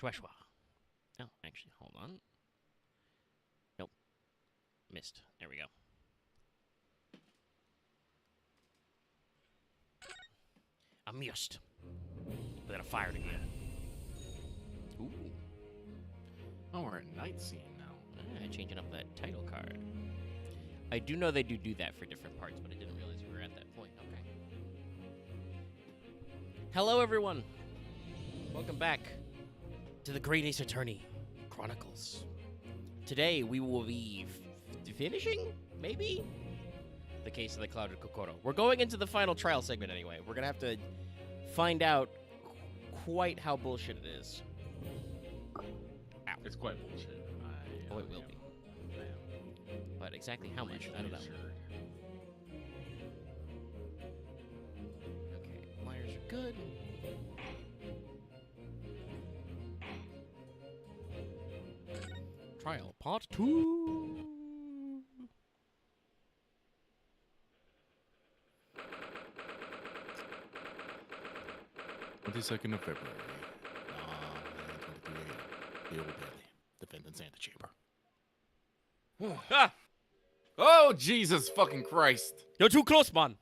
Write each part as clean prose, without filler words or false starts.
Shwa. Oh, actually, hold on. Nope. Missed. There we go. I missed. But then I fired again. Ooh. Oh, we're at night scene now. Changing up that title card. I do know they do that for different parts, but I didn't realize we were at that point. Okay. Hello, everyone. Welcome back to the Great Ace Attorney Chronicles. Today, we will be finishing, maybe, the case of the Clouded Kokoro. We're going into the final trial segment anyway. We're going to have to find out quite how bullshit it is. Ow. It's quite bullshit. Oh, it will be. But exactly how much, I don't know. Okay, wires are good. Trial part 2. 22nd of February. 9:23 a.m. The Old Bailey. Defendant's antechamber. Ah! Oh, Jesus fucking Christ. You're too close, man.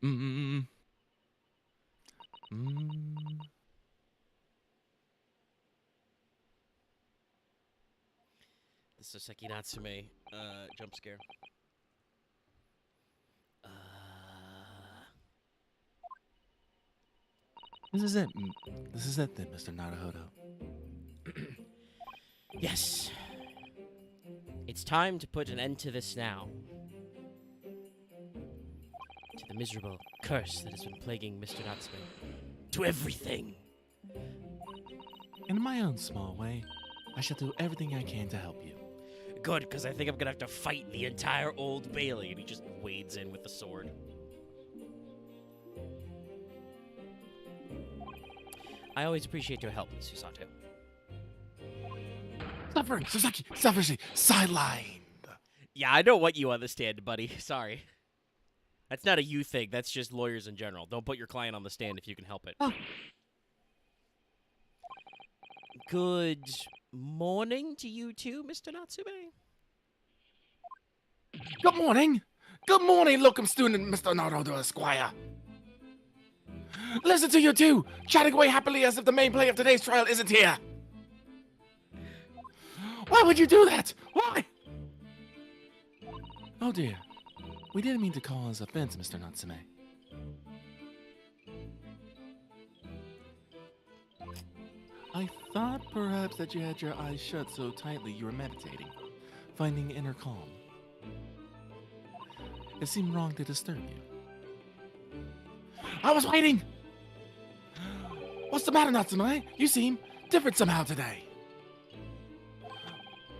The Soseki Natsume jump scare. This is it. This is it then, Mr. Naruhodo. Yes. It's time to put an end to this now. To the miserable curse that has been plaguing Mr. Natsume. To everything. In my own small way, I shall do everything I can to help you. Good, because I think I'm going to have to fight the entire Old Bailey. And he just wades in with the sword. I always appreciate your help, Susato. Suffering, Soseki, selfishly sidelined. Yeah, I don't want you on the stand, buddy. Sorry. That's not a you thing. That's just lawyers in general. Don't put your client on the stand if you can help it. Oh. Good morning to you too, Mr. Natsume. Good morning. Good morning, locum student, Mr. Naruhodo Esquire. Listen to you two, chatting away happily as if the main player of today's trial isn't here. Why would you do that? Why? Oh dear. We didn't mean to cause offense, Mr. Natsume. I thought perhaps that you had your eyes shut so tightly you were meditating, finding inner calm. It seemed wrong to disturb you. I was waiting! What's the matter, Natsume? You seem different somehow today.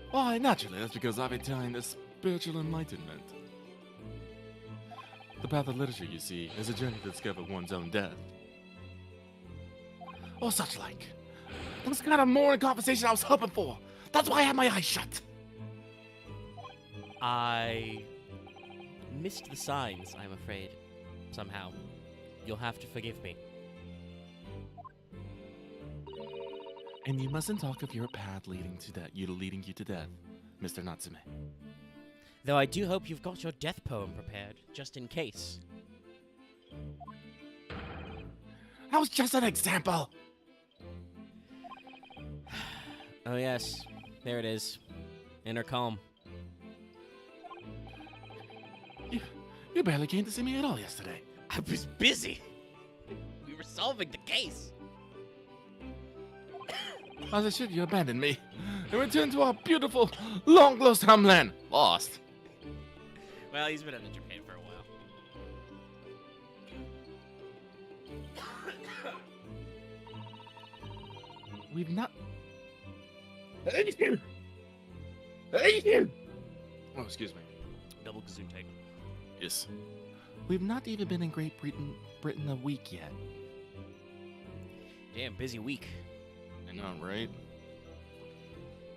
Why, naturally, that's because I've attained a spiritual enlightenment. The path of literature, you see, is a journey to discover one's own death. Or such like. That was the kind of morning conversation I was hoping for. That's why I had my eyes shut. I missed the signs, I'm afraid. Somehow. You'll have to forgive me. And you mustn't talk of your path leading you to death, Mr. Natsume. Though I do hope you've got your death poem prepared, just in case. That was just an example. Oh yes, there it is. Inner calm. You barely came to see me at all yesterday. I was busy. We were solving the case. As I should, you abandoned me and returned to our beautiful, long-lost homeland. Lost. Well, he's been out of Japan for a while. We've not... Oh, excuse me. Double gesundheit. Yes. We've not even been in Great Britain a week yet. Damn, busy week. I know, right?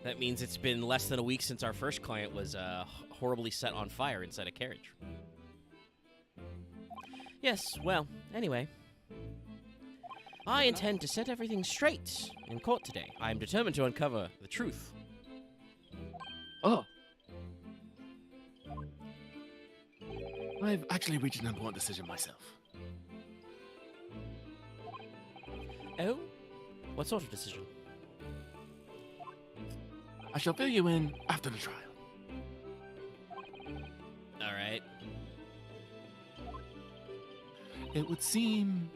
That means it's been less than a week since our first client was horribly set on fire inside a carriage. Yes, well, anyway. I intend to set everything straight in court today. I am determined to uncover the truth. Oh. I've actually reached an important decision myself. Oh? What sort of decision? I shall fill you in after the trial. Alright. It would seem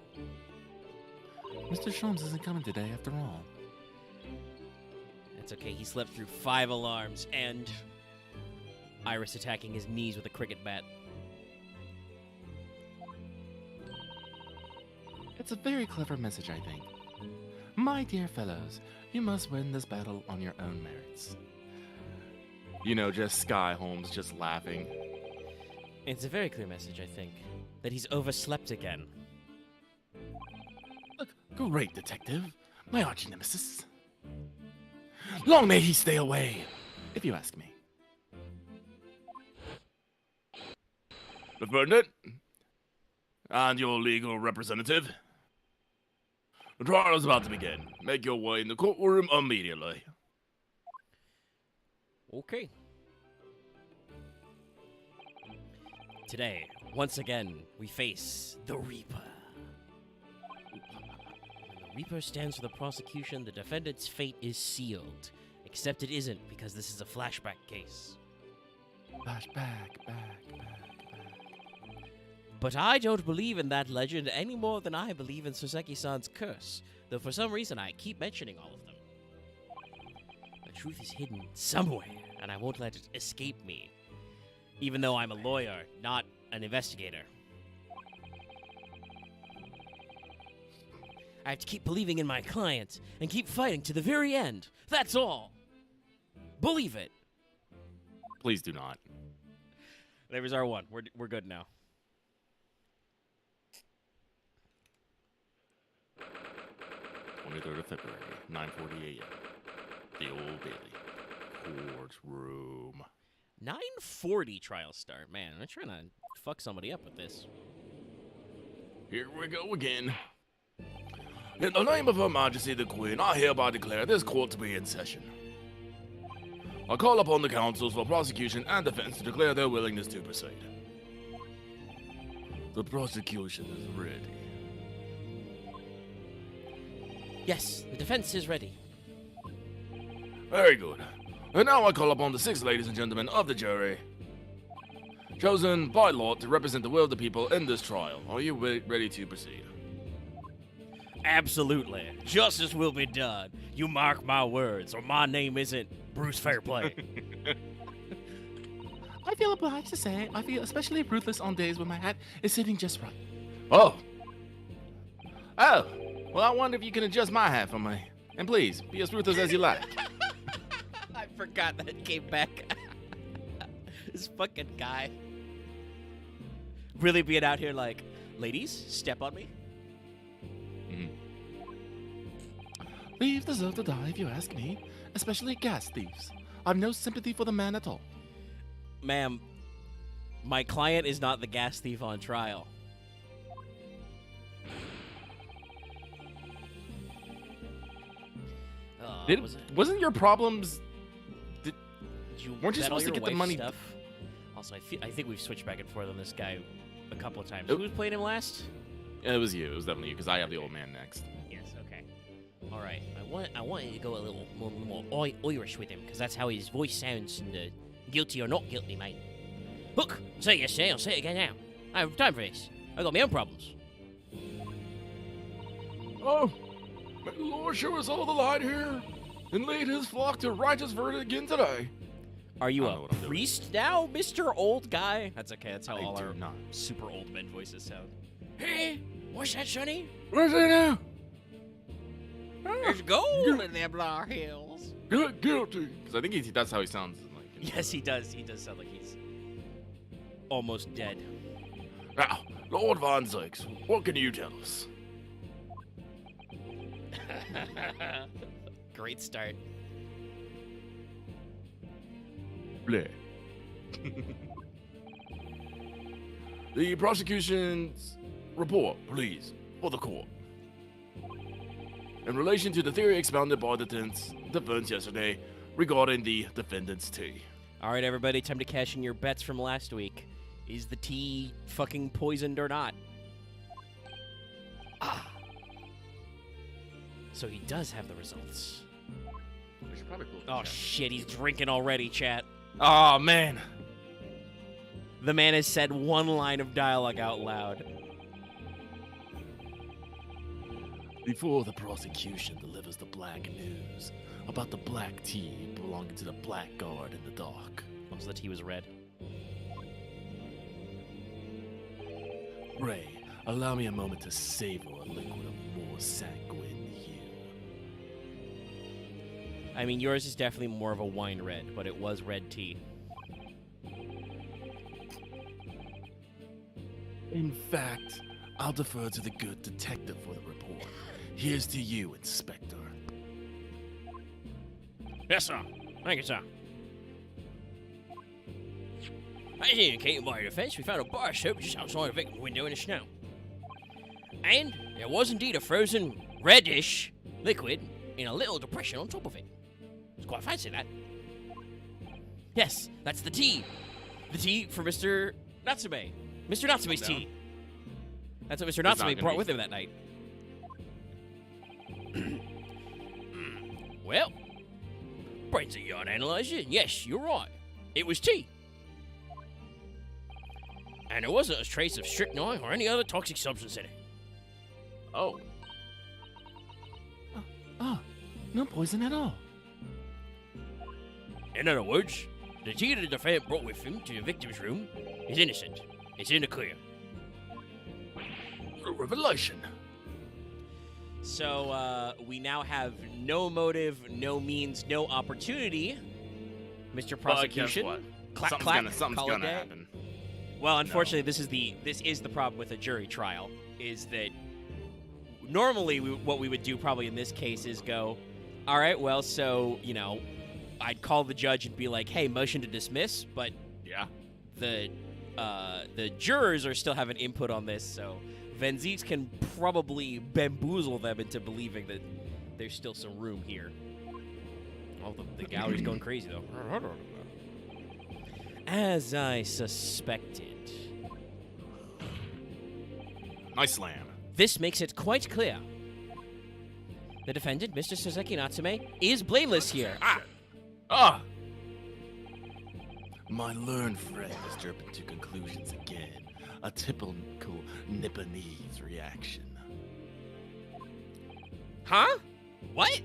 Mr. Sholmes isn't coming today after all. It's okay, he slept through 5 alarms and Iris attacking his knees with a cricket bat. It's a very clever message, I think. My dear fellows, you must win this battle on your own merits. You know, just Sky Holmes just laughing. It's a very clear message, I think, that he's overslept again. Look, great detective, my arch nemesis. Long may he stay away, if you ask me. Defendant, and your legal representative. The trial is about to begin. Make your way in the courtroom immediately. Okay. Today, once again, we face the Reaper. When the Reaper stands for the prosecution, the defendant's fate is sealed. Except it isn't, because this is a flashback case. Flashback, back. But I don't believe in that legend any more than I believe in Soseki-san's curse, though for some reason I keep mentioning all of them. The truth is hidden somewhere, and I won't let it escape me, even though I'm a lawyer, not an investigator. I have to keep believing in my client, and keep fighting to the very end. That's all. Believe it. Please do not. There was our one. We're good now. 23rd of February, 9:40 a.m. The Old Bailey courtroom. 9:40 trial start. Man, I'm trying to fuck somebody up with this. Here we go again. In the name of Her Majesty the Queen, I hereby declare this court to be in session. I call upon the counsels for prosecution and defense to declare their willingness to proceed. The prosecution is ready. Yes, the defense is ready. Very good. And now I call upon the 6 ladies and gentlemen of the jury, chosen by law to represent the will of the people in this trial. Are you ready to proceed? Absolutely. Justice will be done. You mark my words, or my name isn't Bruce Fairplay. I feel obliged to say I feel especially ruthless on days when my hat is sitting just right. Oh, well, I wonder if you can adjust my hat for me. And please, be as ruthless as you like. I forgot that it came back. This fucking guy. Really being out here like, ladies, step on me. Thieves deserve to die if you ask me, especially gas thieves. I've no sympathy for the man at all. Ma'am, my client is not the gas thief on trial. Wasn't your problems? Weren't you supposed to get the money? Stuff? Also, I think we've switched back and forth on this guy a couple of times. Who was playing him last? Yeah, it was you. It was definitely you, because I have the old man next. Yes. Okay. All right. I want you to go a little more Irish with him, because that's how his voice sounds in the guilty or not guilty, mate. Look, say yes, say. I'll say it again now. I have time for this. I got my own problems. Oh, may the Lord show us all the light here, and lead his flock to righteous verdict again today. Are you a priest now, Mr. Old Guy? That's okay. That's how all our not. super old men voices sound. Hey, what's that, Sonny? What's that now? There's gold in them Blar Hills. Guilty. Because I think that's how he sounds. Like, yes, he does. He does sound like he's almost dead. Now, Lord Von Zykes, what can you tell us? Great start. Bleh. The prosecution's report, please, for the court. In relation to the theory expounded by the defense yesterday regarding the defendant's tea. All right, everybody, time to cash in your bets from last week. Is the tea fucking poisoned or not? Ah. So he does have the results. We should probably pull Oh, shit, he's drinking already, chat. Oh, man. The man has said one line of dialogue out loud. Before the prosecution delivers the black news about the black tea belonging to the blackguard in the dark. Also, the tea was red. Ray, allow me a moment to savor a liquid of more sanguine hue. I mean, yours is definitely more of a wine red, but it was red tea. In fact, I'll defer to the good detective for the report. Here's to you, Inspector. Yes, sir. Thank you, sir. As indicated by the defense, we found a bar of soap just outside the victim's window in the snow. And there was indeed a frozen, reddish liquid in a little depression on top of it. It's quite fancy, that. Yes, that's the tea. The tea for Mr. Natsume. Mr. Natsume's tea. That's what Mr. Natsume brought with him that night. Well, forensic yard analyzer, yes, you're right. It was tea. And there wasn't a trace of strychnine or any other toxic substance in it. Oh. No poison at all. In other words, the tea the defendant brought with him to the victim's room is innocent. It's in the clear. A revelation. So, we now have no motive, no means, no opportunity. Mr. Prosecution. But guess what? Clack, Something's clack, call it gonna day. happen. Well, unfortunately, this is the problem with a jury trial, is that normally what we would do probably in this case is go, all right, well, so, you know, I'd call the judge and be like, hey, motion to dismiss, but Yeah. the jurors are still having input on this, so Van Zieks can probably bamboozle them into believing that there's still some room here. Oh, the gallery's going crazy, though. As I suspected. Nice slam. This makes it quite clear. The defendant, Mr. Soseki Natsume, is blameless here. Ah! My learned friend has jumped to conclusions again. A typical Nipponese reaction. Huh? What?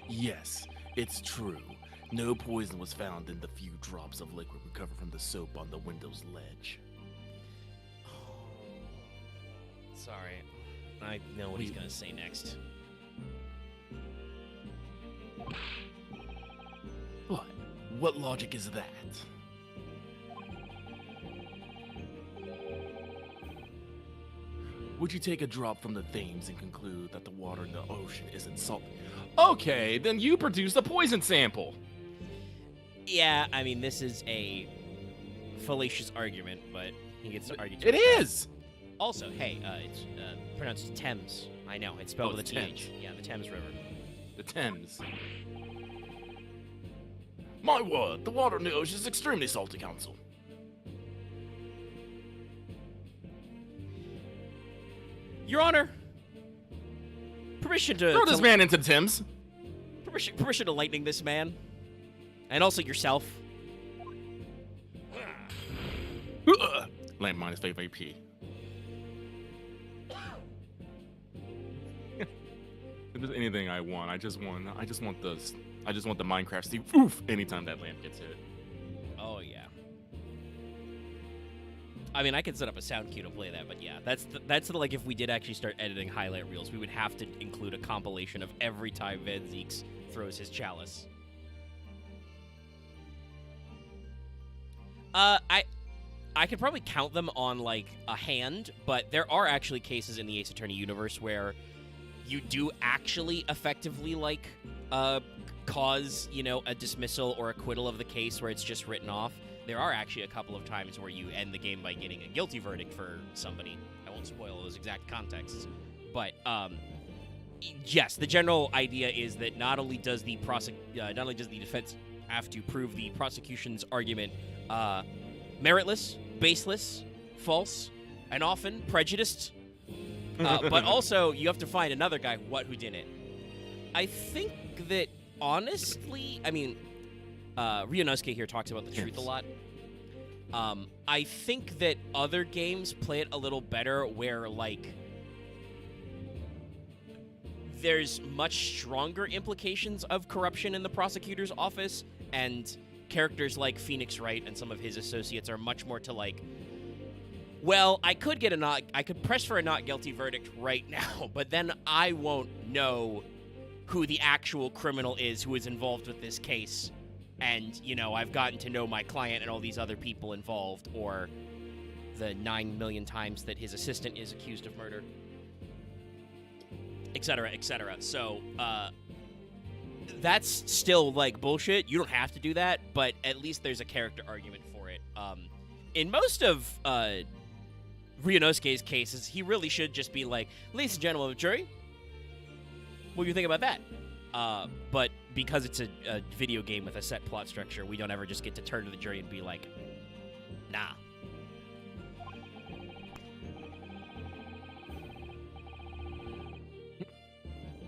Yes, it's true. No poison was found in the few drops of liquid recovered from the soap on the window's ledge. Sorry. I know what he's gonna say next. What? What logic is that? Would you take a drop from the Thames and conclude that the water in the ocean isn't salty? Okay, then you produced a poison sample. Yeah, I mean, this is a fallacious argument, but he gets to argue. It is! Also, hey, it's pronounced Thames. I know, it's spelled Oh, with a the TH. Yeah, the Thames River. The Thames. My word, the water in the ocean is extremely salty, Counsel. Your Honor, permission to Throw this man into the Thames. permission to lightning this man, and also yourself. Land minus 5 AP. If there's anything I want, I just want the Minecraft Steve oof anytime that lamp gets hit. Oh yeah. I mean, I could set up a sound cue to play that, but yeah, that's like if we did actually start editing highlight reels, we would have to include a compilation of every time Van Zieks throws his chalice. I could probably count them on like a hand, but there are actually cases in the Ace Attorney universe where you do actually effectively like cause, you know, a dismissal or acquittal of the case where it's just written off. there are actually a couple of times where you end the game by getting a guilty verdict for somebody. I won't spoil those exact contexts, but yes, the general idea is that not only does the defense have to prove the prosecution's argument meritless, baseless, false, and often prejudiced, but also you have to find another guy who did it. I think that, honestly, I mean, Ryunosuke here talks about the truth a lot. I think that other games play it a little better where, like, there's much stronger implications of corruption in the prosecutor's office, and characters like Phoenix Wright and some of his associates are much more to, like, well, I could press for a not guilty verdict right now, but then I won't know who the actual criminal is who is involved with this case. And, you know, I've gotten to know my client and all these other people involved, or the 9 million times that his assistant is accused of murder, etc., etc. So, that's still, like, bullshit. You don't have to do that, but at least there's a character argument for it. In most of Ryunosuke's cases, he really should just be like, ladies and gentlemen of the jury, what do you think about that? But because it's a video game with a set plot structure, we don't ever just get to turn to the jury and be like, nah.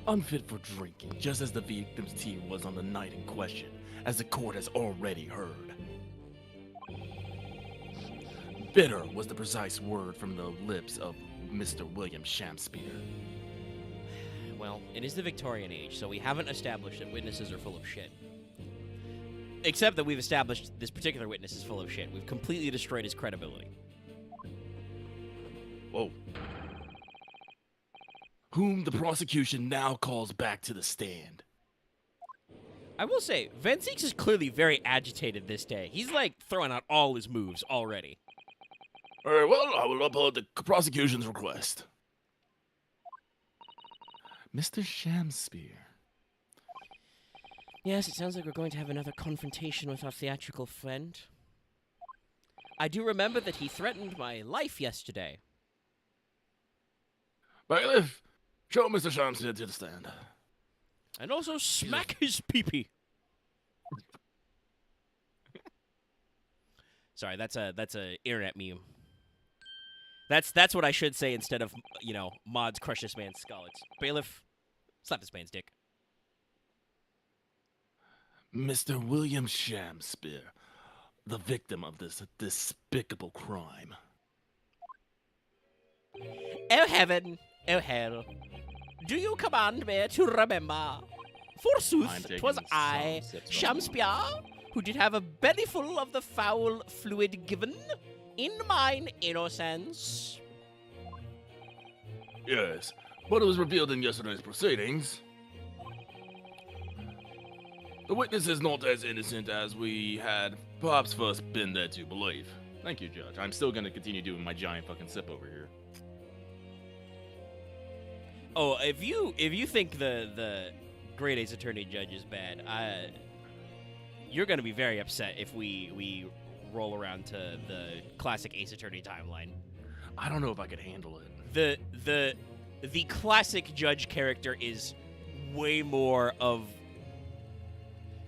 Unfit for drinking, just as the victim's team was on the night in question, as the court has already heard. Bitter was the precise word from the lips of Mr. William Shamspeare. Well, it is the Victorian age, so we haven't established that witnesses are full of shit. Except that we've established this particular witness is full of shit. We've completely destroyed his credibility. Whoa. Whom the prosecution now calls back to the stand. I will say, Van Zieks is clearly very agitated this day. He's, like, throwing out all his moves already. Alright, well, I will uphold the prosecution's request. Mr. Shamspeare. Yes, it sounds like we're going to have another confrontation with our theatrical friend. I do remember that he threatened my life yesterday. Bailiff, show Mr. Shamspeare to the stand. And also smack his pee-pee. Sorry, that's a internet meme. That's what I should say instead of, you know, mods crush this man's skull. It's bailiff, slap this man's dick. Mr. William Shamspeare, the victim of this despicable crime. Oh heaven, oh hell, do you command me to remember? Forsooth, 'twas I, Shamspeare, who did have a bellyful of the foul fluid given in mine innocence. Yes, but it was revealed in yesterday's proceedings. The witness is not as innocent as we had perhaps first been led to believe. Thank you, Judge. I'm still gonna continue doing my giant fucking sip over here. Oh, if you think the Great Ace Attorney Judge is bad, you're gonna be very upset if we roll around to the classic Ace Attorney timeline. I don't know if I could handle it. The classic Judge character is way more of,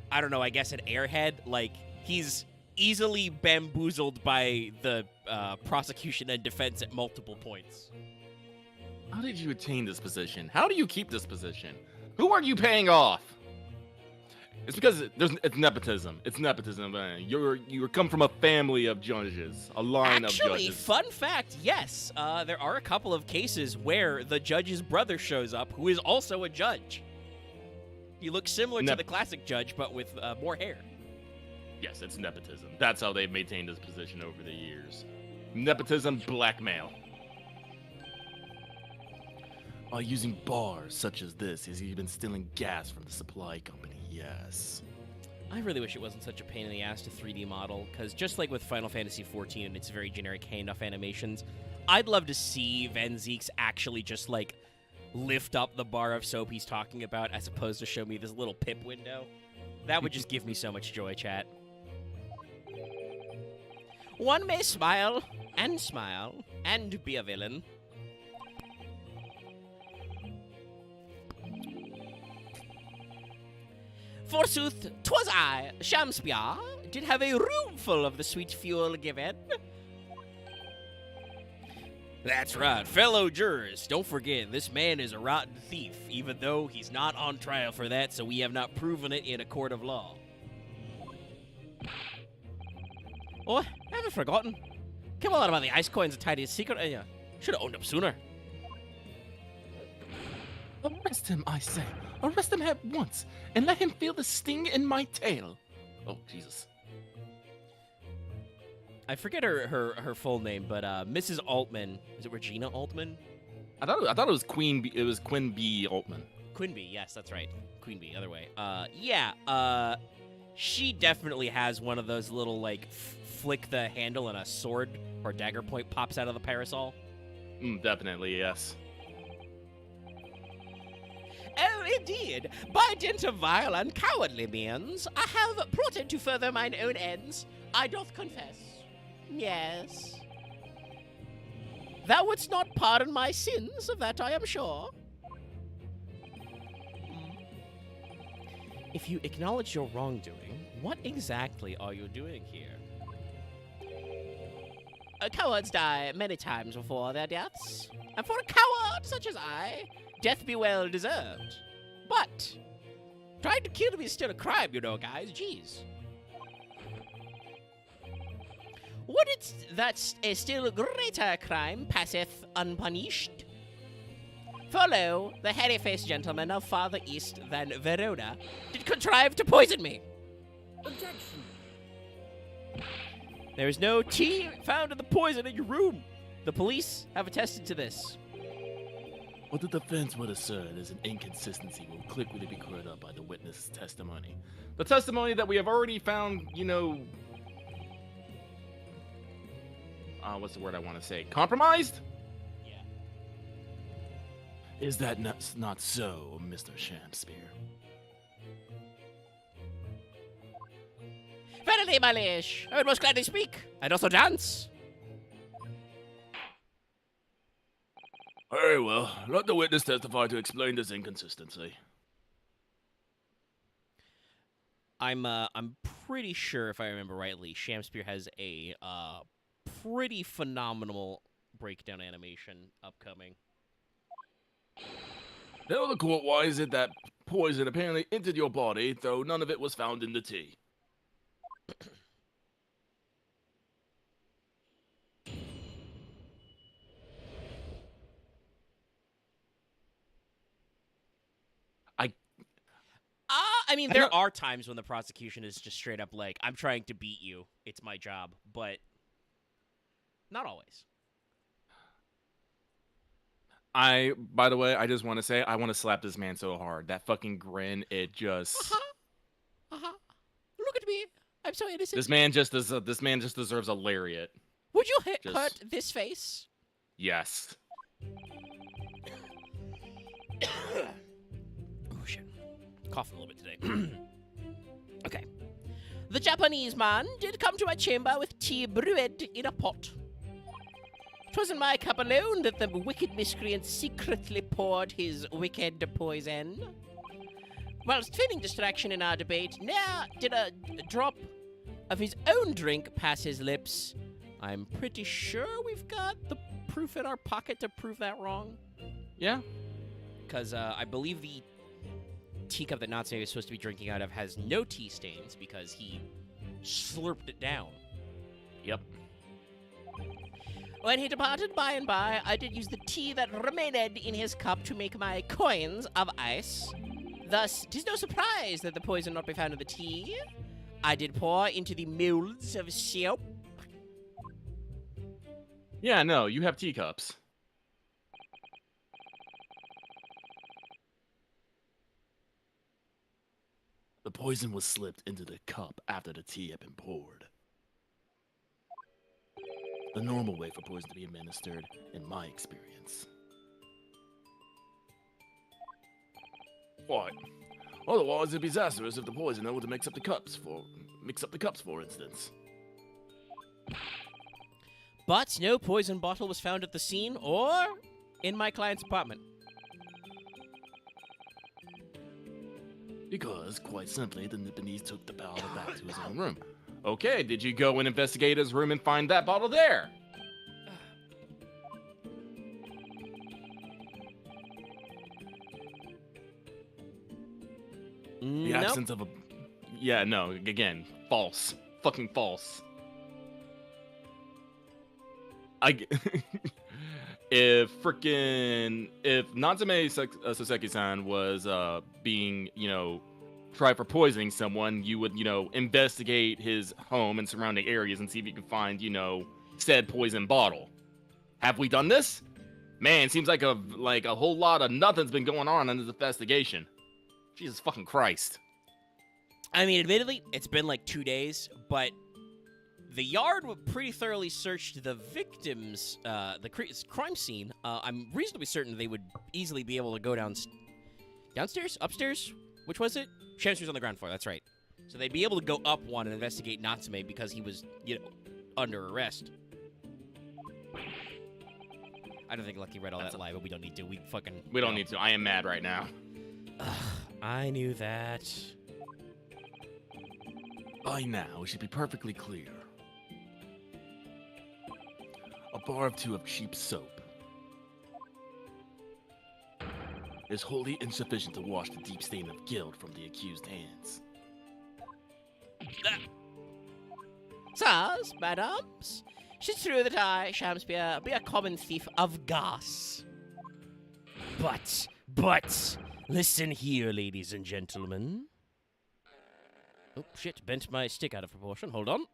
I don't know, I guess an airhead. Like, he's easily bamboozled by the prosecution and defense at multiple points. How did you attain this position? How do you keep this position? Who are you paying off? It's because it's nepotism. It's nepotism. You come from a family of judges, a line of judges. Actually, fun fact, yes, there are a couple of cases where the judge's brother shows up, who is also a judge. He looks similar to the classic Judge, but with more hair. Yes, it's nepotism. That's how they've maintained this position over the years. Nepotism, blackmail. By using bars such as this, he's even stealing gas from the supply company, yes. I really wish it wasn't such a pain in the ass to 3D model, because just like with Final Fantasy XIV and its very generic hand-off animations, I'd love to see Van Zieks actually just, like, lift up the bar of soap he's talking about as opposed to show me this little pip window. That would just give me so much joy, chat. One may smile and be a villain. Forsooth, 'twas I, Shamspia, did have a room full of the sweet fuel given. That's right, fellow jurors, don't forget, this man is a rotten thief, even though he's not on trial for that, so we have not proven it in a court of law. Oh, I haven't forgotten. Came a lot about the ice coins a tiniest secret, and you should have owned up sooner. Arrest him, I say. Arrest him at once, and let him feel the sting in my tail. Oh, Jesus. I forget her full name, but Mrs. Altman, is it Regina Altman? I thought it was Queen B, it was Quinn B. Altman. Quinby, yes, that's right. Queen Bee, other way. She definitely has one of those little, like, flick the handle and a sword or dagger point pops out of the parasol. Definitely, yes. Oh, indeed. By dint of vile and cowardly means, I have plotted to further mine own ends. I doth confess. Yes. Thou wouldst not pardon my sins, of that I am sure. If you acknowledge your wrongdoing, what exactly are you doing here? Cowards die many times before their deaths, and for a coward such as I, death be well deserved. But trying to kill me is still a crime, you know, guys. Jeez. Would it that a still greater crime passeth unpunished? For lo, the hairy-faced gentleman of farther east than Verona did contrive to poison me. Objection. There is no tea found in the poison in your room. The police have attested to this. What the defense would assert is an inconsistency will quickly be cleared up by the witness's testimony. The testimony that we have already found, you know... what's the word I want to say? Compromised? Yeah. Is that not so, Mr. Shamspeare? Verily, my liege, I would most gladly speak, and also dance. Very well. Let the witness testify to explain this inconsistency. I'm pretty sure, if I remember rightly, Shamspeare has a pretty phenomenal breakdown animation upcoming. Tell the court why is it that poison apparently entered your body, though none of it was found in the tea. I mean, there are times when the prosecution is just straight up like, I'm trying to beat you. It's my job. But not always. By the way, I just want to say, I want to slap this man so hard. That fucking grin, it just... Look at me. I'm so innocent. This man just deserves a lariat. Would you hurt this face? Yes. Oh, shit. Coughing a little bit today. Okay. The Japanese man did come to my chamber with tea brewed in a pot. 'Twas in my cup alone that the wicked miscreant secretly poured his wicked poison. Whilst feigning distraction in our debate, ne'er did a drop of his own drink pass his lips. I'm pretty sure we've got the proof in our pocket to prove that wrong. Yeah. Because I believe the teacup that Natsume is supposed to be drinking out of has no tea stains because he slurped it down. Yep. When he departed by and by, I did use the tea that remained in his cup to make my coins of ice. Thus, 'tis no surprise that the poison not be found in the tea. I did pour into the molds of soap. Yeah, no, you have teacups. The poison was slipped into the cup after the tea had been poured. The normal way for poison to be administered, in my experience. What? Otherwise, it'd be disastrous if the poisoner were to mix up the cups, for instance. But no poison bottle was found at the scene or in my client's apartment. Because, quite simply, the Nipponese took the bottle back to his own room. Okay, did you go and investigate his room and find that bottle there? The Nope. absence of a... Yeah, no, again, false. Fucking false. If Natsume Soseki-san was being, tried for poisoning someone, you would, investigate his home and surrounding areas and see if you can find, said poison bottle. Have we done this? Man, seems like a whole lot of nothing's been going on in this investigation. Jesus fucking Christ. I mean, admittedly, it's been like 2 days, but the yard pretty thoroughly searched the victims, the crime scene. I'm reasonably certain they would easily be able to go downstairs, upstairs. Which was it? Shamster's on the ground floor. That's right. So they'd be able to go up one and investigate Natsume because he was, under arrest. I don't think Lucky read all that live, but we don't need to. We don't need to. I am mad right now. I knew that. By now, it should be perfectly clear. A bar or two of cheap soap is wholly insufficient to wash the deep stain of guilt from the accused hands. Sirs, madams, 'tis true that I, Shamspeare, be a common thief of gas. But, listen here, ladies and gentlemen. Oh, shit, bent my stick out of proportion. Hold on.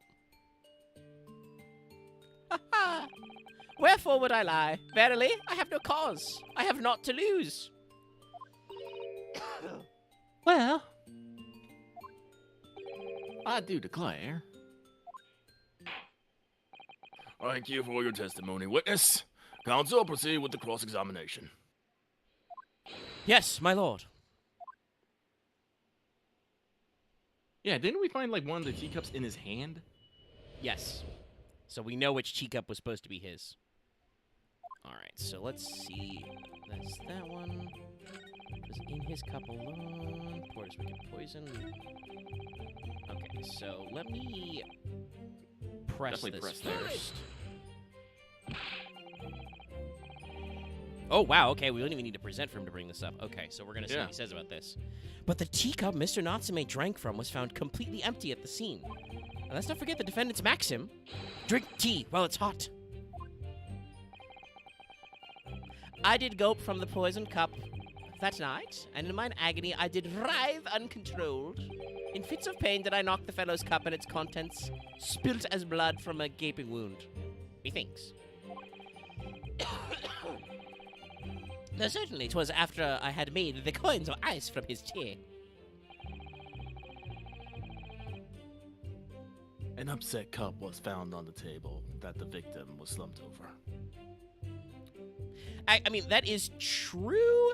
Ha ha! Wherefore would I lie? Verily, I have no cause. I have naught to lose. Well, I do declare. Thank you for your testimony, witness. Counsel, proceed with the cross-examination. Yes, my lord. Yeah, didn't we find, one of the teacups in his hand? Yes. So we know which teacup was supposed to be his. Alright, so let's see. That's that one. It was in his cup alone. Poured his wicked poison. Okay, so let me press Definitely this press first. Oh, wow, okay, we don't even need to present for him to bring this up. Okay, so we're gonna see what he says about this. But the teacup Mr. Natsume drank from was found completely empty at the scene. And let's not forget the defendant's maxim. Drink tea while it's hot. I did gulp from the poisoned cup that night, and in mine agony I did writhe uncontrolled. In fits of pain did I knock the fellow's cup and its contents, spilt as blood from a gaping wound. Methinks. Though certainly 'twas after I had made the coins of ice from his tea. An upset cup was found on the table that the victim was slumped over. I mean, that is true.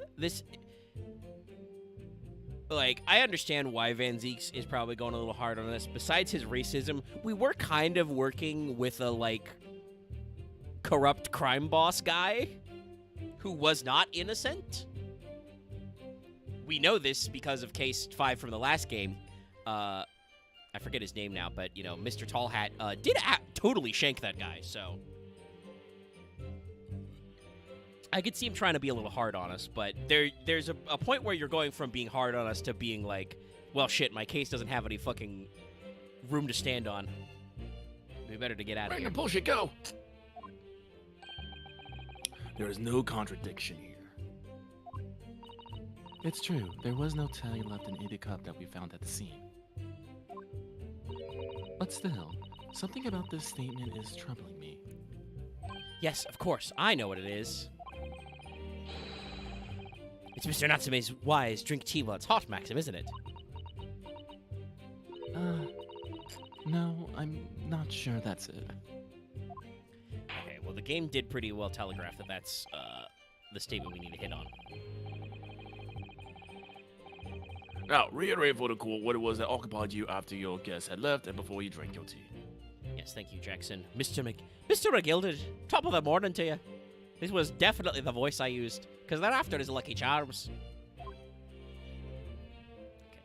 I understand why Van Zeeks is probably going a little hard on us. Besides his racism, we were kind of working with a, corrupt crime boss guy who was not innocent. We know this because of Case 5 from the last game. I forget his name now, but, Mr. Tall Hat did totally shank that guy, so... I could see him trying to be a little hard on us, but there's a point where you're going from being hard on us to being like, well, shit, my case doesn't have any fucking room to stand on. It'd be better to get out of here. Bring the bullshit, go! There is no contradiction here. It's true, there was no tally left in either cup that we found at the scene. But still, something about this statement is troubling me. Yes, of course, I know what it is. It's Mr. Natsume's wise drink tea while it's hot maxim, isn't it? No, I'm not sure that's it. Okay, well, the game did pretty well telegraph that that's, the statement we need to hit on. Now, reiterate for the court what it was that occupied you after your guest had left and before you drank your tea. Yes, thank you, Jackson. Mr. McGilded, top of the morning to you. This was definitely the voice I used, because thereafter is Lucky Charms. Okay,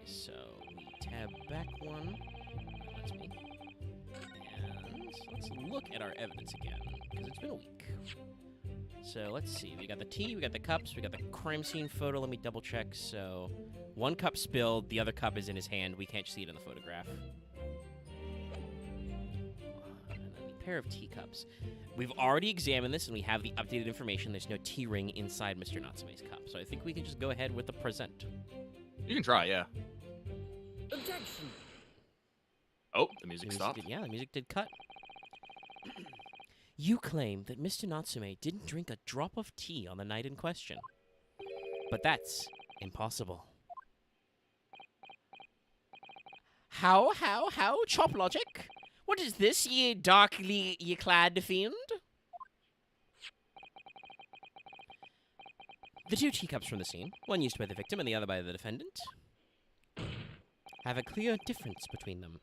so we tab back one. That's me. And let's look at our evidence again, because it's been a week. So let's see. We got the tea, we got the cups, we got the crime scene photo. Let me double check. So one cup spilled, the other cup is in his hand. We can't see it in the photograph. And then the pair of teacups. We've already examined this, and we have the updated information. There's no tea ring inside Mr. Natsume's cup. So I think we can just go ahead with the present. You can try, yeah. Objection. Oh, the music stopped. Yeah, the music did cut. You claim that Mr. Natsume didn't drink a drop of tea on the night in question. But that's impossible. How, chop logic? What is this, ye darkly ye clad fiend? The two teacups from the scene, one used by the victim and the other by the defendant, have a clear difference between them.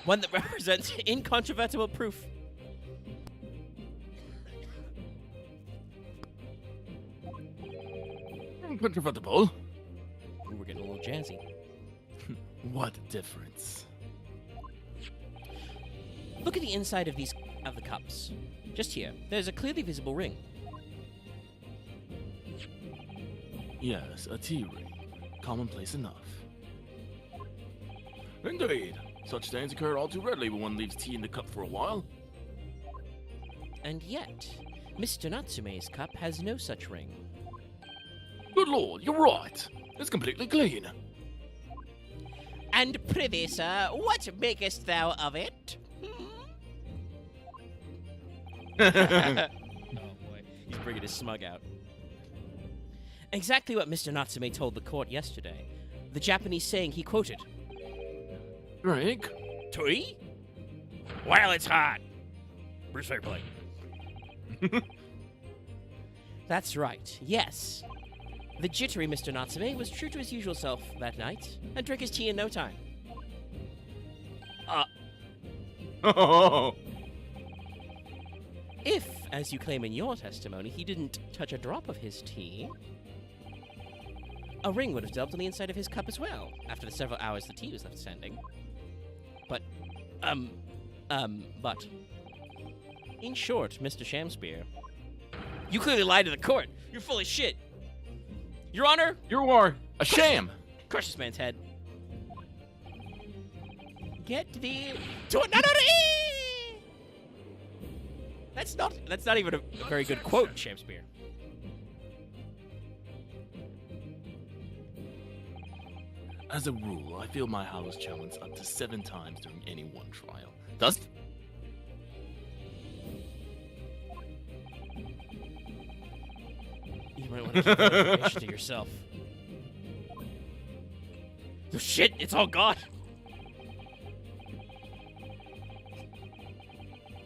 One that represents incontrovertible proof. Incontrovertible. Ooh, we're getting a little jazzy. What difference? Look at the inside of the cups. Just here, there's a clearly visible ring. Yes, a tea ring. Commonplace enough. Indeed. Such things occur all too readily when one leaves tea in the cup for a while. And yet, Mr. Natsume's cup has no such ring. Good lord, you're right. It's completely clean. And prithee, sir, what makest thou of it? Oh boy, he's bringing his smug out. Exactly what Mr. Natsume told the court yesterday. The Japanese saying he quoted. Drink? Tea? While it's hot. Bruce Fairplay. That's right, yes. The jittery Mr. Natsume was true to his usual self that night and drank his tea in no time. Oh. If, as you claim in your testimony, he didn't touch a drop of his tea, a ring would have developed on the inside of his cup as well, after the several hours the tea was left standing. But, in short, Mr. Shamspear, you clearly lied to the court. You're full of shit. Your Honor, You are a sham. crush this man's head. Get thee to another. That's not even a very good quote, Shamspear. As a rule, I feel my house challenged up to 7 times during any one trial. Thus, You might want to keep that information to yourself. Oh, shit, it's all gone.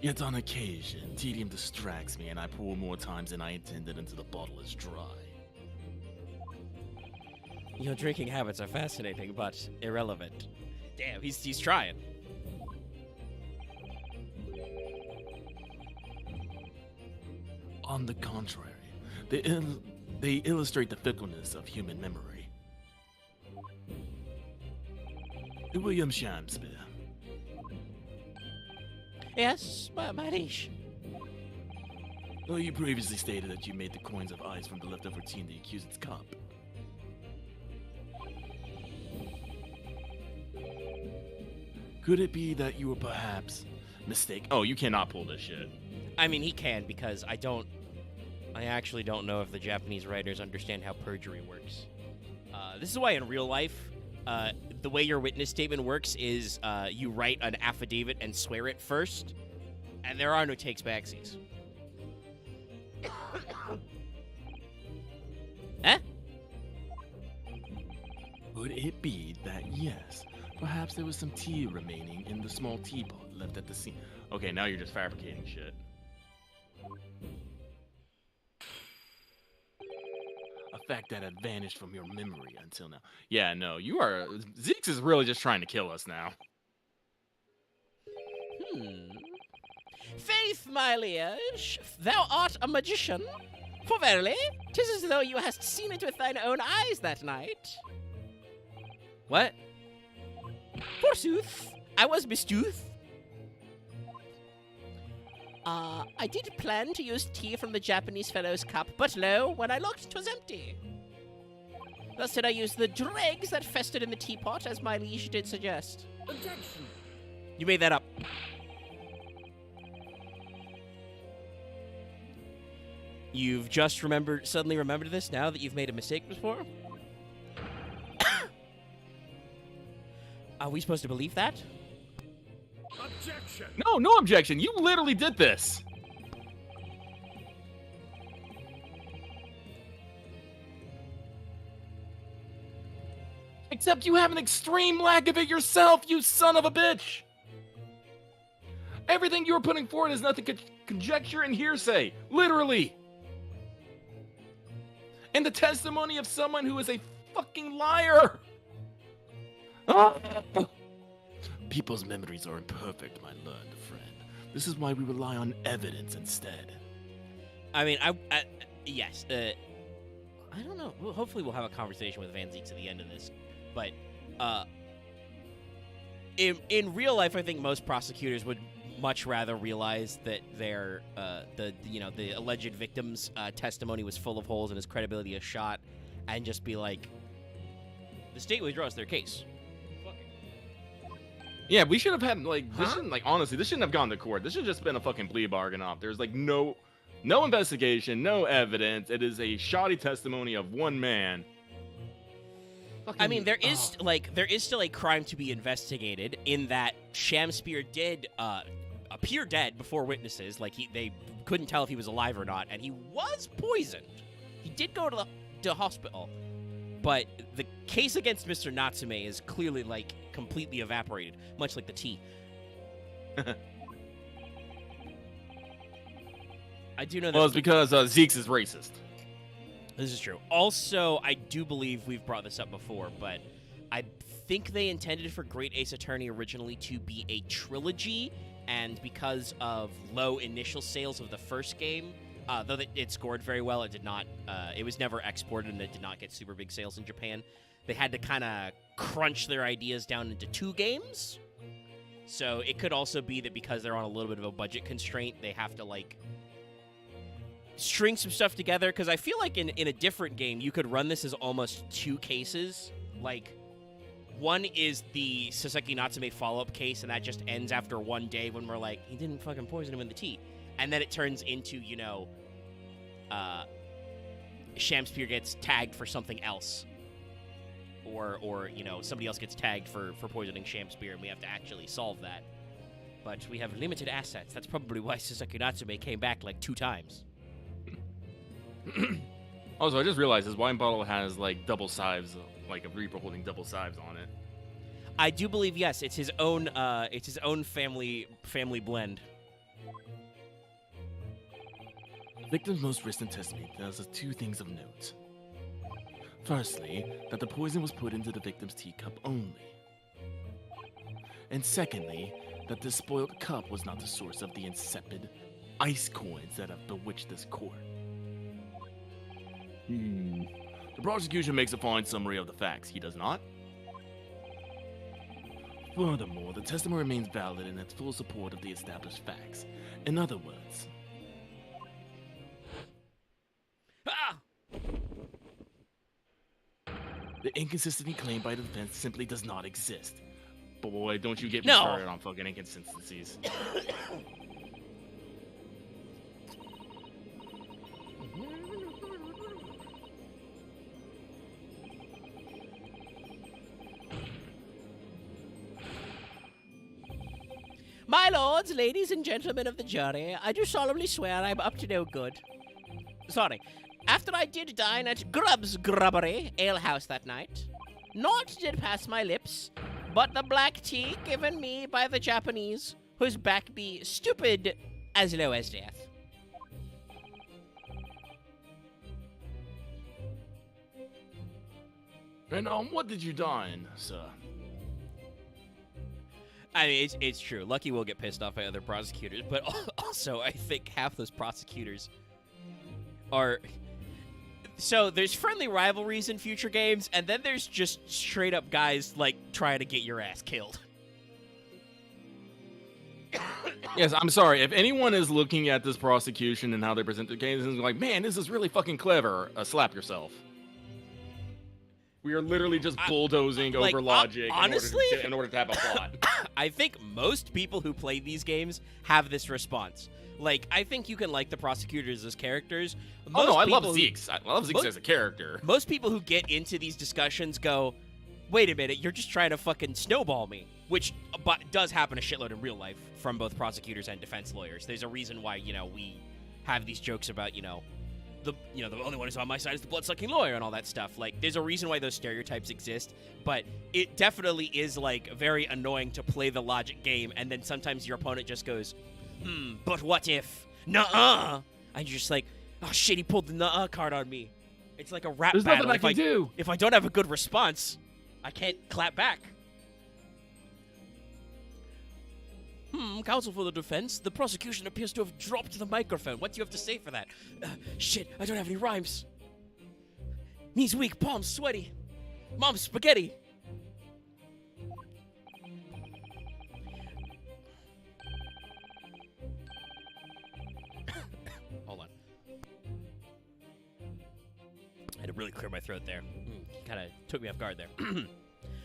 yet on occasion, tedium distracts me and I pour more times than I intended until the bottle is dry. Your drinking habits are fascinating, but irrelevant. Damn, he's trying. On the contrary, they illustrate the fickleness of human memory. William Shakespeare. Yes, my liege. Well, you previously stated that you made the coins of ice from the leftover tea in the accused's cup. Could it be that you were perhaps mistaken? Oh, you cannot pull this shit. I mean, he can, because I actually don't know if the Japanese writers understand how perjury works. This is why in real life, the way your witness statement works is you write an affidavit and swear it first, and there are no takes backsies. Huh? Could it be that, yes, perhaps there was some tea remaining in the small teapot left at the scene? Okay, now you're just fabricating shit. A fact that had vanished from your memory until now. Yeah, no, you are... Zeeks is really just trying to kill us now. Faith, my liege, thou art a magician. For verily, 'tis as though you hast seen it with thine own eyes that night. What? Forsooth, I was mistooth. I did plan to use tea from the Japanese fellow's cup, but lo, when I looked, 'twas empty. Thus did I use the dregs that festered in the teapot, as my liege did suggest. Objection. You made that up. You've just suddenly remembered this now that you've made a mistake before? Are we supposed to believe that? Objection. No, no objection. You literally did this. Except you have an extreme lack of it yourself, you son of a bitch. Everything you were putting forward is nothing but conjecture and hearsay. Literally. And the testimony of someone who is a fucking liar. People's memories are imperfect, my learned friend. This is why we rely on evidence instead. I mean, yes. I don't know. Hopefully we'll have a conversation with Van Zeeks at the end of this. But, in real life, I think most prosecutors would much rather realize that their, the alleged victim's testimony was full of holes and his credibility is shot, and just be like, the state withdraws their case. Yeah, we should have had, this shouldn't, honestly, this shouldn't have gone to court. This should have just been a fucking plea bargain off. There's, no investigation, no evidence. It is a shoddy testimony of one man. I mean, there is still a crime to be investigated in that Shamspear did appear dead before witnesses. They couldn't tell if he was alive or not, and he was poisoned. He did go to the hospital, but the case against Mr. Natsume is clearly completely evaporated, much like the tea. I do know that. Well, it's because Zeeks is racist. This is true. Also, I do believe we've brought this up before, but I think they intended for Great Ace Attorney originally to be a trilogy, and because of low initial sales of the first game, though it scored very well, it did not. It was never exported, and it did not get super big sales in Japan. They had to kind of crunch their ideas down into 2 games. So it could also be that because they're on a little bit of a budget constraint, they have to string some stuff together, because I feel like in a different game, you could run this as almost 2 cases. One is the Sasaki Natsume follow-up case, and that just ends after 1 day when we're like, he didn't fucking poison him in the tea. And then it turns into, Shamspear gets tagged for something else. Or somebody else gets tagged for poisoning Shamspear, and we have to actually solve that. But we have limited assets. That's probably why Sasaki Natsume came back 2 times. Also, I just realized his wine bottle has double sieves, a Reaper holding double sieves on it. I do believe, yes, it's his own. It's his own family blend. Victim's most recent testimony tells us 2 things of note. Firstly, that the poison was put into the victim's teacup only. And secondly, that the spoiled cup was not the source of the insipid ice coins that have bewitched this court. The prosecution makes a fine summary of the facts, he does not? Furthermore, the testimony remains valid in its full support of the established facts. In other words... The inconsistency claimed by the defense simply does not exist. Boy, don't you get me started on fucking inconsistencies. My lords, ladies, and gentlemen of the jury, I do solemnly swear I'm up to no good. Sorry. After I did dine at Grubb's Grubbery alehouse that night, naught did pass my lips but the black tea given me by the Japanese, whose back be stupid as low as death. And what did you dine, sir? I mean, it's true. Lucky will get pissed off by other prosecutors, but also I think half those prosecutors are... So there's friendly rivalries in future games, and then there's just straight up guys, like, trying to get your ass killed. Yes, I'm sorry. If anyone is looking at this prosecution and how they present the case and is like, man, this is really fucking clever, slap yourself. We are literally just bulldozing like, over logic honestly, in order to have a plot. I think most people who play these games have this response. Like, I think you can like the prosecutors as characters. Oh no, I love Zeke. I love Zeke as a character. Most people who get into these discussions go, wait a minute, you're just trying to fucking snowball me. Which does happen a shitload in real life from both prosecutors and defense lawyers. There's a reason why, we have these jokes about, the only one who's on my side is the blood-sucking lawyer and all that stuff. Like, there's a reason why those stereotypes exist, but it definitely is, like, very annoying to play the logic game, and then sometimes your opponent just goes, but what if? Nuh-uh! And you're just like, oh shit, he pulled the nuh-uh card on me. It's like a rap There's battle. nothing I can do. If I don't have a good response, I can't clap back. Counsel for the defense. The prosecution appears to have dropped the microphone. What do you have to say for that? Shit, I don't have any rhymes. Knees weak, palms sweaty. Mom's spaghetti. Hold on. I had to really clear my throat there. Kind of took me off guard there.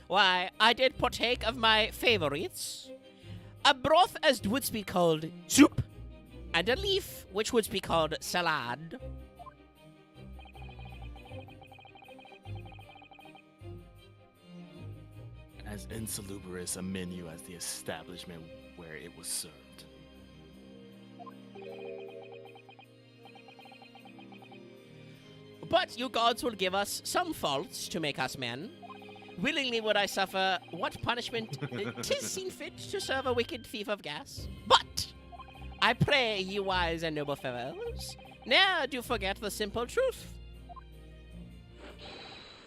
Why, I did partake of my favorites. A broth as would be called soup, and a leaf which would be called salad. As insalubrious a menu as the establishment where it was served. But you gods will give us some faults to make us men. Willingly would I suffer what punishment 'tis seen fit to serve a wicked thief of gas. But I pray you wise and noble fellows, ne'er do forget the simple truth.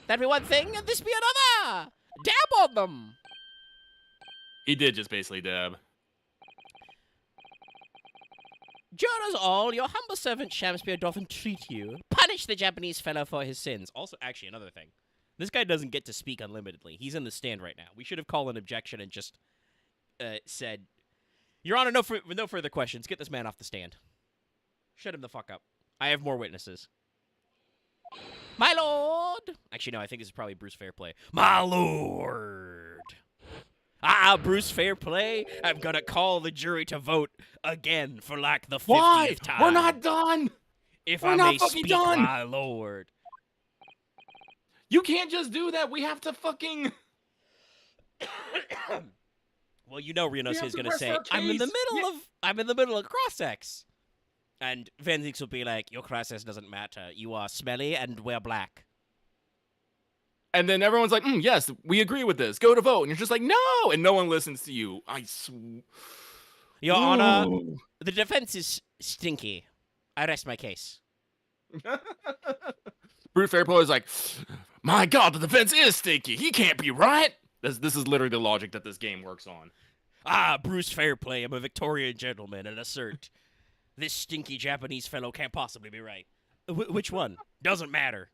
That be one thing, and this be another. Dab on them. He did just basically dab. Jurors all, your humble servant Shakespeare doth entreat you. Punish the Japanese fellow for his sins. Also, actually, another thing. This guy doesn't get to speak unlimitedly. He's in the stand right now. We should have called an objection and just said, Your Honor, no further questions. Get this man off the stand. Shut him the fuck up. I have more witnesses. My lord! Actually, no, I think this is probably Bruce Fairplay. My lord! Bruce Fairplay, I'm gonna call the jury to vote again for like the 50th time. We're not done! If We're I not may fucking speak, done! my lord. You can't just do that. We have to fucking... Well, you know Rhinos is gonna say, our I'm in the case." middle of cross-sex. And Van Zix will be like, your cross-sex doesn't matter. You are smelly and wear black. And then everyone's like, yes, we agree with this. Go to vote. And you're just like, no! And no one listens to you. Your Honor, the defense is stinky. I rest my case. Bruce Fairplay is like, my God, the defense is stinky. He can't be right. This is literally the logic that this game works on. Bruce Fairplay, I'm a Victorian gentleman and assert this stinky Japanese fellow can't possibly be right. Which one? Doesn't matter.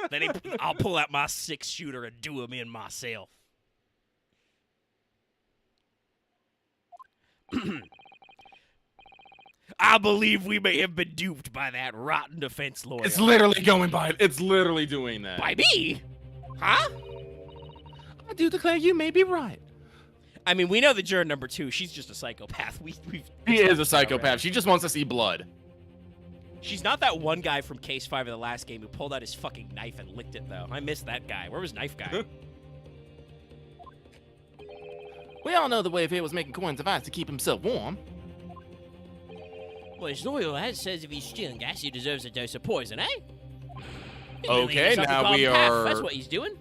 Then I'll pull out my 6-shooter and do him in myself. I believe we may have been duped by that rotten defense lawyer. It's literally going by. It's literally doing that. By me? Huh? I do declare you may be right. I mean, we know the juror number 2. She's just a psychopath. She is a psychopath. She just wants to see blood. She's not that one guy from Case 5 of the last game who pulled out his fucking knife and licked it, though. I missed that guy. Where was Knife Guy? We all know the way Faye was making coins of ice to keep himself warm. Well, his lawyer has says if he's stealing gas, he deserves a dose of poison, eh? Okay, now we are... That's what he's doing.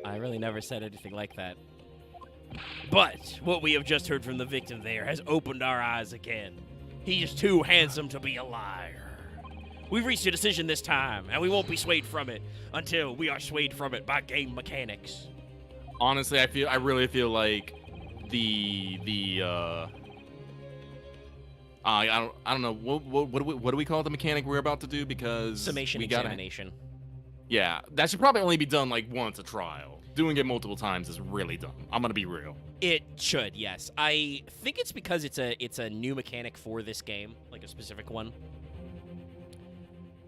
I really never said anything like that. But what we have just heard from the victim there has opened our eyes again. He is too handsome to be a liar. We've reached a decision this time, and we won't be swayed from it until we are swayed from it by game mechanics. Honestly, I really feel like I don't know what do we call the mechanic we're about to do, because Summation we gotta, examination. yeah, that should probably only be done like once a trial. Doing it multiple times is really dumb. I'm gonna be real. It should, yes. I think it's because it's a new mechanic for this game, like a specific one.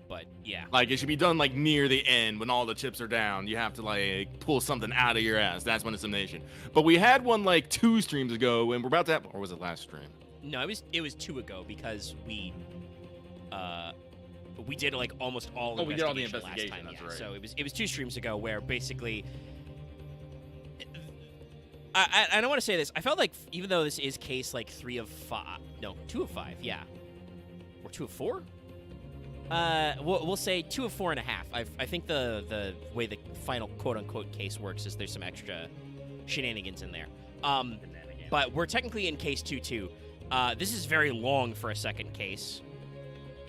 But yeah. Like, it should be done like near the end when all the chips are down. You have to like pull something out of your ass. That's when it's elimination. But we had one like 2 streams ago, and we're about to have, or was it last stream? No, it was 2 ago because we did like almost all we did all the investigation last investigation, time. that's Yeah. right. So it was 2 streams ago where basically I don't want to say this. I felt like even though this is case like 3 of 5, no, 2 of 5, yeah, or 2 of 4. We'll say 2 of 4.5. I think the way the final quote unquote case works is there's some extra shenanigans in there. But we're technically in case 2-2. This is very long for a second case.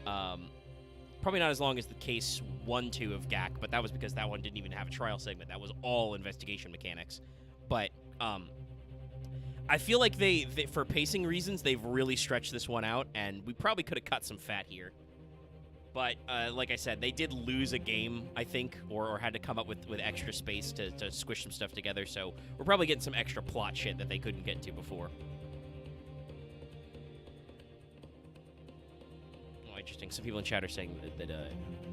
Probably not as long as the case 1-2 of GAC, but that was because that one didn't even have a trial segment. That was all investigation mechanics. But I feel like they for pacing reasons, they've really stretched this one out, and we probably could have cut some fat here. But like I said, they did lose a game, I think, or had to come up with extra space to squish some stuff together. So we're probably getting some extra plot shit that they couldn't get to before. Oh, interesting. Some people in chat are saying that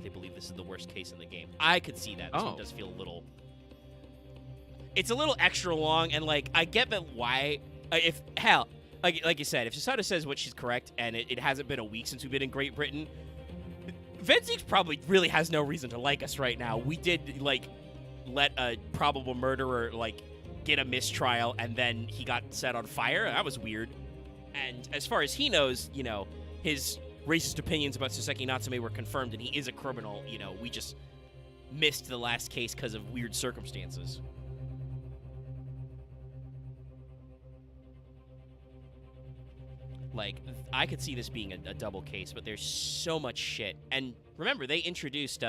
they believe this is the worst case in the game. I could see that. This one does feel a little... It's a little extra long, and, like, I get that why... If, hell, like you said, if Sasada says what she's correct, and it hasn't been a week since we've been in Great Britain, Venzeek probably really has no reason to like us right now. We did, like, let a probable murderer, like, get a mistrial, and then he got set on fire. That was weird. And as far as he knows, you know, his racist opinions about Soseki Natsume were confirmed, and he is a criminal. You know, we just missed the last case because of weird circumstances. Like, I could see this being a double case, but there's so much shit. And remember, they introduced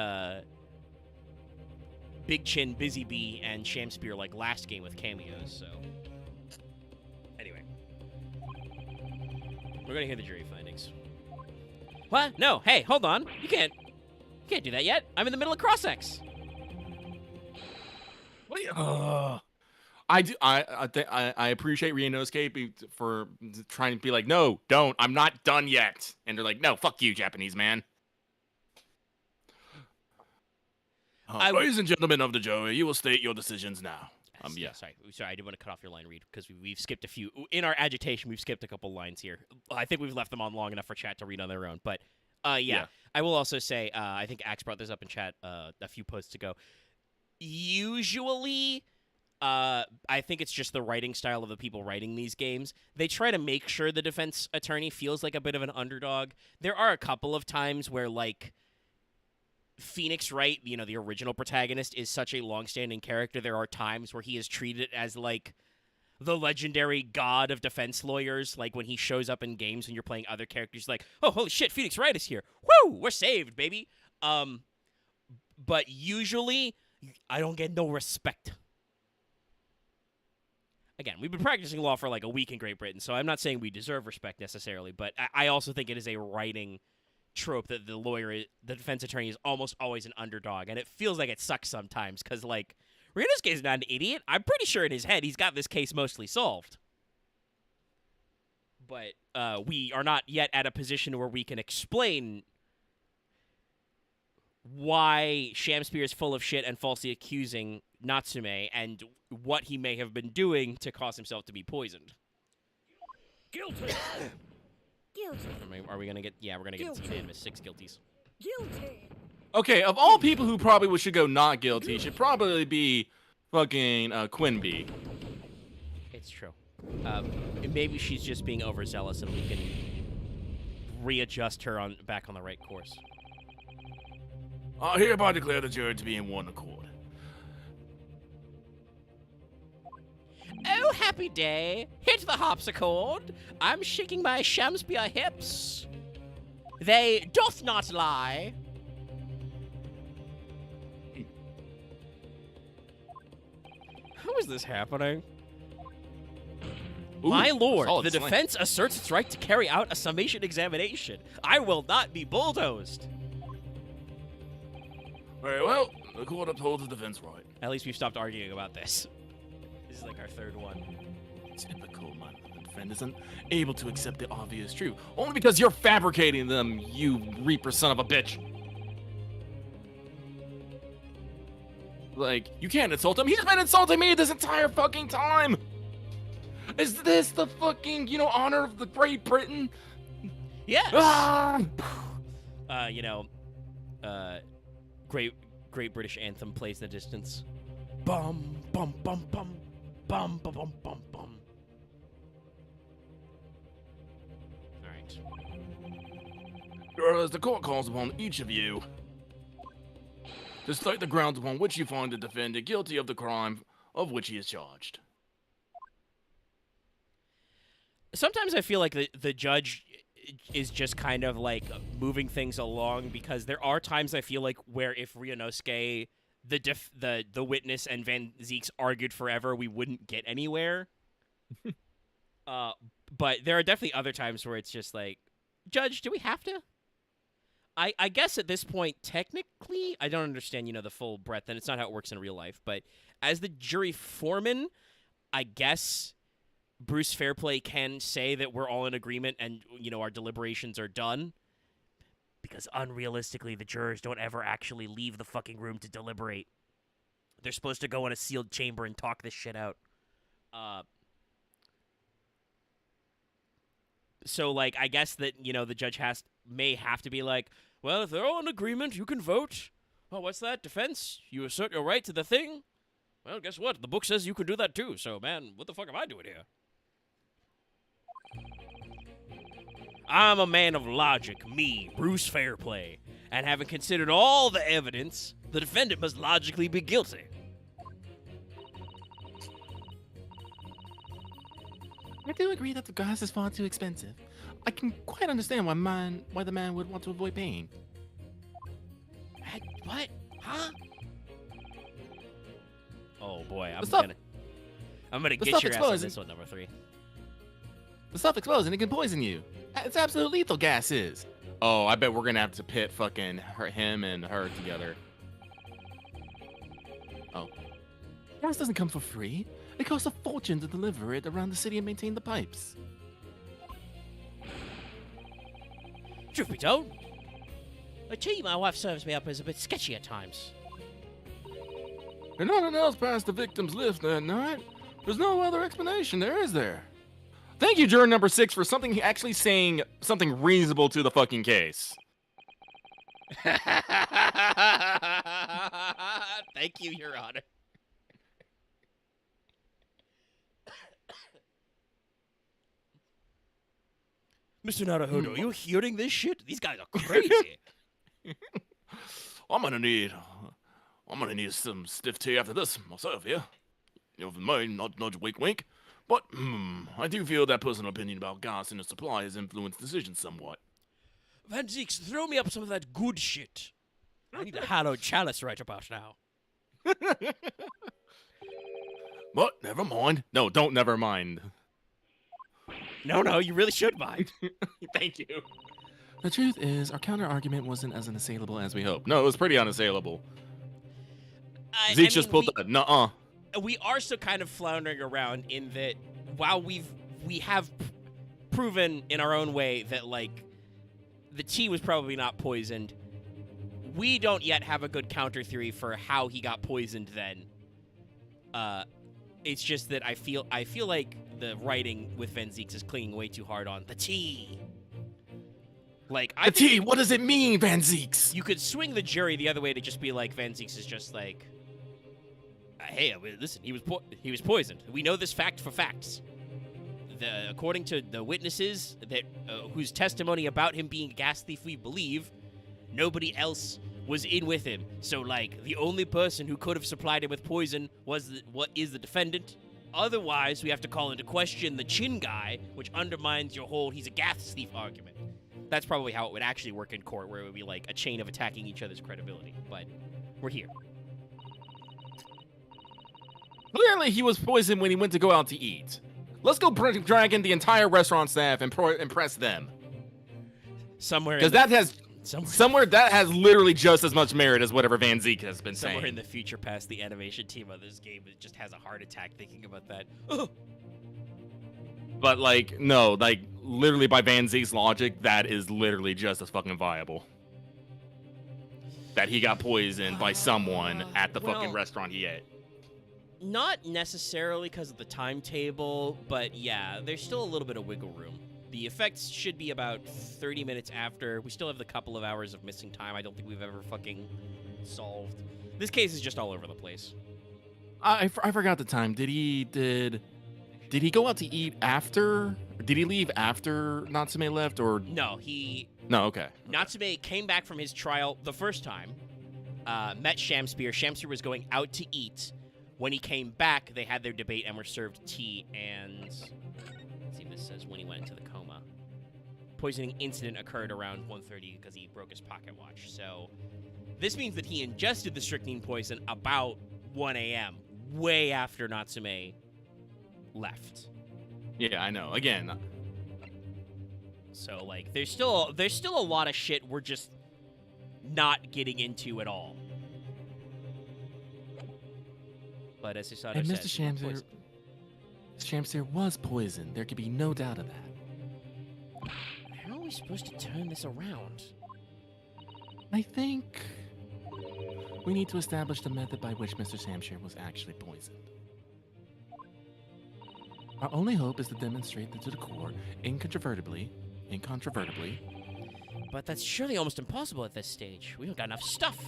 Big Chin, Busy Bee, and Shamspear, like, last game with cameos, so... Anyway. We're gonna hear the jury findings. What? No, hey, hold on. You can't do that yet. I'm in the middle of Cross-X. What are you... I appreciate Ryunosuke for trying to be like, no, don't, I'm not done yet. And they're like, no, fuck you, Japanese man. Ladies and gentlemen of the jury, you will state your decisions now. Yeah. Sorry, I did want to cut off your line, Reed, because we've skipped a few. In our agitation, we've skipped a couple lines here. I think we've left them on long enough for chat to read on their own. But, yeah. I will also say, I think Axe brought this up in chat a few posts ago. Usually... I think it's just the writing style of the people writing these games. They try to make sure the defense attorney feels like a bit of an underdog. There are a couple of times where, like, Phoenix Wright, you know, the original protagonist, is such a long-standing character. There are times where he is treated as, like, the legendary god of defense lawyers. Like, when he shows up in games when you're playing other characters, like, oh, holy shit, Phoenix Wright is here. Woo! We're saved, baby. But usually, I don't get no respect. Again, we've been practicing law for like a week in Great Britain, so I'm not saying we deserve respect necessarily, but I also think it is a writing trope that the defense attorney is almost always an underdog, and it feels like it sucks sometimes, because, like, Ryunosuke is not an idiot. I'm pretty sure in his head he's got this case mostly solved. But we are not yet at a position where we can explain why Shamspear is full of shit and falsely accusing Natsume, and what he may have been doing to cause himself to be poisoned. Guilty. Guilty. Are we gonna get? Yeah, we're gonna get unanimous 6 guilties. Guilty. Okay, of all people who probably should go not guilty, should probably be fucking Quinby. It's true. Maybe she's just being overzealous, and we can readjust her back on the right course. I hereby declare the jury to be in one accord. Oh, happy day! Hit the harpsichord! I'm shaking my Shamspear hips. They doth not lie. How is this happening? Ooh, My lord, solid the slang. defense asserts its right to carry out a summation examination. I will not be bulldozed. Very well, the court upholds the defense right. At least we've stopped arguing about this. This is like our third one. Typical, my friend isn't able to accept the obvious truth. Only because you're fabricating them, you reaper son of a bitch. Like, you can't insult him. He's been insulting me this entire fucking time. Is this the fucking, honor of the Great Britain? Yes. Ah! Great British anthem plays in the distance. Bum bum bum bum bum bum bum bum bum. All right. Whereas the court calls upon each of you to state the grounds upon which you find the defendant guilty of the crime of which he is charged. Sometimes I feel like the judge is just kind of like moving things along, because there are times I feel like where if Ryunosuke, the witness, and Van Zieks argued forever, we wouldn't get anywhere. But there are definitely other times where it's just like, Judge, do we have to? I guess at this point, technically, I don't understand, the full breadth, and it's not how it works in real life, but as the jury foreman, I guess Bruce Fairplay can say that we're all in agreement and, our deliberations are done. Because unrealistically, the jurors don't ever actually leave the fucking room to deliberate. They're supposed to go in a sealed chamber and talk this shit out. So, like, I guess that, the judge may have to be like, well, if they're all in agreement, you can vote. Oh, what's that? Defense? You assert your right to the thing? Well, guess what? The book says you can do that too, so, man, what the fuck am I doing here? I'm a man of logic, me, Bruce Fairplay, and having considered all the evidence, the defendant must logically be guilty. I do agree that the gas is far too expensive. I can quite understand why the man would want to avoid paying. What? Huh? Oh boy, I'm stuff- gonna the get stuff your ass on explodes. this one, number 3. The stuff explodes and it can poison you. It's absolute lethal, gas is. Oh, I bet we're gonna have to pit fucking him and her together. Oh. Gas doesn't come for free. It costs a fortune to deliver it around the city and maintain the pipes. Truth be told, the tea my wife serves me up is a bit sketchy at times. And nothing else passed the victim's lips that night. There's no other explanation there, is there? Thank you, juror number 6, for actually saying something reasonable to the fucking case. Thank you, Your Honor. Mr. Naruhodo, are you hearing this shit? These guys are crazy. I'm gonna need some stiff tea after this myself, yeah? If you mind, nudge, wink, wink. But, I do feel that personal opinion about gas in the supply has influenced decisions somewhat. Van Zieks, throw me up some of that good shit. I need a hallowed chalice right about now. But, never mind. No, don't never mind. No, you really should mind. Thank you. The truth is, our counter-argument wasn't as unassailable as we hoped. No, it was pretty unassailable. Zeke just pulled the nuh-uh. We are still kind of floundering around in that while we have proven in our own way that, like, the tea was probably not poisoned, we don't yet have a good counter theory for how he got poisoned then. It's just that I feel like the writing with Van Zieks is clinging way too hard on the tea. Like, The tea, what does it mean, Van Zieks? You could swing the jury the other way to just be like, Van Zieks is just like, hey, listen, he was poisoned. We know this fact for facts. According to the witnesses that whose testimony about him being a gas thief we believe, nobody else was in with him. So, like, the only person who could have supplied him with poison was the defendant. Otherwise, we have to call into question the chin guy, which undermines your whole he's a gas thief argument. That's probably how it would actually work in court, where it would be like a chain of attacking each other's credibility. But we're here. Clearly, he was poisoned when he went to go out to eat. Let's go drag in the entire restaurant staff and impress them. Because that has somewhere that has literally just as much merit as whatever Van Zeke has been saying. Somewhere in the future past, the animation team of this game just has a heart attack thinking about that. But, like, no, like, literally by Van Zeke's logic, that is literally just as fucking viable. That he got poisoned by someone at the fucking restaurant he ate. Not necessarily because of the timetable, but yeah, there's still a little bit of wiggle room. The effects should be about 30 minutes after. We still have the couple of hours of missing time I don't think we've ever fucking solved. This case is just all over the place. I forgot the time. Did he go out to eat after? Did he leave after Natsume left, or? No, No, okay. Natsume came back from his trial the first time, met Shamspear. Shamspear was going out to eat. When he came back, they had their debate and were served tea, and let's see if this says when he went into the coma. Poisoning incident occurred around 1:30 because he broke his pocket watch. So this means that he ingested the strychnine poison about 1 a.m., way after Natsume left. Yeah, I know. Again. So, like, there's still a lot of shit we're just not getting into at all. But as Hisato And says, Mr. Shamsir was poisoned. There could be no doubt of that. How are we supposed to turn this around? I think we need to establish the method by which Mr. Shamsir was actually poisoned. Our only hope is to demonstrate that to the core, incontrovertibly. But that's surely almost impossible at this stage. We don't got enough stuff.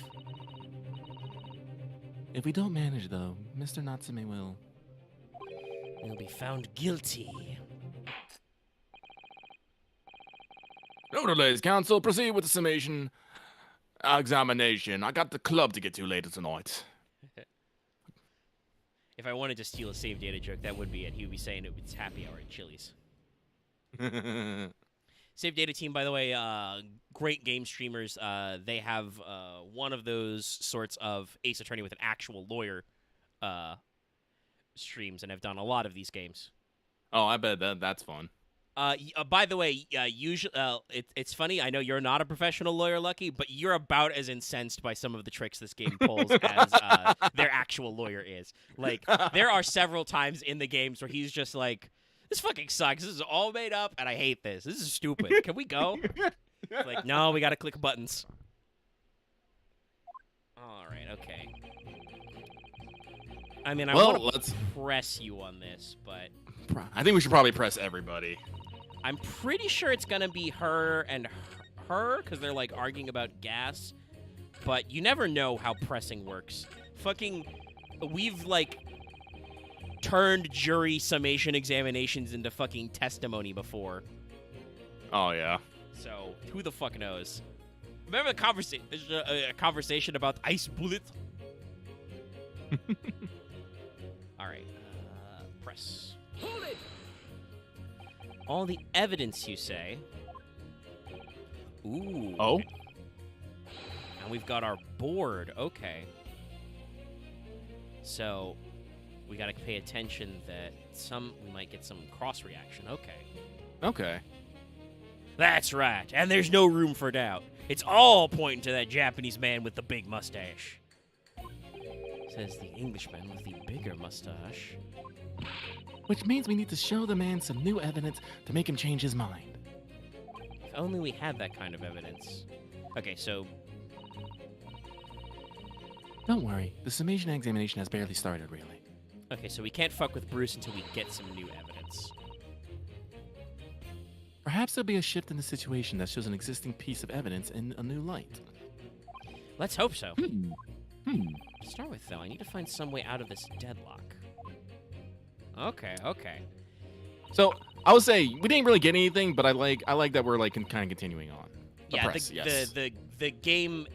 If we don't manage, though, Mr. Natsume will be found guilty. No delays, Council. Proceed with the summation examination. I got the club to get to later tonight. If I wanted to steal a save data joke, that would be it. He would be saying it's happy hour at Chili's. Save data team, by the way, great game streamers. They have one of those sorts of Ace Attorney with an actual lawyer streams, and have done a lot of these games. Oh, I bet that's fun. By the way, usually it's funny. I know you're not a professional lawyer, Lucky, but you're about as incensed by some of the tricks this game pulls as their actual lawyer is. Like, there are several times in the games where he's just like, "This fucking sucks. This is all made up, and I hate this. This is stupid. Can we go?" It's like, no, we gotta click buttons. All right, okay. I mean, I want to press you on this, but I think we should probably press everybody. I'm pretty sure it's gonna be her and her, because they're, like, arguing about gas. But you never know how pressing works. Fucking, we've, like, turned jury summation examinations into fucking testimony before. Oh, yeah. So, who the fuck knows? Remember the conversation? There's a conversation about the ice bullet? All right. Press. Hold it! All the evidence, you say? Ooh. Oh? Okay. And we've got our board. Okay. So, we gotta pay attention that we might get some cross-reaction. Okay. Okay. That's right. And there's no room for doubt. It's all pointing to that Japanese man with the big mustache. Says the Englishman with the bigger mustache. Which means we need to show the man some new evidence to make him change his mind. If only we had that kind of evidence. Okay, so... Don't worry. The summation examination has barely started, really. Okay, so we can't fuck with Bruce until we get some new evidence. Perhaps there'll be a shift in the situation that shows an existing piece of evidence in a new light. Let's hope so. To start with, though, I need to find some way out of this deadlock. Okay. So, I would say, we didn't really get anything, but I like that we're, like, kind of continuing on. The game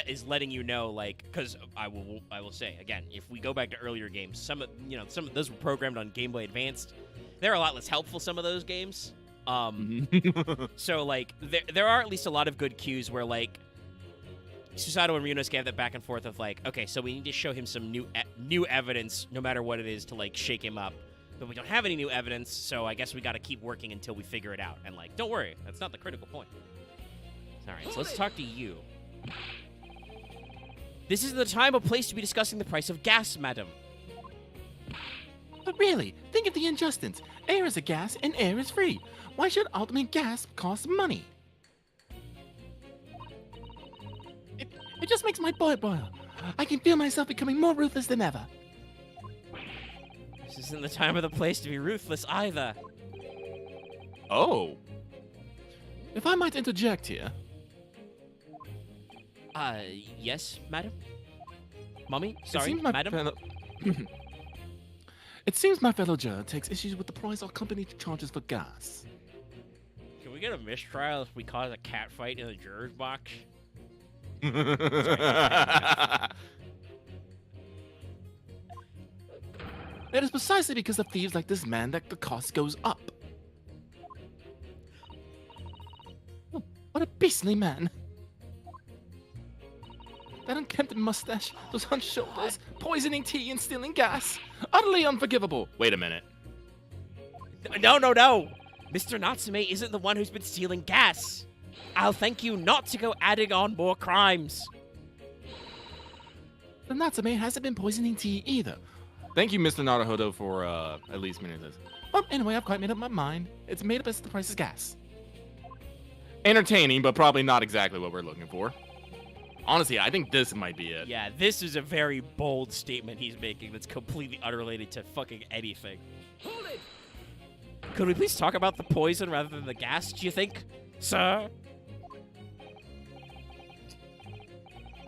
is letting you know, like, because I will say, again, if we go back to earlier games, some of those were programmed on Game Boy Advanced. They're a lot less helpful, some of those games. So, like, there are at least a lot of good cues where, like, Susato and Ryunosuke have that back and forth of like, okay, so we need to show him some new evidence, no matter what it is, to like shake him up. But we don't have any new evidence, so I guess we got to keep working until we figure it out. And like, don't worry, that's not the critical point. All right, so let's talk to you. This is the time or place to be discussing the price of gas, madam. But really, think of the injustice. Air is a gas and air is free. Why should ultimate gas cost money? It just makes my blood boil. I can feel myself becoming more ruthless than ever. This isn't the time or the place to be ruthless either. Oh. If I might interject here. Yes, madam? Mommy? It Sorry, seems my madam? fellow- It seems my fellow judge takes issues with the price our company charges for gas. Can we get a mistrial if we cause a cat fight in the juror's box? It is precisely because of thieves like this man that the cost goes up. Oh, what a beastly man. That unkempt mustache, those hunched shoulders, poisoning tea and stealing gas. Utterly unforgivable. Wait a minute. No, no, no! Mr. Natsume isn't the one who's been stealing gas. I'll thank you not to go adding on more crimes. The Natsume hasn't been poisoning tea either. Thank you, Mr. Naruhodo, for at least minute this. Well, anyway, I've quite made up my mind. It's made up as the price is gas. Entertaining, but probably not exactly what we're looking for. Honestly, I think this might be it. Yeah, this is a very bold statement he's making that's completely unrelated to fucking anything. Hold it! Could we please talk about the poison rather than the gas, do you think, sir?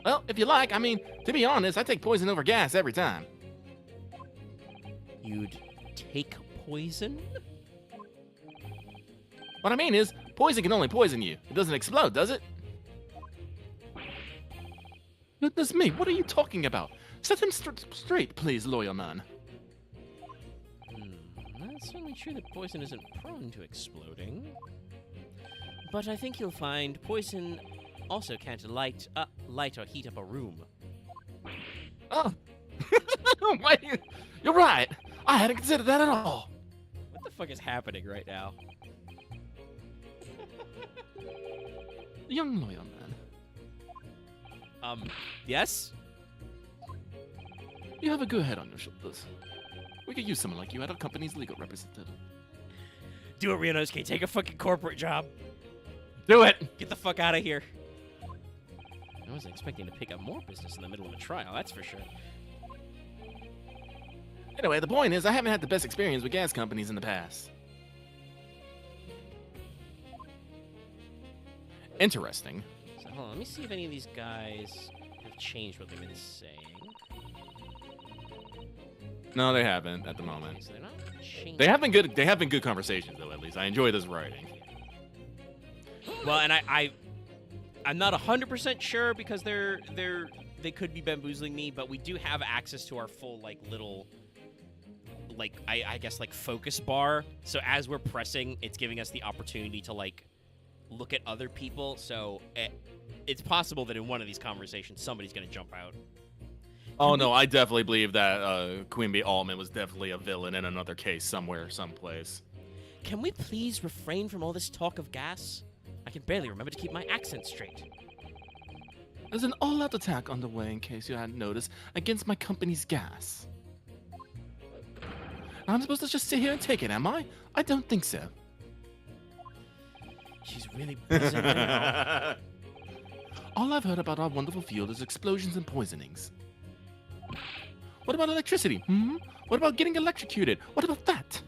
Well, if you like, I mean, to be honest, I take poison over gas every time. You'd take poison? What I mean is, poison can only poison you. It doesn't explode, does it? Goodness me, what are you talking about? Set him straight, please, lawyer man. That's certainly true that poison isn't prone to exploding. But I think you'll find poison also can't light or heat up a room. Oh. Wait, you're right. I hadn't considered that at all. What the fuck is happening right now? Young lawyer man. Yes? You have a good head on your shoulders. We could use someone like you at our company's legal representative. Do it, Ryunosuke. Take a fucking corporate job. Do it! Get the fuck out of here. I wasn't expecting to pick up more business in the middle of a trial, that's for sure. Anyway, the point is, I haven't had the best experience with gas companies in the past. Interesting. So hold on, let me see if any of these guys have changed what they've been saying. No, they haven't at the moment. Okay, so they're not changing. They have been good conversations though, at least. I enjoy this writing. Well, and I'm not 100% sure because they could be bamboozling me, but we do have access to our full like little I guess like focus bar. So as we're pressing, it's giving us the opportunity to like look at other people. So it's possible that in one of these conversations somebody's going to jump out. Oh no, I definitely believe that Queen Bee Allman was definitely a villain in another case somewhere, someplace. Can we please refrain from all this talk of gas? I can barely remember to keep my accent straight. There's an all-out attack underway, in case you hadn't noticed, against my company's gas. I'm supposed to just sit here and take it, am I? I don't think so. She's really buzzing now. All I've heard about our wonderful field is explosions and poisonings. What about electricity? What about getting electrocuted? What about that?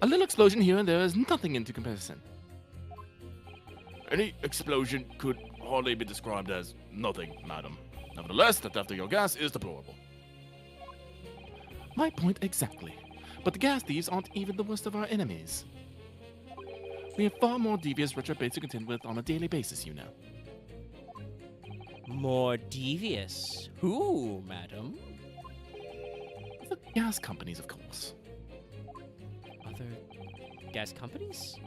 A little explosion here and there is nothing into comparison. Any explosion could hardly be described as nothing, madam. Nevertheless, the theft of your gas is deplorable. My point exactly. But the gas thieves aren't even the worst of our enemies. We have far more devious retrobates to contend with on a daily basis, you know. More devious? Who, madam? The gas companies, of course. Other gas companies?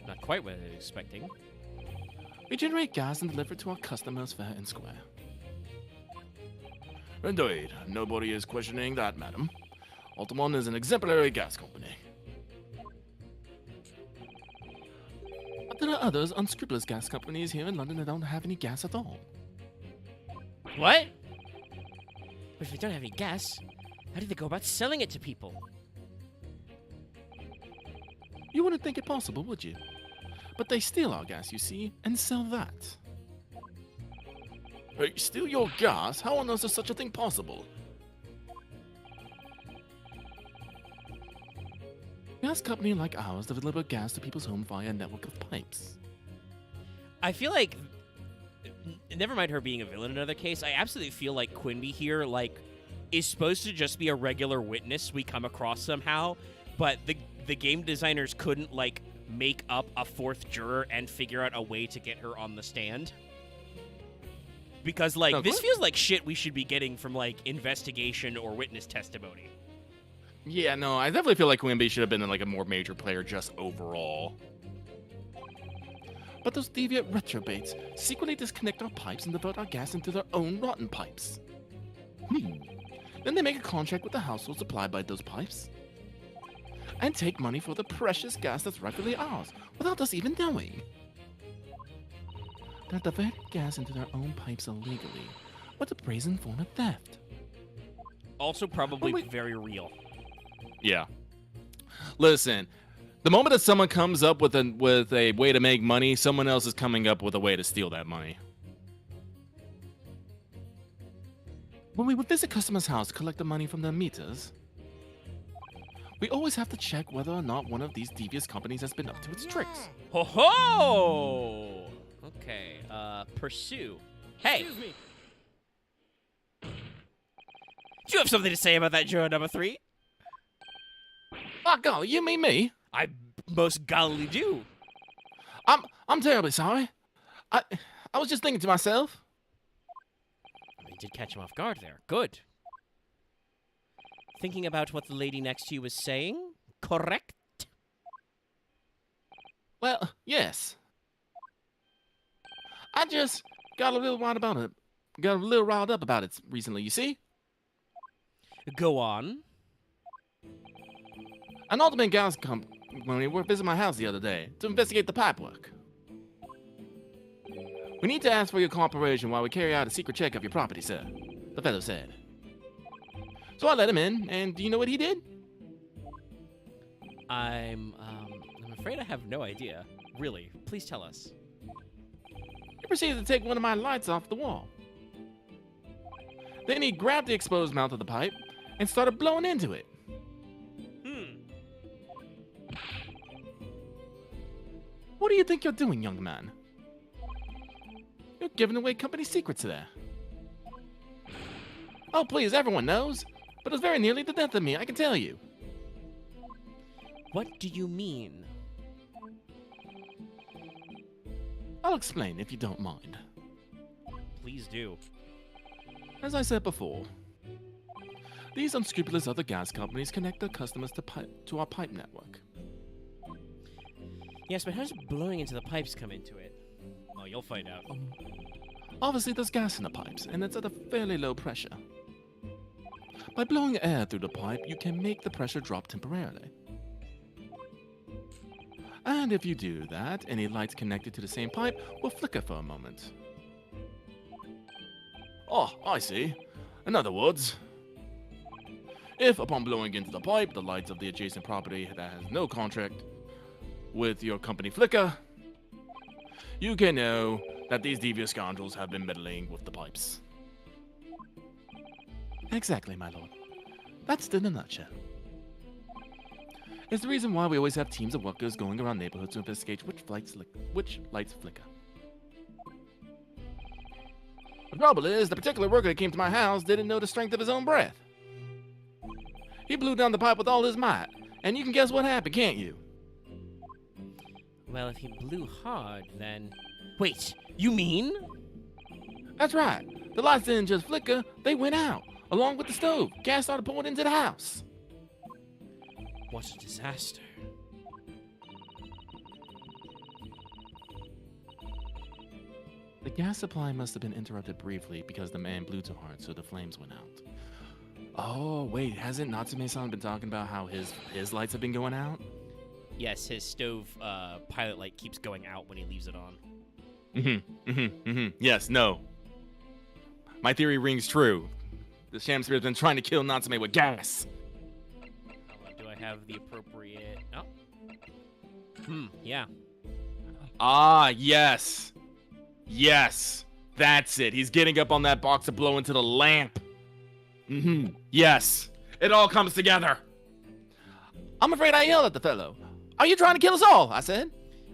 Not quite what I was expecting. We generate gas and deliver it to our customers fair and square. Indeed, nobody is questioning that, madam. Altamont is an exemplary gas company. But there are others unscrupulous gas companies here in London that don't have any gas at all. What? But if they don't have any gas, how do they go about selling it to people? You wouldn't think it possible, would you? But they steal our gas, you see, and sell that. Hey, steal your gas? How on earth is such a thing possible? A gas company like ours deliver gas to people's home via a network of pipes. I feel like, never mind her being a villain in another case, I absolutely feel like Quimby here, like, is supposed to just be a regular witness we come across somehow, but the game designers couldn't, like, make up a fourth juror and figure out a way to get her on the stand. Because, like, this feels like shit we should be getting from, like, investigation or witness testimony. Yeah, no, I definitely feel like Quimby should have been like a more major player just overall. But those deviant retrobates secretly disconnect our pipes and divert our gas into their own rotten pipes. Then they make a contract with the household supplied by those pipes and take money for the precious gas that's rightfully ours without us even knowing. They're diverting gas into their own pipes illegally. What a brazen form of theft. Also probably very real. Yeah. Listen, the moment that someone comes up with a way to make money, someone else is coming up with a way to steal that money. When we would visit customers' house to collect the money from their meters, we always have to check whether or not one of these devious companies has been up to its tricks. Ho ho! Okay, pursue. Hey! Excuse me. Do you have something to say about that juror number 3? Oh, golly, you mean me? I most gallantly do. I'm terribly sorry. I was just thinking to myself. You did catch him off guard there. Good. Thinking about what the lady next to you was saying? Correct? Well, yes. I just got a little riled about it. Got a little riled up about it recently, you see? Go on. An ultimate gas company were visiting my house the other day to investigate the pipe work. We need to ask for your cooperation while we carry out a secret check of your property, sir, the fellow said. So I let him in, and do you know what he did? I'm afraid I have no idea. Really, please tell us. He proceeded to take one of my lights off the wall. Then he grabbed the exposed mouth of the pipe and started blowing into it. What do you think you're doing, young man? You're giving away company secrets there. Oh, please, everyone knows. But it was very nearly the death of me, I can tell you. What do you mean? I'll explain if you don't mind. Please do. As I said before, these unscrupulous other gas companies connect their customers to our pipe network. Yes, but how does blowing into the pipes come into it? Oh, you'll find out. Obviously, there's gas in the pipes, and it's at a fairly low pressure. By blowing air through the pipe, you can make the pressure drop temporarily. And if you do that, any lights connected to the same pipe will flicker for a moment. Oh, I see. In other words, if upon blowing into the pipe, the lights of the adjacent property that has no contract with your company flicker, you can know that these devious scoundrels have been meddling with the pipes. Exactly, my lord. That's it in a nutshell. It's the reason why we always have teams of workers going around neighborhoods to investigate which lights flicker. The trouble is, the particular worker that came to my house didn't know the strength of his own breath. He blew down the pipe with all his might, and you can guess what happened, can't you? Well, if he blew hard, then... Wait, you mean? That's right. The lights didn't just flicker, they went out, along with the stove. Gas started pouring into the house. What a disaster. The gas supply must have been interrupted briefly because the man blew too hard, so the flames went out. Oh, wait, hasn't Natsume-san been talking about how his lights have been going out? Yes, his stove pilot light keeps going out when he leaves it on. Yes, no. My theory rings true. The Sham Spirit's been trying to kill Natsume with gas. Do I have the appropriate... Oh. Yeah. Ah, yes. Yes. That's it. He's getting up on that box to blow into the lamp. Yes. It all comes together. I'm afraid I yelled at the fellow. Are you trying to kill us all? I said.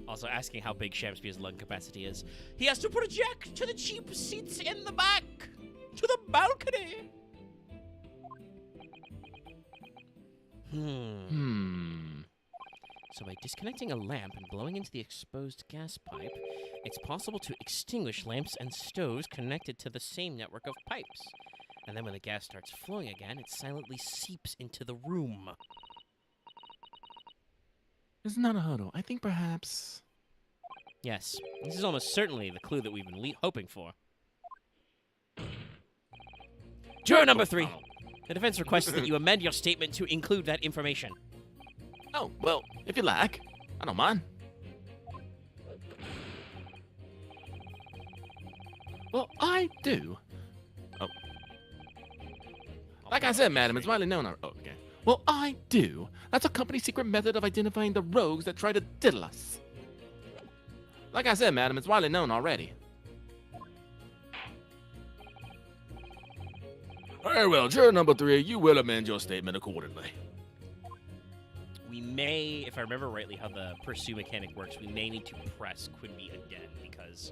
Also asking how big Shamspeare's lung capacity is. He has to project to the cheap seats in the back. To the balcony. So by disconnecting a lamp and blowing into the exposed gas pipe, it's possible to extinguish lamps and stoves connected to the same network of pipes. And then when the gas starts flowing again, it silently seeps into the room. It's not a hurdle. I think perhaps... Yes, this is almost certainly the clue that we've been hoping for. Juror number 3. The defense requests that you amend your statement to include that information. Oh, well, if you like. I don't mind. Well, I do. Oh. Like I said, madam, it's widely known. Oh, okay. Well, I do. That's a company's secret method of identifying the rogues that try to diddle us. Like I said, madam, it's widely known already. Very well, juror number 3, you will amend your statement accordingly. We may, if I remember rightly how the pursue mechanic works, we may need to press Quimby again, because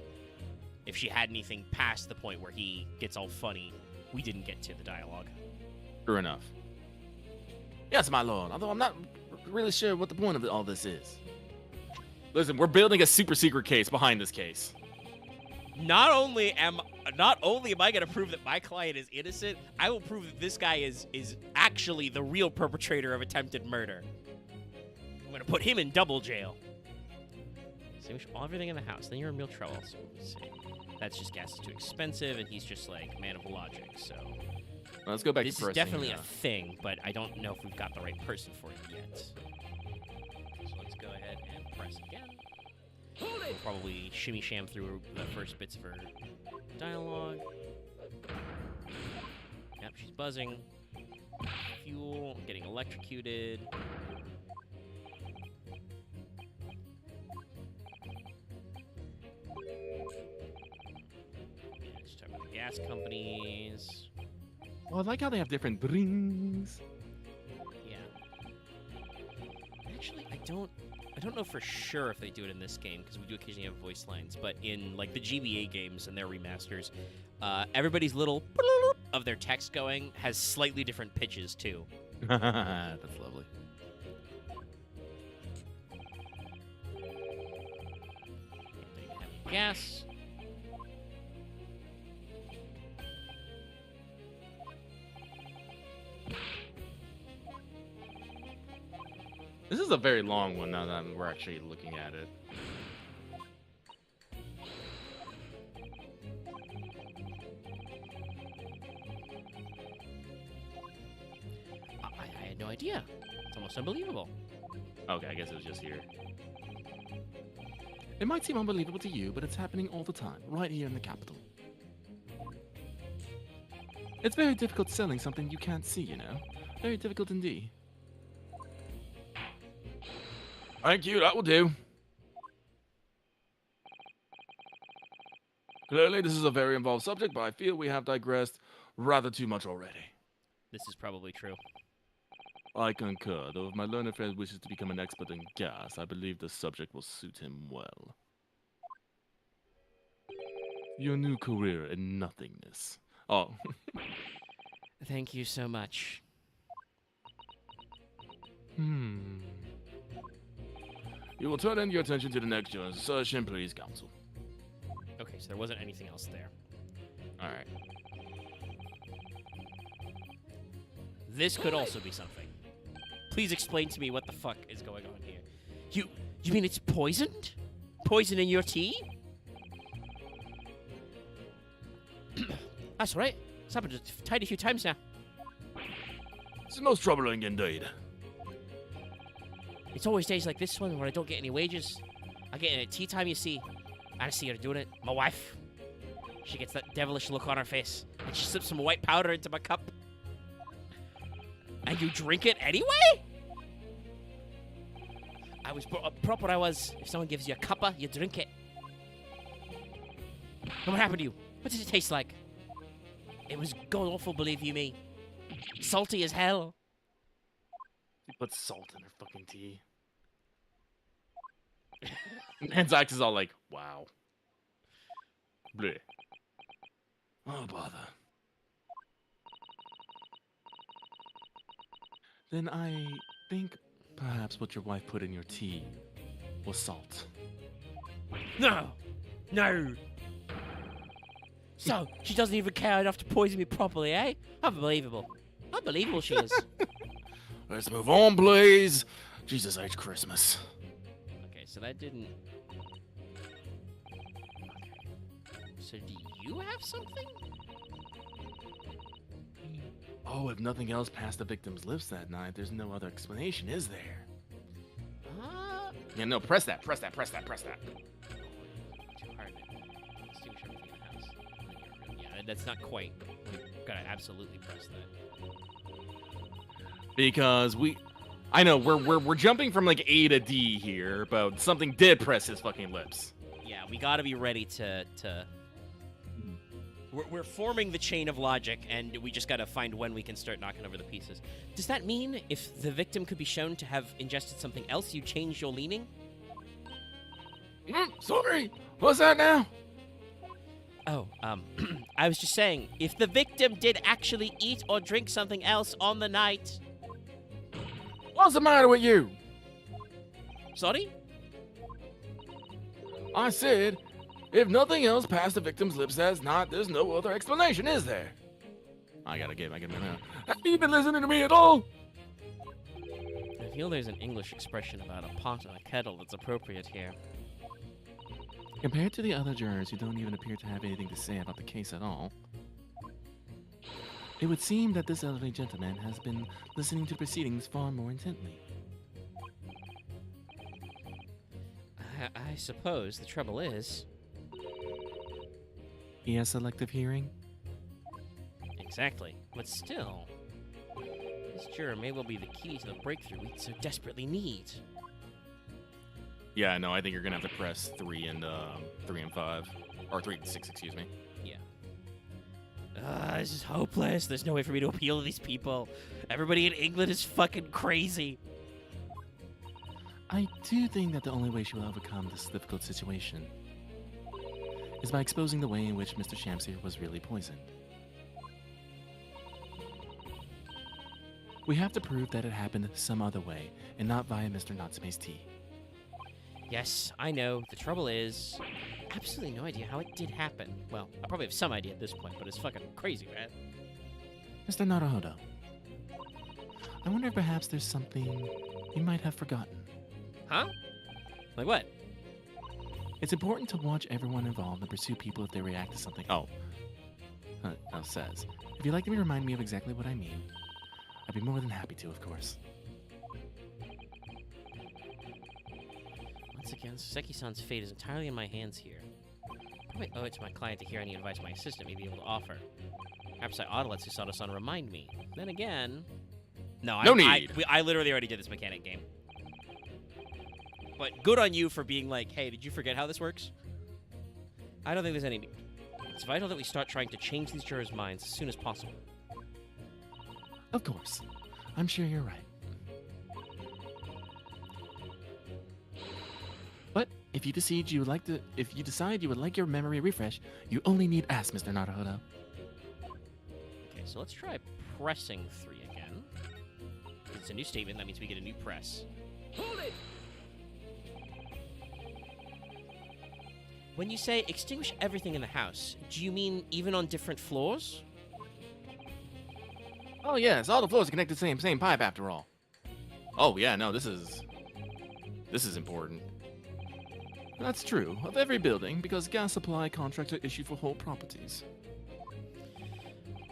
if she had anything past the point where he gets all funny, we didn't get to the dialogue. True enough. Yes, my lord, although I'm not really sure what the point of all this is. Listen, we're building a super secret case behind this case. Not only am I going to prove that my client is innocent, I will prove that this guy is actually the real perpetrator of attempted murder. I'm going to put him in double jail. Extinguish everything in the house, then you're in real trouble. So let's see. That's just gas is too expensive, and he's just like man of logic. So well, let's go back this to is definitely a thing, but I don't know if we've got the right person for it yet. So let's go ahead and press again. We'll probably shimmy sham through the first bits of her dialogue. Yep, she's buzzing. Fuel, getting electrocuted. Yeah, just talking about the gas companies. Well, I like how they have different rings. Yeah. Actually, I don't know for sure if they do it in this game, because we do occasionally have voice lines, but in like the GBA games and their remasters, everybody's little of their text going has slightly different pitches too. That's lovely. Gas. This is a very long one now that we're actually looking at it. I had no idea. It's almost unbelievable. Okay, I guess it was just here. It might seem unbelievable to you, but it's happening all the time, right here in the capital. It's very difficult selling something you can't see, you know? Very difficult indeed. Thank you, that will do. Clearly, this is a very involved subject, but I feel we have digressed rather too much already. This is probably true. I concur, though if my learned friend wishes to become an expert in gas, I believe the subject will suit him well. Your new career in nothingness. Oh. Thank you so much. You will turn in your attention to the next journal. Assertion, please, counsel. Okay, so there wasn't anything else there. Alright. This could also be something. Please explain to me what the fuck is going on here. You mean it's poisoned? Poison in your tea? That's right. It's happened a tiny few times now. This is most troubling indeed. It's always days like this one where I don't get any wages. I get in at tea time, you see. I see her doing it. My wife. She gets that devilish look on her face, and she slips some white powder into my cup. And you drink it anyway? I was brought up proper, I was. If someone gives you a cuppa, you drink it. And what happened to you? What did it taste like? It was god awful, believe you me. Salty as hell. She puts salt in her fucking tea. And Zax is all like, wow. Bleh. Oh, bother. Then I think perhaps what your wife put in your tea was salt. No! No! So, she doesn't even care enough to poison me properly, eh? Unbelievable. Unbelievable she is. Let's move on, please. Jesus H. Christmas. Okay, so that didn't... So do you have something? Oh, if nothing else passed the victim's lips that night, there's no other explanation, is there? Yeah, no, press that. Too hard. Extinguish everything in the house. Yeah, that's not quite. We've gotta absolutely press that. Because I know we're jumping from like A to D here, but something did press his fucking lips. Yeah, we gotta be ready to... We're forming the chain of logic, and we just gotta find when we can start knocking over the pieces. Does that mean if the victim could be shown to have ingested something else, you change your leaning? Sorry, what's that now? Oh, I was just saying, if the victim did actually eat or drink something else on the night... What's the matter with you? Sorry? I said, if nothing else passed the victim's lips that night, there's no other explanation, is there? I gotta get my now. Have you been listening to me at all? I feel there's an English expression about a pot and a kettle that's appropriate here. Compared to the other jurors who don't even appear to have anything to say about the case at all, it would seem that this elderly gentleman has been listening to proceedings far more intently. I suppose the trouble is... He has selective hearing? Exactly. But still, this juror may well be the key to the breakthrough we so desperately need. Yeah, no, I think you're gonna have to press 3 and 5. Or 3 and 6, excuse me. Yeah. This is hopeless. There's no way for me to appeal to these people. Everybody in England is fucking crazy. I do think that the only way she will overcome this difficult situation is by exposing the way in which Mr. Shamsir was really poisoned. We have to prove that it happened some other way, and not via Mr. Natsume's tea. Yes, I know. The trouble is, absolutely no idea how it did happen. Well, I probably have some idea at this point, but it's fucking crazy, right? Mr. Naruhodo, I wonder if perhaps there's something you might have forgotten. Huh? Like what? It's important to watch everyone involved and pursue people if they react to something. Says. If you'd like to remind me of exactly what I mean, I'd be more than happy to, of course. Once again, Seki-san's fate is entirely in my hands here. Probably owe it to my client to hear any advice my assistant may be able to offer. Perhaps I ought to let Susato-san remind me. Then again... No need. I literally already did this mechanic game. But good on you for being like, hey, did you forget how this works? I don't think there's any need. It's vital that we start trying to change these jurors' minds as soon as possible. Of course. I'm sure you're right. But if you decide you would like your memory refresh, you only need ask, Mr. Naruhodo. Okay, so let's try pressing 3 again. It's a new statement, that means we get a new press. Hold it! When you say extinguish everything in the house, do you mean even on different floors? Oh yes, all the floors are connected to the same pipe after all. Oh yeah, no, this is important. That's true, of every building, because gas supply contracts are issued for whole properties.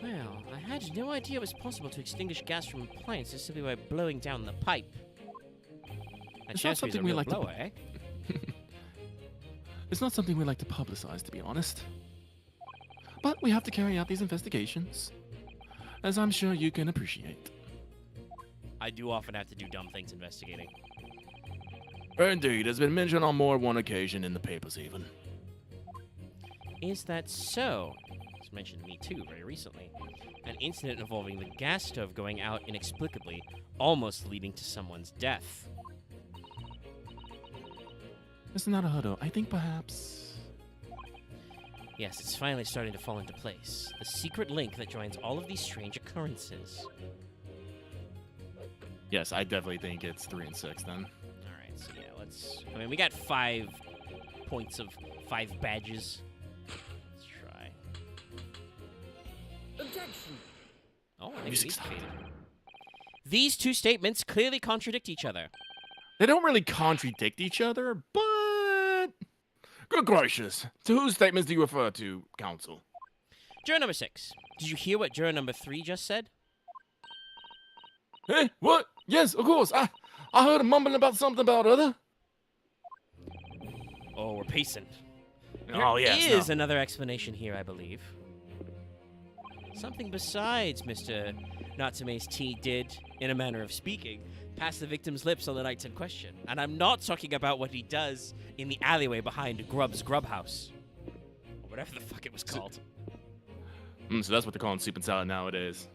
Well, I had no idea it was possible to extinguish gas from appliances simply by blowing down the pipe. That It's not chance to use a something we real like to- blower, eh? It's not something we like to publicize, to be honest. But we have to carry out these investigations, as I'm sure you can appreciate. I do often have to do dumb things investigating. Indeed, has been mentioned on more than one occasion in the papers even. Is that so? It's mentioned to me too very recently. An incident involving the gas stove going out inexplicably, almost leading to someone's death. Mr. Naruhodo, I think perhaps... Yes, it's finally starting to fall into place. The secret link that joins all of these strange occurrences. Yes, I definitely think it's 3 and 6 then. Alright, so yeah, let's... I mean, we got 5 points of 5 badges. Let's try. Objection. Oh, I think Music these stopped. faded. These two statements clearly contradict each other. They don't really contradict each other, but... Good gracious. To whose statements do you refer to, counsel? Juror number 6. Did you hear what juror number 3 just said? Eh? What? Yes, of course. I heard him mumbling about something about other. Oh, we're pacing. Oh, There yes. is another explanation here, I believe. Something besides Mr. Natsume's tea did, in a manner of speaking, pass the victim's lips on the nights in question. And I'm not talking about what he does in the alleyway behind Grub's Grub House. Or whatever the fuck it was called. So that's what they're calling soup and salad nowadays.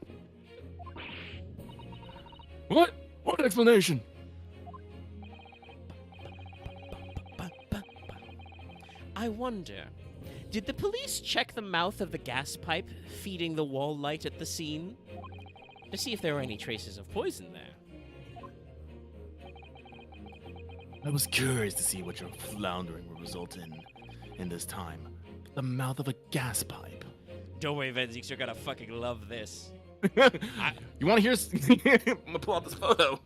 What? What explanation? I wonder, did the police check the mouth of the gas pipe feeding the wall light at the scene? To see if there were any traces of poison there. I was curious to see what your floundering would result in this time. The mouth of a gas pipe. Don't worry, Venzix, you're gonna fucking love this. You want to hear? I'm gonna pull out this photo.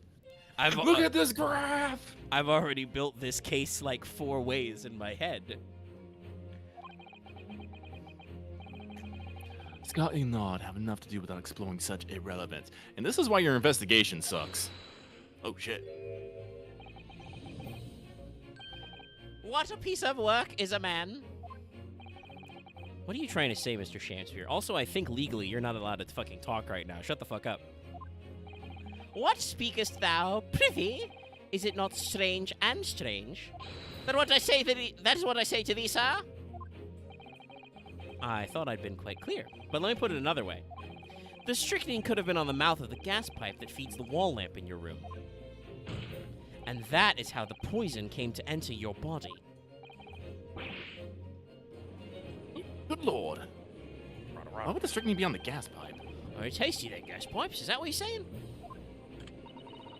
Look at this graph. I've already built this case like 4 ways in my head. Scott and Nod have enough to do without exploring such irrelevance, and this is why your investigation sucks. Oh shit. What a piece of work is a man. What are you trying to say, Mr. Shakespeare? Also, I think legally you're not allowed to fucking talk right now. Shut the fuck up. What speakest thou, prithee? Is it not strange and strange? That is what I say to thee, sir? I thought I'd been quite clear, but let me put it another way. The strychnine could have been on the mouth of the gas pipe that feeds the wall lamp in your room. And that is how the poison came to enter your body. Good lord. Why would the strychnine be on the gas pipe? Very tasty, then, gas pipes. Is that what you're saying?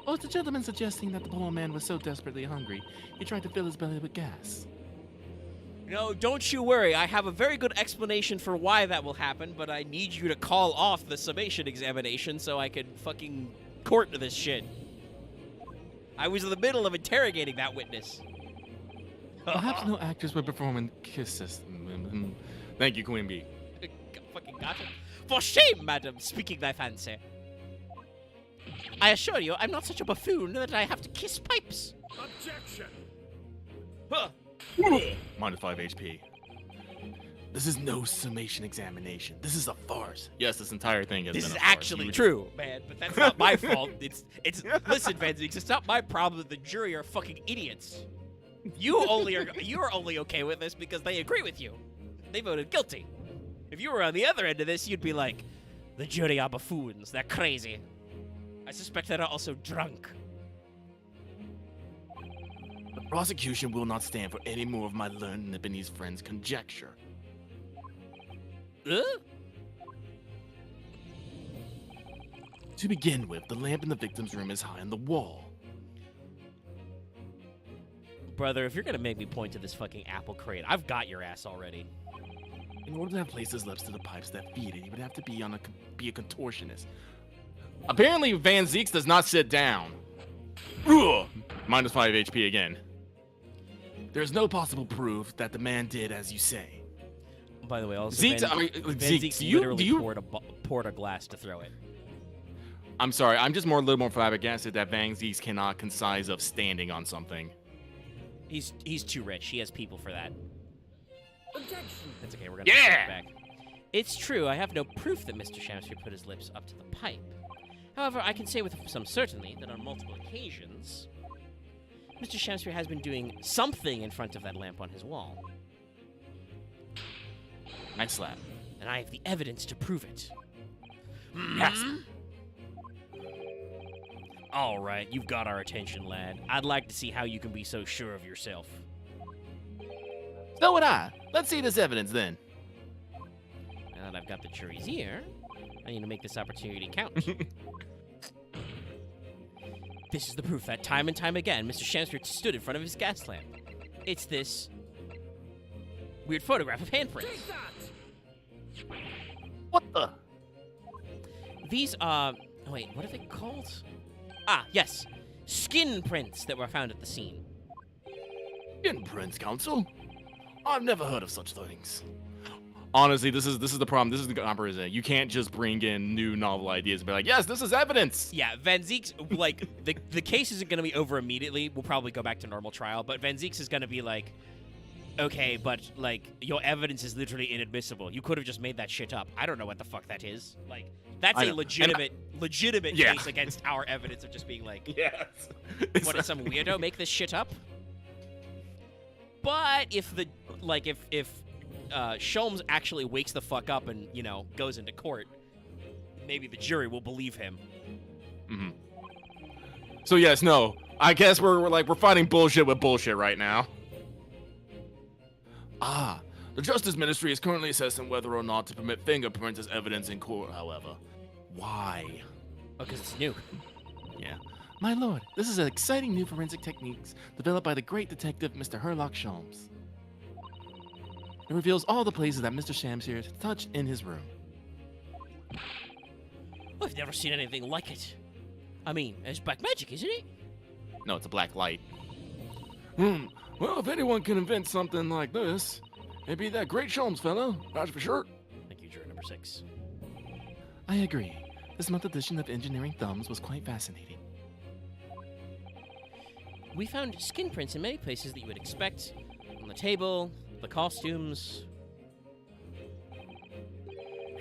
Oh, is the gentleman suggesting that the poor man was so desperately hungry, he tried to fill his belly with gas? No, don't you worry. I have a very good explanation for why that will happen, but I need you to call off the summation examination so I can fucking court this shit. I was in the middle of interrogating that witness. Perhaps no actors were performing kisses. Thank you, Queen Bee. Fucking gotcha. For shame, madam, speaking thy fancy. I assure you, I'm not such a buffoon that I have to kiss pipes. Objection. Huh. Minus 5 HP. This is no summation examination. This is a farce. Yes, this entire thing has This been is a farce. actually true, man, but that's not my fault. It's listen, Venzix, it's not my problem that the jury are fucking idiots. You're only okay with this because they agree with you. They voted guilty. If you were on the other end of this, you'd be like, the jury are buffoons. They're crazy. I suspect they're also drunk. The prosecution will not stand for any more of my learned Nipponese friend's conjecture. To begin with, the lamp in the victim's room is high on the wall. Brother, if you're gonna make me point to this fucking apple crate, I've got your ass already. In order to have placed his lips to the pipes that feed it, he would have to be a contortionist. Apparently, Van Zeeks does not sit down. Ugh! Minus 5 HP again. There's no possible proof that the man did as you say. By the way, also Zeke's, Van Zeke, Zeke's do you, literally poured a glass to throw it. I'm sorry, I'm just a little more flabbergasted that Van Zeeks cannot concise of standing on something. He's too rich. He has people for that. Objection. That's okay. We're gonna take it back. It's true. I have no proof that Mr. Shamspeare put his lips up to the pipe. However, I can say with some certainty that on multiple occasions, Mr. Shamspeare has been doing something in front of that lamp on his wall. Nice slap. And I have the evidence to prove it. Yes. All right, you've got our attention, lad. I'd like to see how you can be so sure of yourself. So would I. Let's see this evidence then. Now that I've got the jury's ear, I need to make this opportunity count. This is the proof that time and time again, Mr. Shamspeare stood in front of his gas lamp. It's this weird photograph of handprints. Take that. What the? These are... Oh, wait, what are they called? Ah, yes. Skin prints that were found at the scene. In Prince Council? I've never heard of such things. Honestly, this is the problem. This is the comparison. You can't just bring in new novel ideas and be like, yes, this is evidence. Yeah, Van Zeek's, like, the case isn't going to be over immediately. We'll probably go back to normal trial, but Van Zeek's is going to be like, okay, but, like, your evidence is literally inadmissible. You could have just made that shit up. I don't know what the fuck that is. Like, that's a legitimate case against our evidence of just being like, Yes. what, did some weirdo make this shit up? But if Sholmes actually wakes the fuck up and, you know, goes into court, maybe the jury will believe him. Mm-hmm. So yes, no. I guess we're fighting bullshit with bullshit right now. Ah, the Justice Ministry is currently assessing whether or not to permit fingerprints as evidence in court, however. Why? Oh, because it's new. Yeah. My lord, this is an exciting new forensic techniques developed by the great detective Mr. Herlock Sholmes. It reveals all the places that Mr. Shamspeare touched in his room. I've never seen anything like it. I mean, it's black magic, isn't it? No, it's a black light. Well, if anyone can invent something like this, it'd be that great Sholmes fellow. That's for sure. Thank you, juror number 6. I agree. This month's edition of Engineering Thumbs was quite fascinating. We found skin prints in many places that you would expect. On the table, the costumes.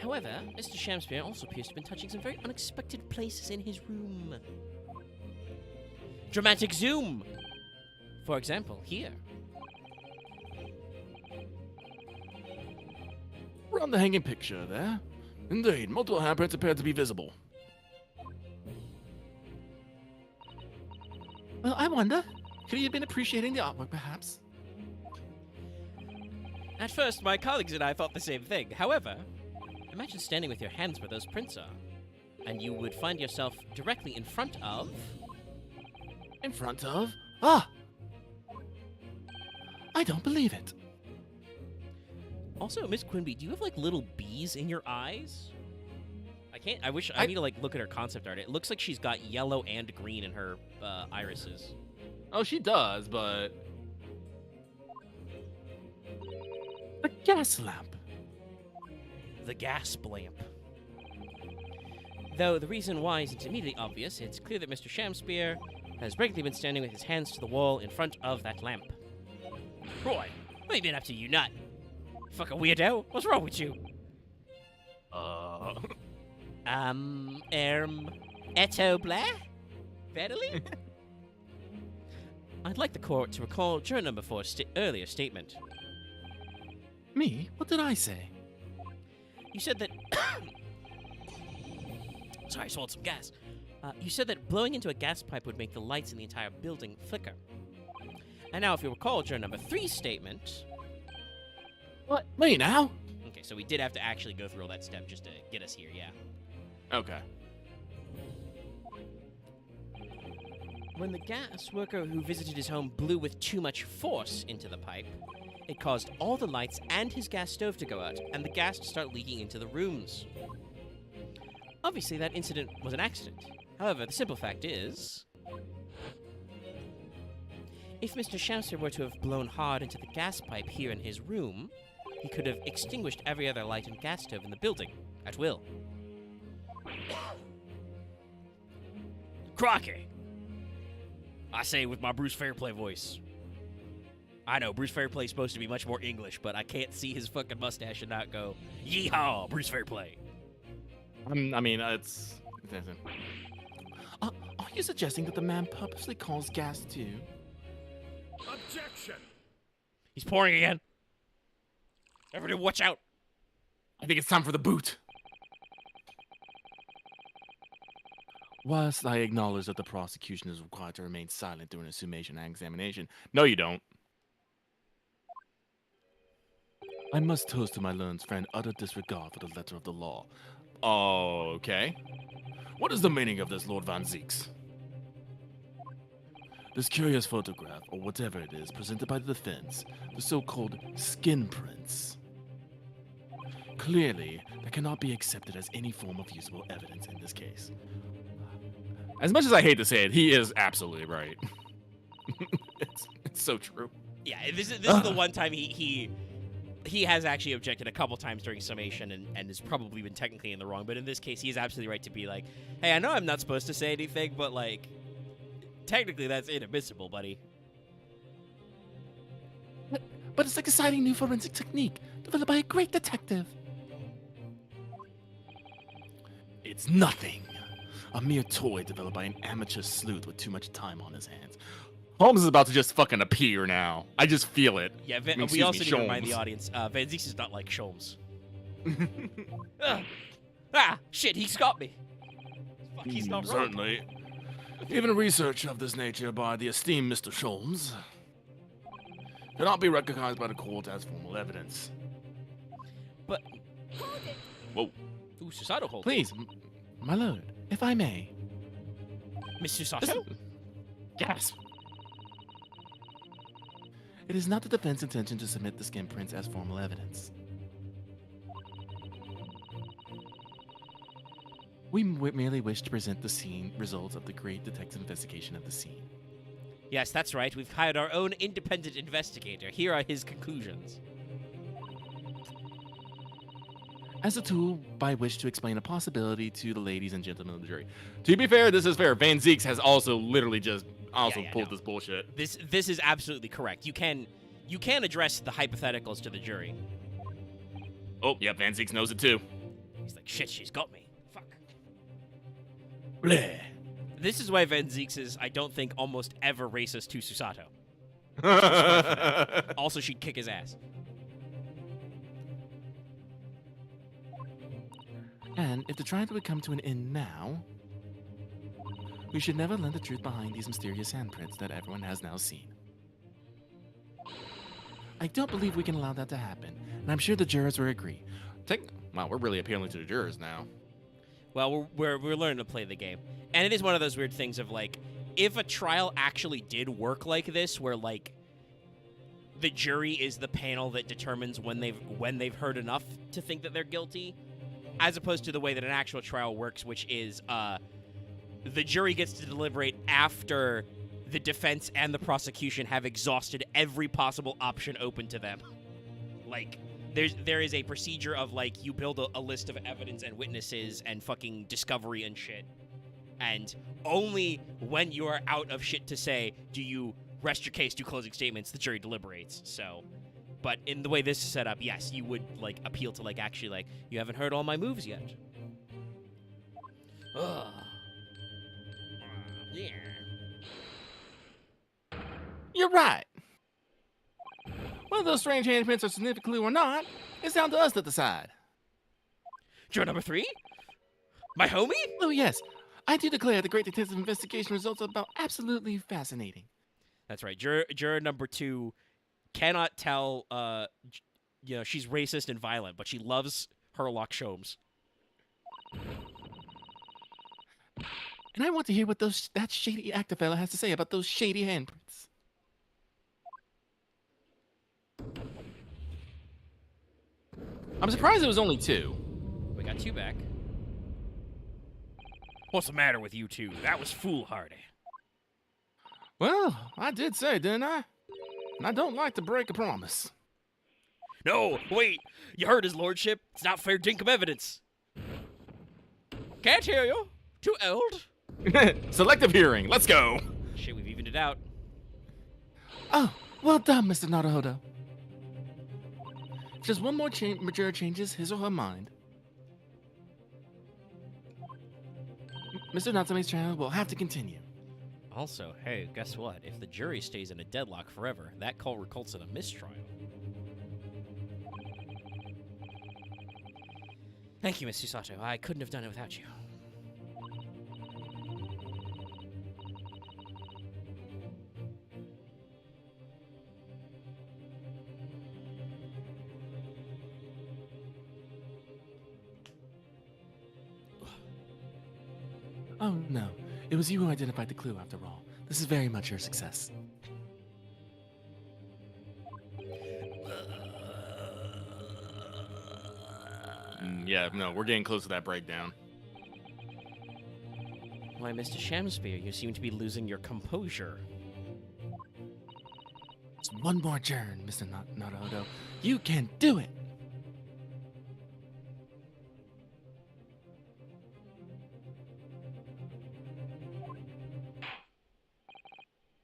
However, Mr. Shamspeare also appears to have been touching some very unexpected places in his room. Dramatic zoom! For example, here. Around the hanging picture there. Indeed, multiple handprints appear to be visible. Well, I wonder, could he have been appreciating the artwork, perhaps? At first, my colleagues and I thought the same thing. However, imagine standing with your hands where those prints are, and you would find yourself directly in front of... In front of? Ah! I don't believe it. Also, Miss Quimby, do you have, like, little bees in your eyes? I need to, like, look at her concept art. It looks like she's got yellow and green in her irises. Oh, she does, but... A gas lamp. The gas lamp. Though the reason why isn't immediately obvious, it's clear that Mr. Shamspeare has regularly been standing with his hands to the wall in front of that lamp. Roy, what have you been up to, you nut? Fucking weirdo. What's wrong with you? Eto blah? Verily? I'd like the court to recall juror number 4's earlier statement. Me? What did I say? You said that... Sorry, I swallowed some gas. You said that blowing into a gas pipe would make the lights in the entire building flicker. And now, if you recall juror number 3's statement... What? Me now? Okay, so we did have to actually go through all that step just to get us here, yeah. Okay. When the gas worker who visited his home blew with too much force into the pipe, it caused all the lights and his gas stove to go out, and the gas to start leaking into the rooms. Obviously, that incident was an accident. However, the simple fact is... if Mr. Shamspeare were to have blown hard into the gas pipe here in his room, He could have extinguished every other light and gas stove in the building at will. Crocky! I say with my Bruce Fairplay voice. I know, Bruce Fairplay's is supposed to be much more English, but I can't see his fucking mustache and not go, yeehaw, Bruce Fairplay. I mean, it's... Are you suggesting that the man purposely caused gas too? Objection! He's pouring again. Everybody watch out. I think it's time for the boot. Whilst I acknowledge that the prosecution is required to remain silent during a summation and examination. No, you don't. I must toast to my learned friend utter disregard for the letter of the law. Okay. What is the meaning of this, Lord Van Zieks? This curious photograph, or whatever it is, presented by the defense, the so-called skin prints. Clearly, that cannot be accepted as any form of usable evidence in this case. As much as I hate to say it, he is absolutely right. it's so true. Yeah, this is the one time he has actually objected a couple times during summation and has probably been technically in the wrong, but in this case, he is absolutely right to be like, hey, I know I'm not supposed to say anything, but, like, technically that's inadmissible, buddy. But it's like a exciting new forensic technique developed by a great detective. It's nothing. A mere toy developed by an amateur sleuth with too much time on his hands. Holmes is about to just fucking appear now. I just feel it. Yeah, we also need to remind the audience, Van Zieks is not like Sholmes. Shit, he's got me. Fuck, he's not wrong. Certainly. Even research of this nature by the esteemed Mr. Sholmes cannot be recognized by the court as formal evidence. But... Whoa. Ooh, Susato hold. Please, my lord, if I may. Miss Susato? Gasp. It is not the defense's intention to submit the skin prints as formal evidence. We merely wish to present the scene results of the great detective investigation of the scene. Yes, that's right. We've hired our own independent investigator. Here are his conclusions. As a tool by which to explain a possibility to the ladies and gentlemen of the jury. To be fair, this is fair. Van Zieks has also literally just pulled this bullshit. This is absolutely correct. You can address the hypotheticals to the jury. Oh, yeah, Van Zieks knows it too. He's like, shit, she's got me. Fuck. Bleh. This is why Van Zieks is, I don't think, almost ever racist to Susato. Also, she'd kick his ass. And if the trial would come to an end now, we should never learn the truth behind these mysterious handprints that everyone has now seen. I don't believe we can allow that to happen, and I'm sure the jurors will agree. Wow, we're really appealing to the jurors now. Well, we're learning to play the game. And it is one of those weird things of, like, if a trial actually did work like this, where, like, the jury is the panel that determines when they've heard enough to think that they're guilty, as opposed to the way that an actual trial works, which is the jury gets to deliberate after the defense and the prosecution have exhausted every possible option open to them. Like, there is a procedure of, like, you build a list of evidence and witnesses and fucking discovery and shit. And only when you are out of shit to say do you rest your case, do closing statements, the jury deliberates. So, but in the way this is set up, yes, you would, like, appeal to, like, actually, like, you haven't heard all my moves yet. Ugh. Yeah. You're right. Whether those strange handprints are significant or not, it's down to us to decide. Juror number 3? My homie? Oh, yes. I do declare the great detective investigation results are about absolutely fascinating. That's right. Juror number 2 cannot tell, she's racist and violent, but she loves Herlock Sholmes. And I want to hear what that shady actor fella has to say about those shady handprints. I'm surprised it was only 2. We got 2 back. What's the matter with you two? That was foolhardy. Well, I did say, didn't I? And I don't like to break a promise. No, wait. You heard his lordship. It's not fair dinkum evidence. Can't hear you. Too old. Selective hearing. Let's go. Shit, we've evened it out. Oh, well done, Mr. Naruhodo. If just one more major changes his or her mind, Mr. Natsume's trial will have to continue. Also, hey, guess what? If the jury stays in a deadlock forever, that call results in a mistrial. Thank you, Miss Susato. I couldn't have done it without you. Oh, no. It was you who identified the clue, after all. This is very much your success. Yeah, no, we're getting close to that breakdown. Why, Mr. Shamspear, you seem to be losing your composure. Just one more turn, Mr. Naruhodo. You can do it!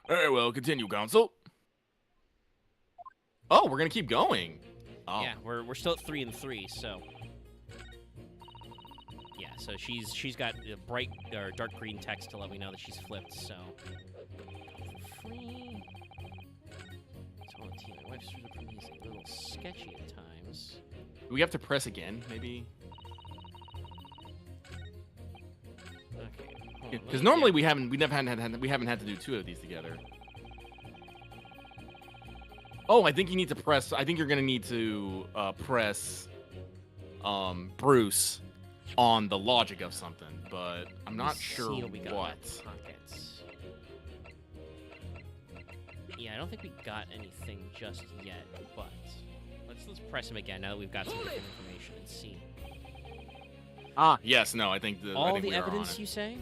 Very well, continue, counsel. Oh, we're gonna keep going. Oh. Yeah, we're still at 3 and 3, so yeah. So she's got bright or dark green text to let me know that she's flipped. So free. So my wife's sort of is a little sketchy at times. Do we have to press again, maybe? Okay. Because normally we haven't had to do 2 of these together. Oh, I think you need to press. I think you're gonna need to press Bruce on the logic of something, but I'm not sure what. We got pockets. Yeah, I don't think we got anything just yet, but let's press him again now that we've got some different information and see. Ah, yes, no, I think all the evidence you say.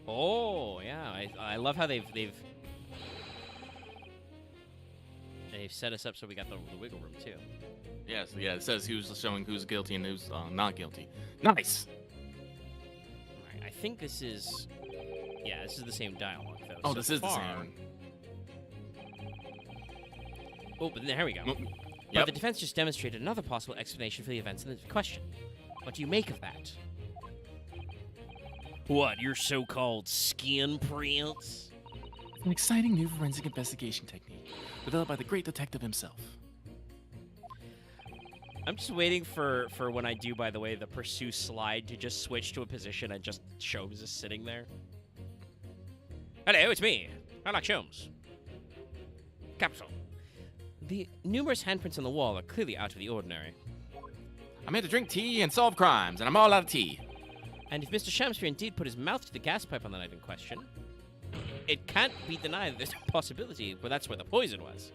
Oh yeah, I love how they've set us up so we got the wiggle room too. Yes, yeah, it says who's showing who's guilty and who's not guilty. Nice. All right, I think this is, yeah, this is the same dialogue though. Oh, so this is the far. same. Oh, but here we go. Yep. But the defense just demonstrated another possible explanation for the events in the question. What do you make of that? What, your so-called skin prints? An exciting new forensic investigation technique developed by the great detective himself. I'm just waiting for when I do, by the way, the pursue slide to just switch to a position and just Sholmes is sitting there. Hello, it's me, Sherlock Sholmes. Capital. The numerous handprints on the wall are clearly out of the ordinary. I'm here to drink tea and solve crimes, and I'm all out of tea. And if Mr. Shamspear indeed put his mouth to the gas pipe on the night in question, it can't be denied that there's a possibility, but that's where the poison was.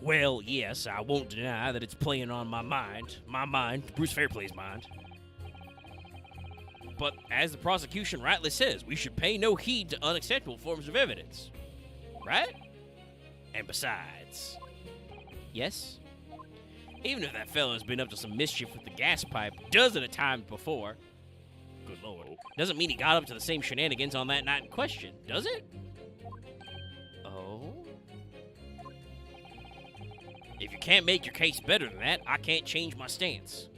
Well, yes, I won't deny that it's playing on my mind, Bruce Fairplay's mind. But as the prosecution rightly says, we should pay no heed to unacceptable forms of evidence. Right? And besides, yes? Even if that fella's been up to some mischief with the gas pipe dozens of times before, good lord, doesn't mean he got up to the same shenanigans on that night in question, does it? Oh? If you can't make your case better than that, I can't change my stance.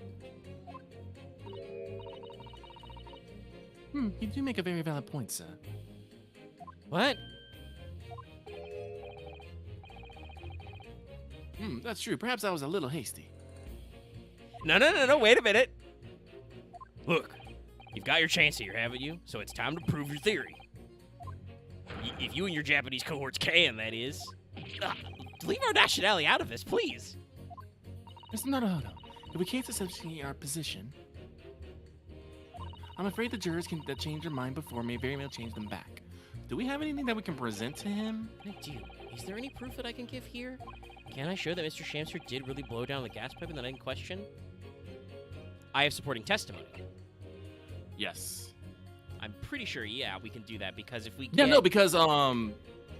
You do make a very valid point, sir. What? That's true. Perhaps I was a little hasty. No, wait a minute. Look, you've got your chance here, haven't you? So it's time to prove your theory. If you and your Japanese cohorts can, that is. Leave our nationality out of this, please. Mr. Naruhodo, if we can't substantiate our position, I'm afraid the jurors that change their mind before may very well change them back. Do we have anything that we can present to him? I do. Is there any proof that I can give here? Can I show that Mr. Shamspear did really blow down the gas pipe in the night in question? I have supporting testimony. Yes. I'm pretty sure, yeah, we can do that because if we Yeah, get... no, because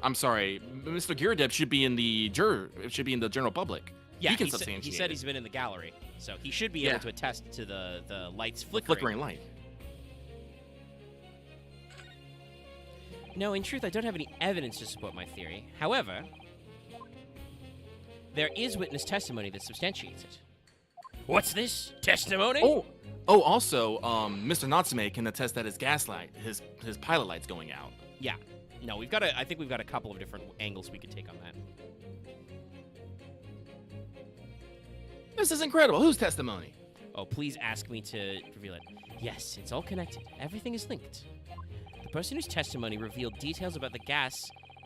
I'm sorry, Mr. Giradeb should be in the general public. Yeah, he can he substantiate. said he's been in the gallery, so he should be Yeah. able to attest to the lights flickering. Flickering light. No, in truth, I don't have any evidence to support my theory. However, there is witness testimony that substantiates it. What's this? Testimony? Also, Mr. Natsume can attest that his gaslight, his pilot light's going out. Yeah. No, I think we've got a couple of different angles we could take on that. This is incredible. Whose testimony? Oh, please ask me to reveal it. Yes, it's all connected. Everything is linked. The person whose testimony revealed details about the gas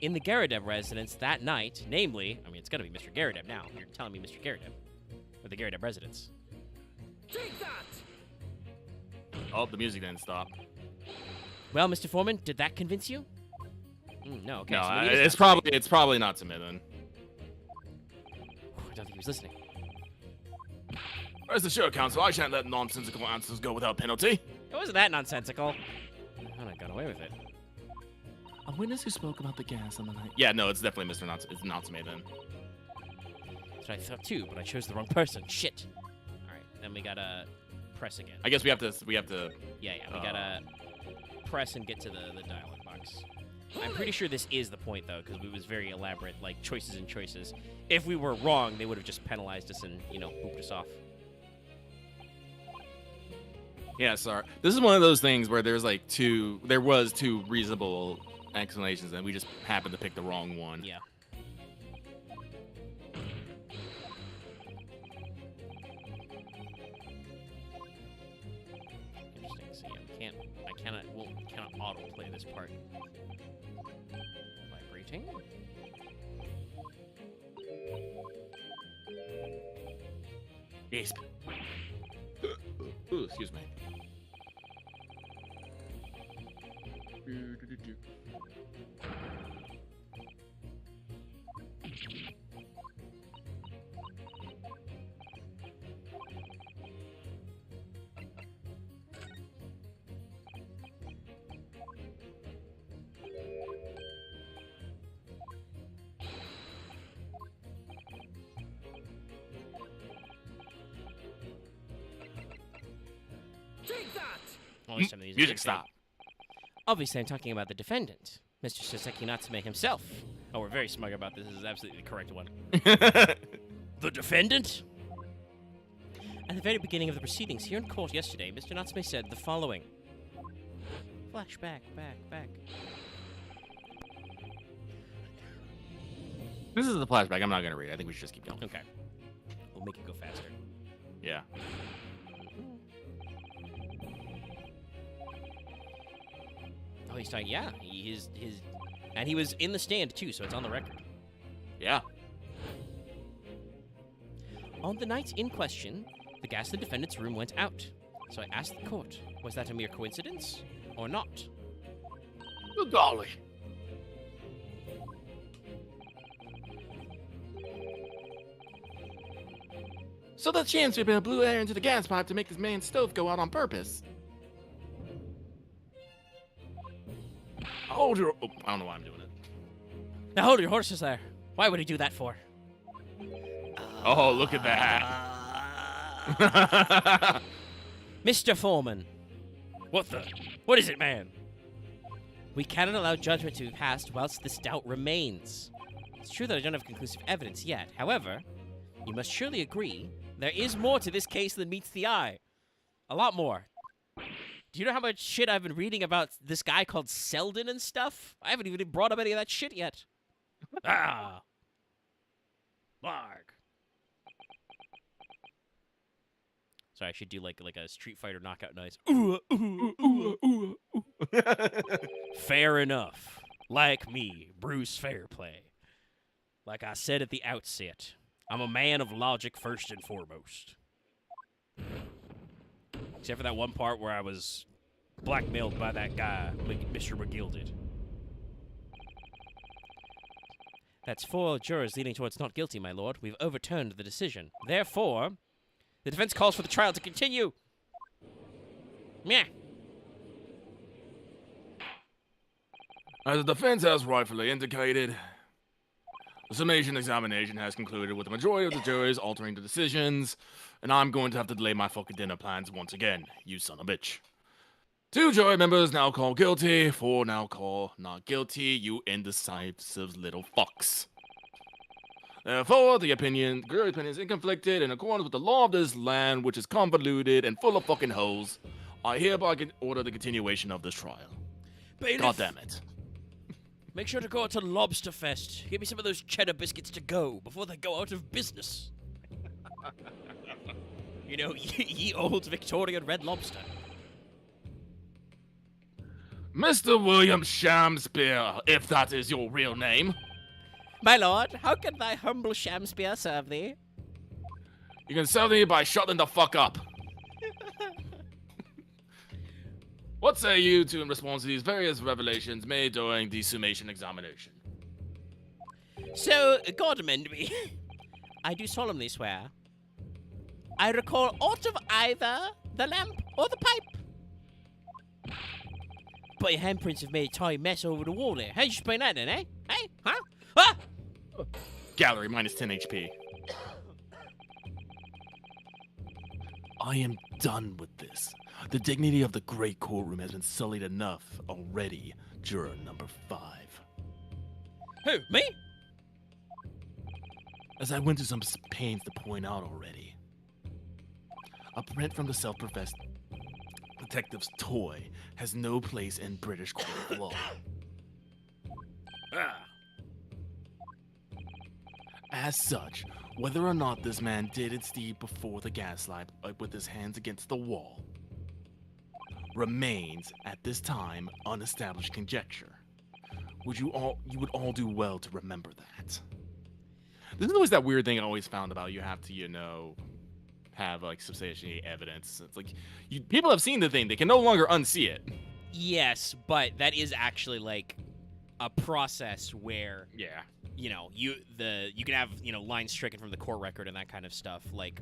in the Giradeb residence that night, namely, I mean, it's gotta be Mr. Giradeb now. You're telling me Mr. Giradeb. Or the Giradeb residence. Take that! Oh, the music didn't stop. Well, Mr. Foreman, did that convince you? No, okay. No, so maybe it is it's probably Natsume then. I don't think he was listening. Rest assured, Counsel, I shan't let nonsensical answers go without penalty. It wasn't that nonsensical. I got away with it. A witness who spoke about the gas on the night. Yeah, no, it's definitely Mr. Natsume. It's Natsume then. That's what I thought too, but I chose the wrong person. Shit. All right, then we gotta press again. I guess we have to. Yeah, we gotta press and get to the dialogue box. I'm pretty sure this is the point though, because it was very elaborate, like choices and choices. If we were wrong, they would have just penalized us and booped us off. Yeah, sorry. This is one of those things where there was two reasonable explanations, and we just happened to pick the wrong one. Yeah. Interesting. So yeah, I cannot autoplay this part. Vibrating. Yes. Ooh, excuse me. Take that! Well, this time the Music stop. Obviously, I'm talking about the defendant, Mr. Soseki Natsume himself. Oh, we're very smug about this. This is absolutely the correct one. The defendant? At the very beginning of the proceedings here in court yesterday, Mr. Natsume said the following. Flashback, back. This is the flashback. I'm not gonna read it. I think we should just keep going. Okay. We'll make it go faster. Yeah. Oh, he's talking. Yeah, and he was in the stand too, so it's on the record. Yeah. On the night in question, the gas in the defendant's room went out. So I asked the court, was that a mere coincidence or not? Oh, golly. So the Chancery blew air into the gas pipe to make this man's stove go out on purpose. Hold your... Oh, I don't know why I'm doing it. Now hold your horses there. Why would he do that for? Oh, look at that. Mr. Foreman. What is it, man? We cannot allow judgment to be passed whilst this doubt remains. It's true that I don't have conclusive evidence yet. However, you must surely agree there is more to this case than meets the eye. A lot more. Do you know how much shit I've been reading about this guy called Selden and stuff? I haven't even brought up any of that shit yet. Ah. Mark. Sorry, I should do like a Street Fighter knockout noise. Ooh, ooh, ooh, ooh, ooh. Fair enough. Like me, Bruce Fairplay. Like I said at the outset, I'm a man of logic first and foremost. Except for that one part where I was blackmailed by that guy, Mr. McGilded. That's 4 jurors leaning towards not guilty, my lord. We've overturned the decision. Therefore, the defense calls for the trial to continue. Meh. As the defense has rightfully indicated, the summation examination has concluded with the majority of the juries altering the decisions, and I'm going to have to delay my fucking dinner plans once again, you son of a bitch. 2 jury members now call guilty, 4 now call not guilty, you indecisive little fucks. Therefore, the jury opinion is inconflicted in accordance with the law of this land, which is convoluted and full of fucking holes. I hereby order the continuation of this trial. Bailiff, God damn it. make sure to go out to Lobster Fest. Give me some of those cheddar biscuits to go before they go out of business. You know, ye old Victorian red lobster. Mr. William Shamspeare, if that is your real name. My lord, how can thy humble Shamspeare serve thee? You can serve me by shutting the fuck up. What say you to in response to these various revelations made during the summation examination? So, God amend me. I do solemnly swear. I recall aught of either the lamp or the pipe. But your handprints have made a tiny mess over the wall there. How'd you explain that then, eh? Hey? Huh? Ah! Gallery minus 10 HP. I am done with this. The dignity of the great courtroom has been sullied enough already, juror number 5. Who, me? As I went to some pains to point out already, a print from the self-professed detective's toy has no place in British court of law. As such, whether or not this man did its deed before the gaslight with his hands against the wall remains at this time unestablished conjecture. You would all do well to remember that. This is always that weird thing I always found about you have to, have like substantiated evidence. It's like people have seen the thing, they can no longer unsee it. Yes, but that is actually like a process where Yeah. you can have lines stricken from the court record and that kind of stuff. Like,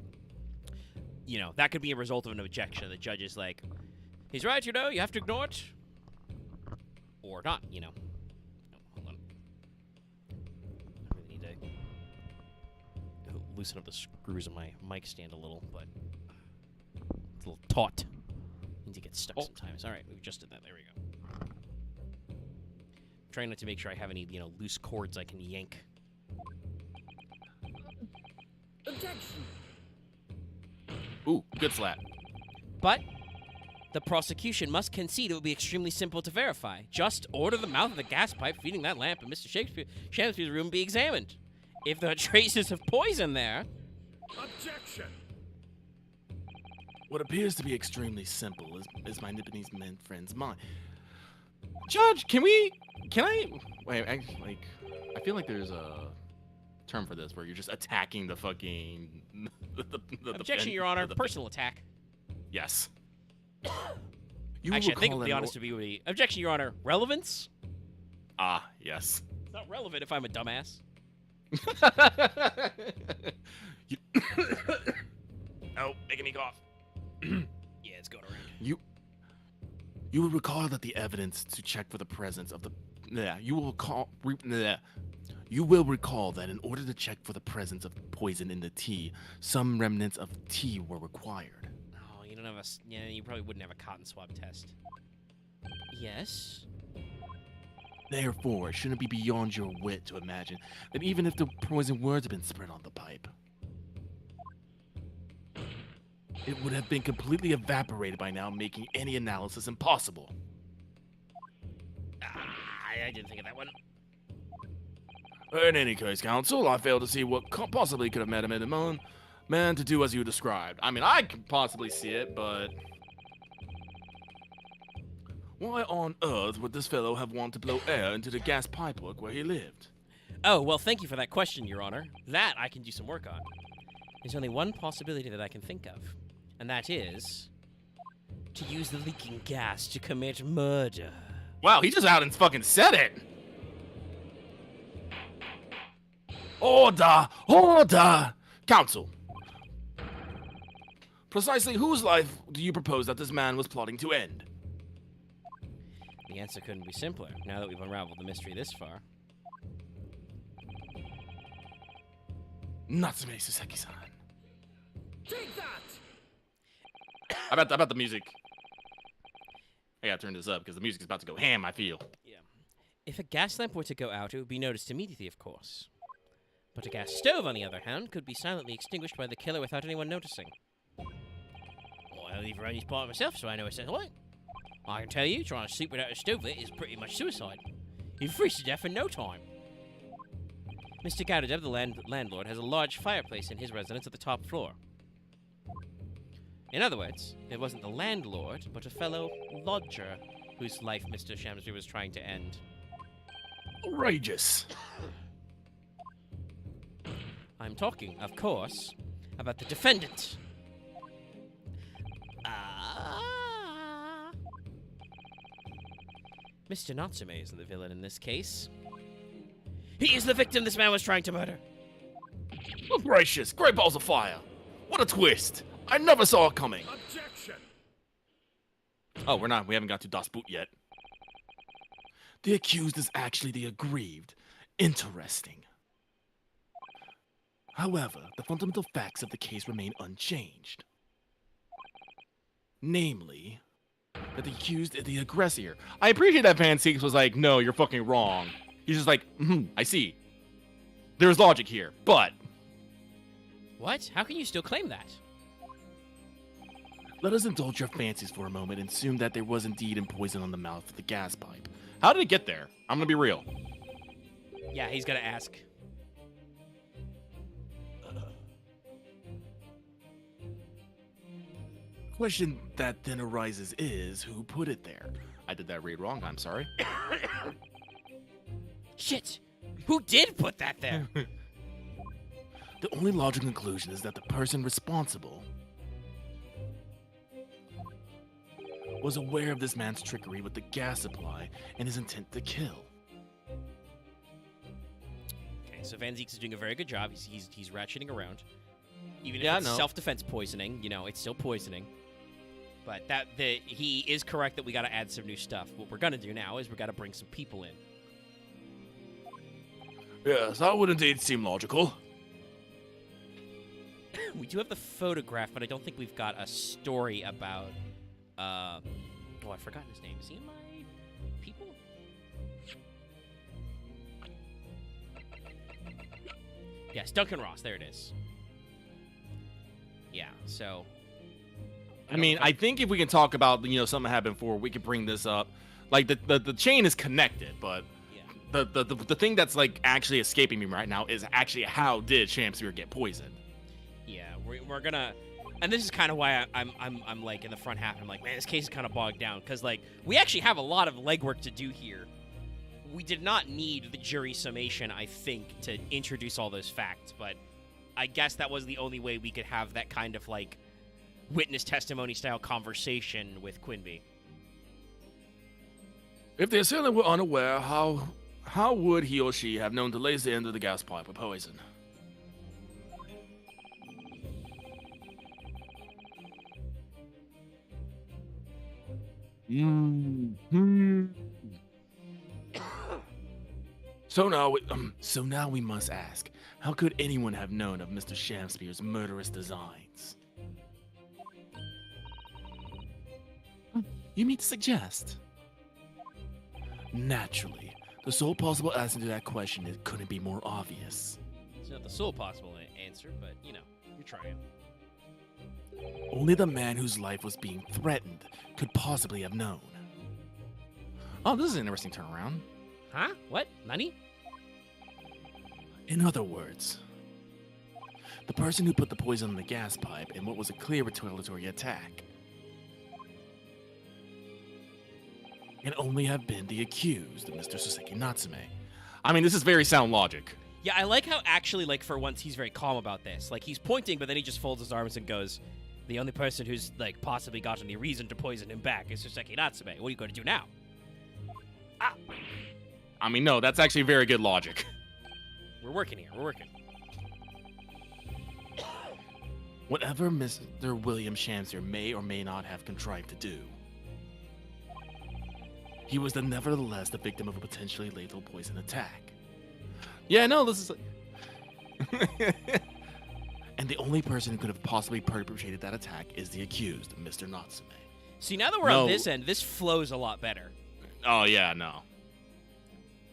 that could be a result of an objection. The judge is like, he's right, you have to ignore it, or not. No, hold on. I really need to loosen up the screws on my mic stand a little, but it's a little taut. Need to get stuck sometimes. All right, we just did that. There we go. Trying not to make sure I have any, loose cords I can yank. Objection. Ooh, good slap. But the prosecution must concede it would be extremely simple to verify. Just order the mouth of the gas pipe feeding that lamp in Mr. Shakespeare's room be examined. If there are traces of poison there... Objection. What appears to be extremely simple is my Nipponese friend's mind. Judge, can I wait, I feel like there's a term for this where you're just attacking the fucking Objection, Your Honor. Personal attack. Yes. Actually, I think the honest to be objection, Your Honor. Relevance? Ah, yes. It's not relevant if I'm a dumbass. Oh, making me cough. Yeah, it's going around. You will recall that the evidence to check for the presence of the you will recall that in order to check for the presence of poison in the tea, some remnants of tea were required. Oh, you don't have you probably wouldn't have a cotton swab test. Yes. Therefore, it shouldn't be beyond your wit to imagine that even if the poison were to have been spread on the pipe, it would have been completely evaporated by now, making any analysis impossible. I didn't think of that one. In any case, counsel, I fail to see what possibly could have made a man to do as you described. I mean, I can possibly see it, but why on earth would this fellow have wanted to blow air into the gas pipework where he lived? Oh, well, thank you for that question, Your Honor. That I can do some work on. There's only one possibility that I can think of, and that is to use the leaking gas to commit murder. Wow, he just out and fucking said it! Order! Order! Counsel, precisely whose life do you propose that this man was plotting to end? The answer couldn't be simpler, now that we've unraveled the mystery this far. Natsume Suseki-san. Take that! How about the music? I gotta turn this up because the music's about to go ham, I feel. Yeah. If a gas lamp were to go out, it would be noticed immediately, of course. But a gas stove, on the other hand, could be silently extinguished by the killer without anyone noticing. Well, I leave around these part myself, so I know it's that way. I can tell you, trying to sleep without a stove lit is pretty much suicide. You'd freeze to death in no time. Mr. Gaudedev, the landlord, has a large fireplace in his residence at the top floor. In other words, it wasn't the landlord, but a fellow lodger whose life Mr. Shamsbury was trying to end. Outrageous. I'm talking, of course, about the defendant. Mr. Natsume isn't the villain in this case. He is the victim this man was trying to murder. Oh, gracious, great balls of fire. What a twist. I never saw it coming. Objection! Oh, we haven't got to Das Boot yet. The accused is actually the aggrieved. Interesting. However, the fundamental facts of the case remain unchanged. Namely, that the accused is the aggressor. I appreciate that Van Six was like, no, you're fucking wrong. He's just like, I see. There's logic here, but... What? How can you still claim that? Let us indulge your fancies for a moment and assume that there was indeed poison on the mouth of the gas pipe. How did it get there? I'm gonna be real. Yeah, he's gonna ask. Question that then arises is, who put it there? I did that read wrong, I'm sorry. Shit! Who did put that there? The only logical conclusion is that the person responsible was aware of this man's trickery with the gas supply and his intent to kill. Okay, so Van Zeeks is doing a very good job. He's ratcheting around. Even if Yeah, it's I know. self-defense poisoning, you know, it's still poisoning. But he is correct that we got to add some new stuff. What we're gonna do now is we got to bring some people in. Yes, that would indeed seem logical. We do have the photograph, but I don't think we've got a story about. Oh, I've forgotten his name. Is he in my people? Yes, Duncan Ross. There it is. Yeah. So. I mean, I think if we can talk about, something happened before, we could bring this up. Like, the chain is connected, but Yeah. the thing that's, like, actually escaping me right now is actually how did Shamspear get poisoned? Yeah, we're gonna, and this is kind of why I'm like in the front half. I'm like, man, this case is kind of bogged down because like we actually have a lot of legwork to do here. We did not need the jury summation, I think, to introduce all those facts, but I guess that was the only way we could have that kind of like witness testimony style conversation with Quinby. If the assailant were unaware, how would he or she have known to lace the end of the gas pipe with poison? So now we must ask, how could anyone have known of Mr. Shamspear's murderous designs? You mean to suggest? Naturally, the sole possible answer to that question couldn't be more obvious. It's not the sole possible answer, but you know, you're trying. Only the man whose life was being threatened could possibly have known. Oh, this is an interesting turnaround. Huh? What? Nani? In other words, the person who put the poison in the gas pipe in what was a clear retaliatory attack can only have been the accused, Mr. Soseki Natsume. I mean, this is very sound logic. Yeah, I like how actually, like, for once, he's very calm about this. Like, he's pointing, but then he just folds his arms and goes, the only person who's, like, possibly got any reason to poison him back is Soseki Natsume. What are you going to do now? Ah! I mean, no, that's actually very good logic. We're working here. We're working. Whatever Mr. William Shamspear may or may not have contrived to do, he was nevertheless the victim of a potentially lethal poison attack. Yeah, no, this is... And the only person who could have possibly perpetrated that attack is the accused, Mr. Natsume. See, now that we're on this end, this flows a lot better. Oh, yeah, no.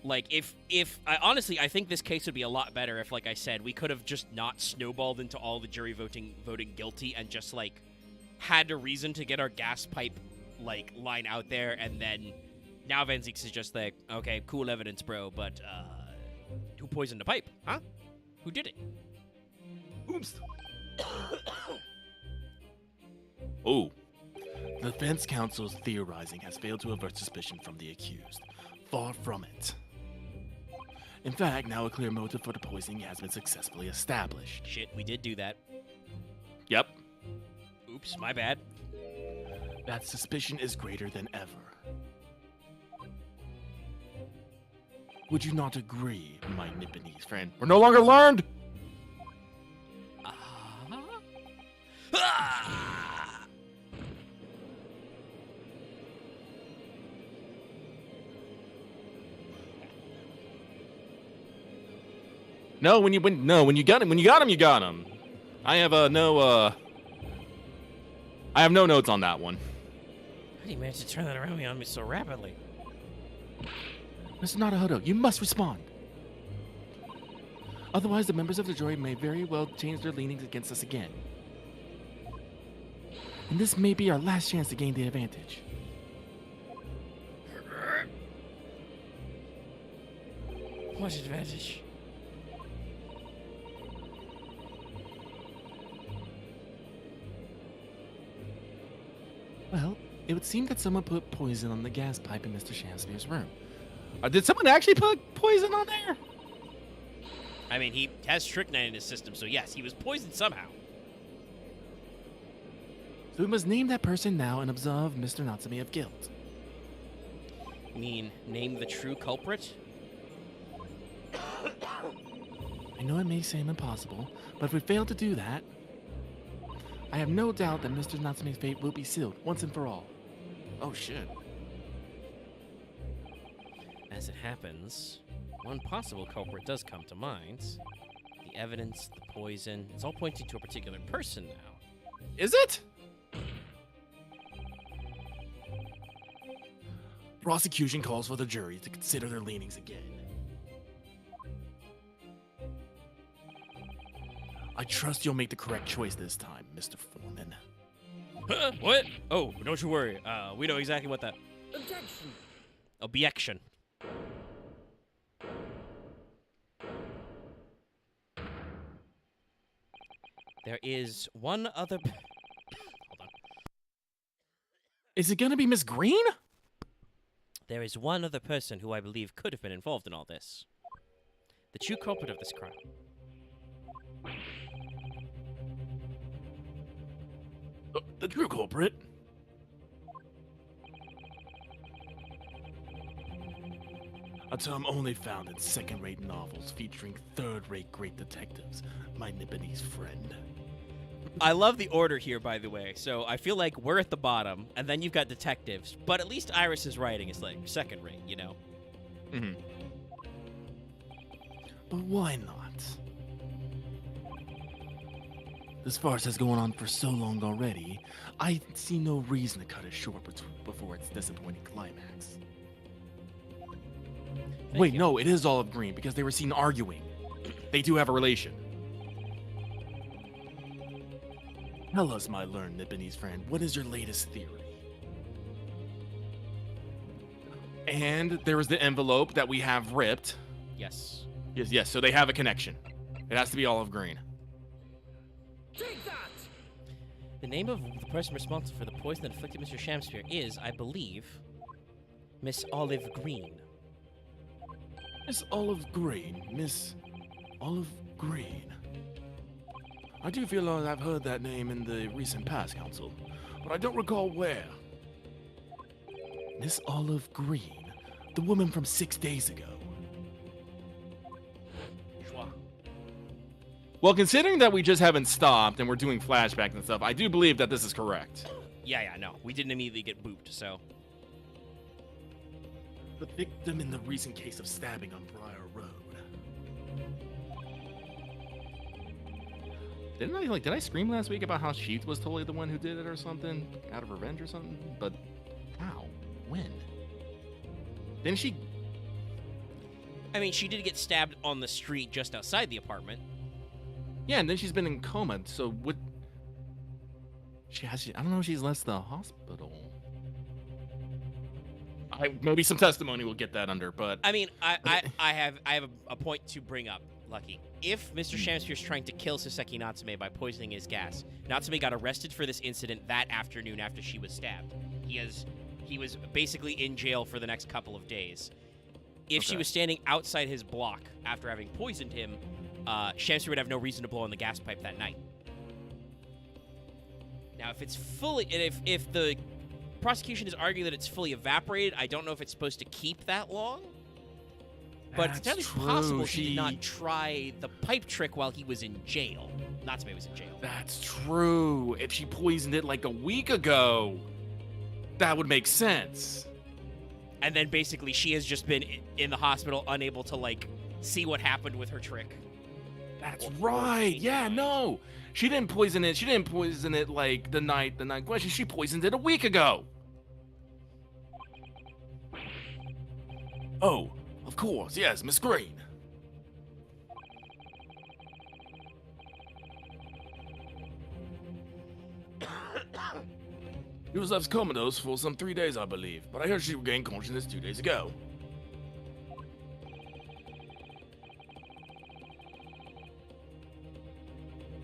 Like, if I honestly, I think this case would be a lot better if, like I said, we could have just not snowballed into all the jury voting guilty and just, like, had a reason to get our gas pipe, like, line out there, and then now Van Zeeks is just like, okay, cool evidence, bro, but, who poisoned the pipe, huh? Who did it? Oops. Oh. The defense counsel's theorizing has failed to avert suspicion from the accused. Far from it. In fact, now a clear motive for the poisoning has been successfully established. Shit, we did do that. Yep. Oops, my bad. That suspicion is greater than ever. Would you not agree, my Nipponese friend? We're no longer learned! Ah! No, when you got him, you got him. I have I have no notes on that one. How do you manage to turn that around on me so rapidly? Mr. Naruhodo, you must respond. Otherwise, the members of the jury may very well change their leanings against us again. And this may be our last chance to gain the advantage. What advantage? Well, it would seem that someone put poison on the gas pipe in Mr. Shamspeare's room. Did someone actually put poison on there? I mean, he has strychnine in his system, so yes, he was poisoned somehow. So we must name that person now and absolve Mr. Natsume of guilt. You mean, name the true culprit? I know it may seem impossible, but if we fail to do that, I have no doubt that Mr. Natsume's fate will be sealed once and for all. Oh shit. As it happens, one possible culprit does come to mind. The evidence, the poison, it's all pointing to a particular person now. Is it? Prosecution calls for the jury to consider their leanings again. I trust you'll make the correct choice this time, Mr. Foreman. Huh? What? Oh, don't you worry. We know exactly what that... Objection. Objection. There is one other... Hold on. Is it gonna be Miss Green? There is one other person who I believe could have been involved in all this. The true culprit of this crime. The true culprit? A term only found in second-rate novels featuring third-rate great detectives, my Nipponese friend. I love the order here, by the way. So I feel like we're at the bottom, and then you've got detectives. But at least Iris's writing is like second rate, you know? Mm-hmm. But why not? This farce has gone on for so long already, I see no reason to cut it short before its disappointing climax. Wait, no, it is Olive Green, because they were seen arguing. They do have a relation. Tell us, my learned Nipponese friend, what is your latest theory? And there is the envelope that we have ripped. Yes. Yes, so they have a connection. It has to be Olive Green. Take that! The name of the person responsible for the poison that afflicted Mr. Shamspeare is, I believe, Miss Olive Green. Miss Olive Green. Miss Olive Green. I do feel like I've heard that name in the recent past, Counsel, but I don't recall where. Miss Olive Green, the woman from 6 days ago. Well, considering that we just haven't stopped and we're doing flashbacks and stuff, I do believe that this is correct. Yeah, no. We didn't immediately get booped, so... the victim in the recent case of stabbing on Briar Road. Did I scream last week about how she was totally the one who did it or something? Out of revenge or something? But how? When? Didn't she? I mean, she did get stabbed on the street just outside the apartment. Yeah, and then she's been in coma, so what? I don't know if she's left the hospital. Maybe some testimony will get that under, but... I mean, I have a point to bring up, Lucky. If Mr. Shamspeare's trying to kill Soseki Natsume by poisoning his gas, Natsume got arrested for this incident that afternoon after she was stabbed. He was basically in jail for the next couple of days. If she was standing outside his block after having poisoned him, Shamspeare would have no reason to blow on the gas pipe that night. Now, if it's fully... If the prosecution is arguing that it's fully evaporated, I don't know if it's supposed to keep that long. But it's entirely possible she did not try the pipe trick while he was in jail. Natsume was in jail. That's true. If she poisoned it like a week ago, that would make sense. And then basically she has just been in the hospital, unable to, like, see what happened with her trick. That's right. Yeah, no. She didn't poison it. She didn't poison it like the night question. She poisoned it a week ago. Oh, of course. Yes, Miss Green. He was left comatose for some 3 days, I believe, but I heard she regained consciousness 2 days ago.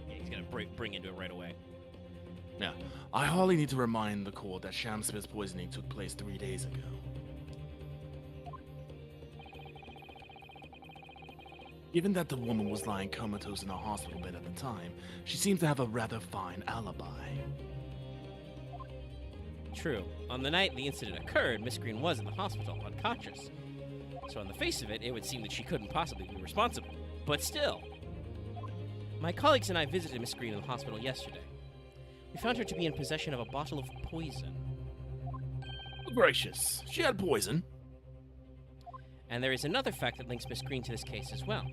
Yeah, he's gonna bring into it right away. Now, I hardly need to remind the court that Shamspeare's poisoning took place 3 days ago. Given that the woman was lying comatose in a hospital bed at the time, she seemed to have a rather fine alibi. True. On the night the incident occurred, Miss Green was in the hospital, unconscious. So on the face of it, it would seem that she couldn't possibly be responsible. But still. My colleagues and I visited Miss Green in the hospital yesterday. We found her to be in possession of a bottle of poison. Gracious, she had poison. And there is another fact that links Miss Green to this case as well.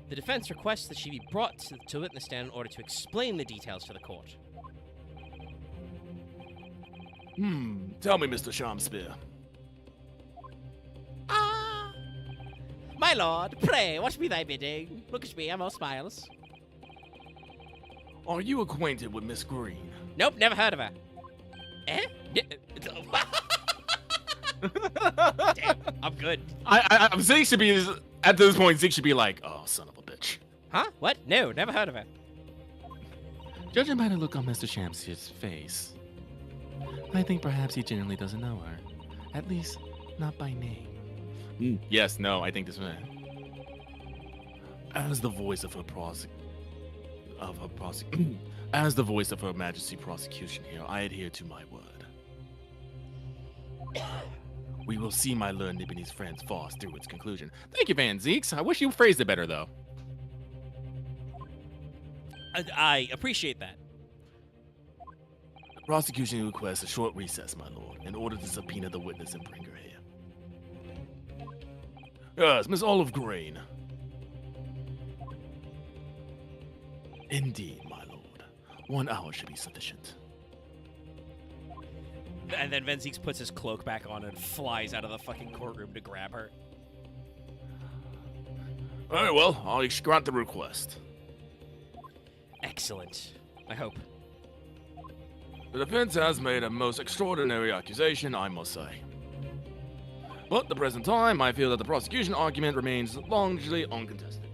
The defense requests that she be brought to witness stand in order to explain the details to the court. Tell me, Mr. Shamspeare. Ah! My lord, pray, what be thy bidding? Look at me, I'm all smiles. Are you acquainted with Miss Green? Nope, never heard of her. Eh? Damn, I'm good. I'm Zeke should be, at this point, Zeke should be like, oh, son of a bitch. Huh? What? No, never heard of her. Judging by the look on Mr. Shamspeare's face, I think perhaps he genuinely doesn't know her. At least, not by name. Yes, no, I think this man. As the voice of her as the voice of Her Majesty prosecution here, I adhere to my word. We will see my learned Nibonese friend's farce through its conclusion. Thank you, Van Zeeks. I wish you phrased it better, though. I appreciate that. The prosecution requests a short recess, my lord, in order to subpoena the witness and bring her here. Yes, Miss Olive Green. Indeed, my lord. 1 hour should be sufficient. And then Venzeeks puts his cloak back on and flies out of the fucking courtroom to grab her. Very well, I'll grant the request. Excellent. I hope. The defense has made a most extraordinary accusation, I must say. But at the present time, I feel that the prosecution argument remains largely uncontested.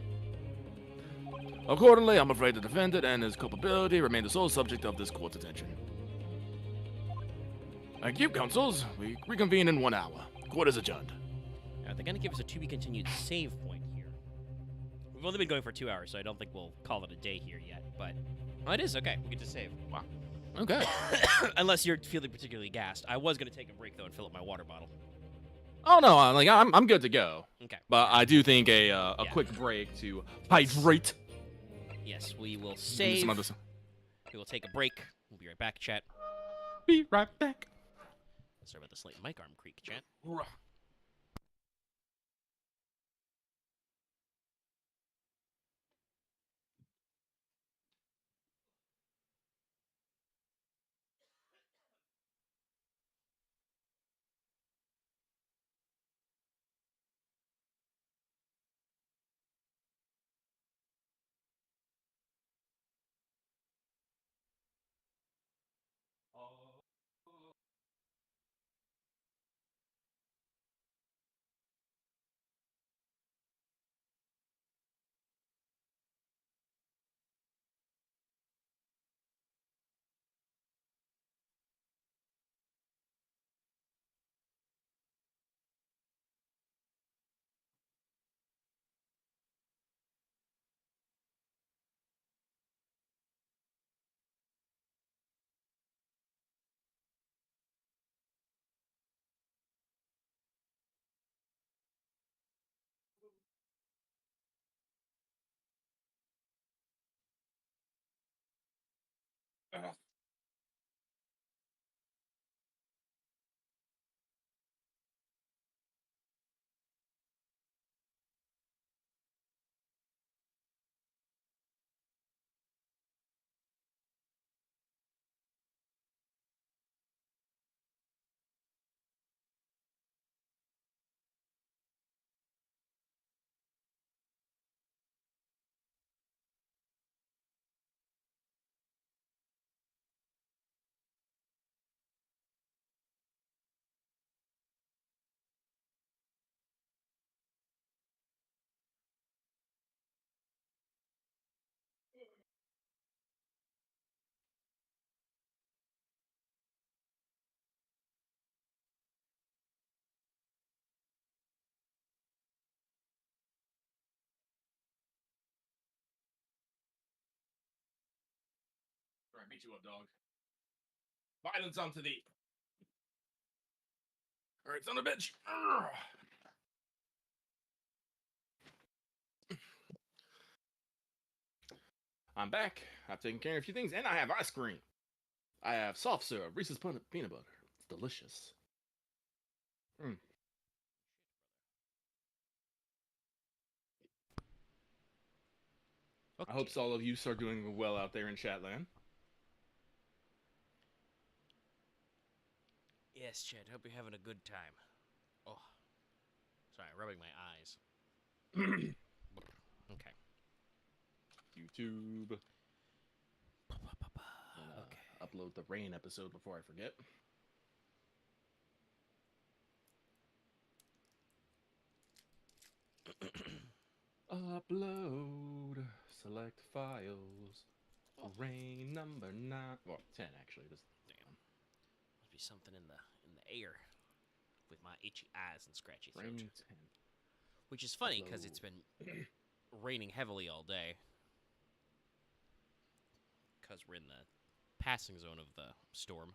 Accordingly, I'm afraid the defendant and his culpability remain the sole subject of this court's attention. Thank you, counsels. We reconvene in 1 hour. Court is adjourned. Now, they're going to give us a to-be-continued save point here. We've only been going for 2 hours, so I don't think we'll call it a day here yet, but... Oh, it is? Okay, we get to save. Wow. Okay. Unless you're feeling particularly gassed. I was going to take a break, though, and fill up my water bottle. Oh, no, I'm good to go. Okay. But I do think a quick break to hydrate. Yes, we will save. We will take a break. We'll be right back, chat. Be right back. Sorry about the slight mic arm creak, chat. I beat you up, dog. Violence unto thee. All right, son of a bitch. I'm back. I've taken care of a few things, and I have ice cream. I have soft syrup, Reese's peanut butter. It's delicious. Okay. I hope all of you are doing well out there in Chatland. Yes, chat. Hope you're having a good time. Oh, sorry, rubbing my eyes. Okay. YouTube. Okay. Upload the rain episode before I forget. Upload. Select files. Rain number 9. Well, 10 actually. Just Damn. Must be something in the air with my itchy eyes and scratchy throat. rain 10. Which is funny because it's been raining heavily all day. Because we're in the passing zone of the storm.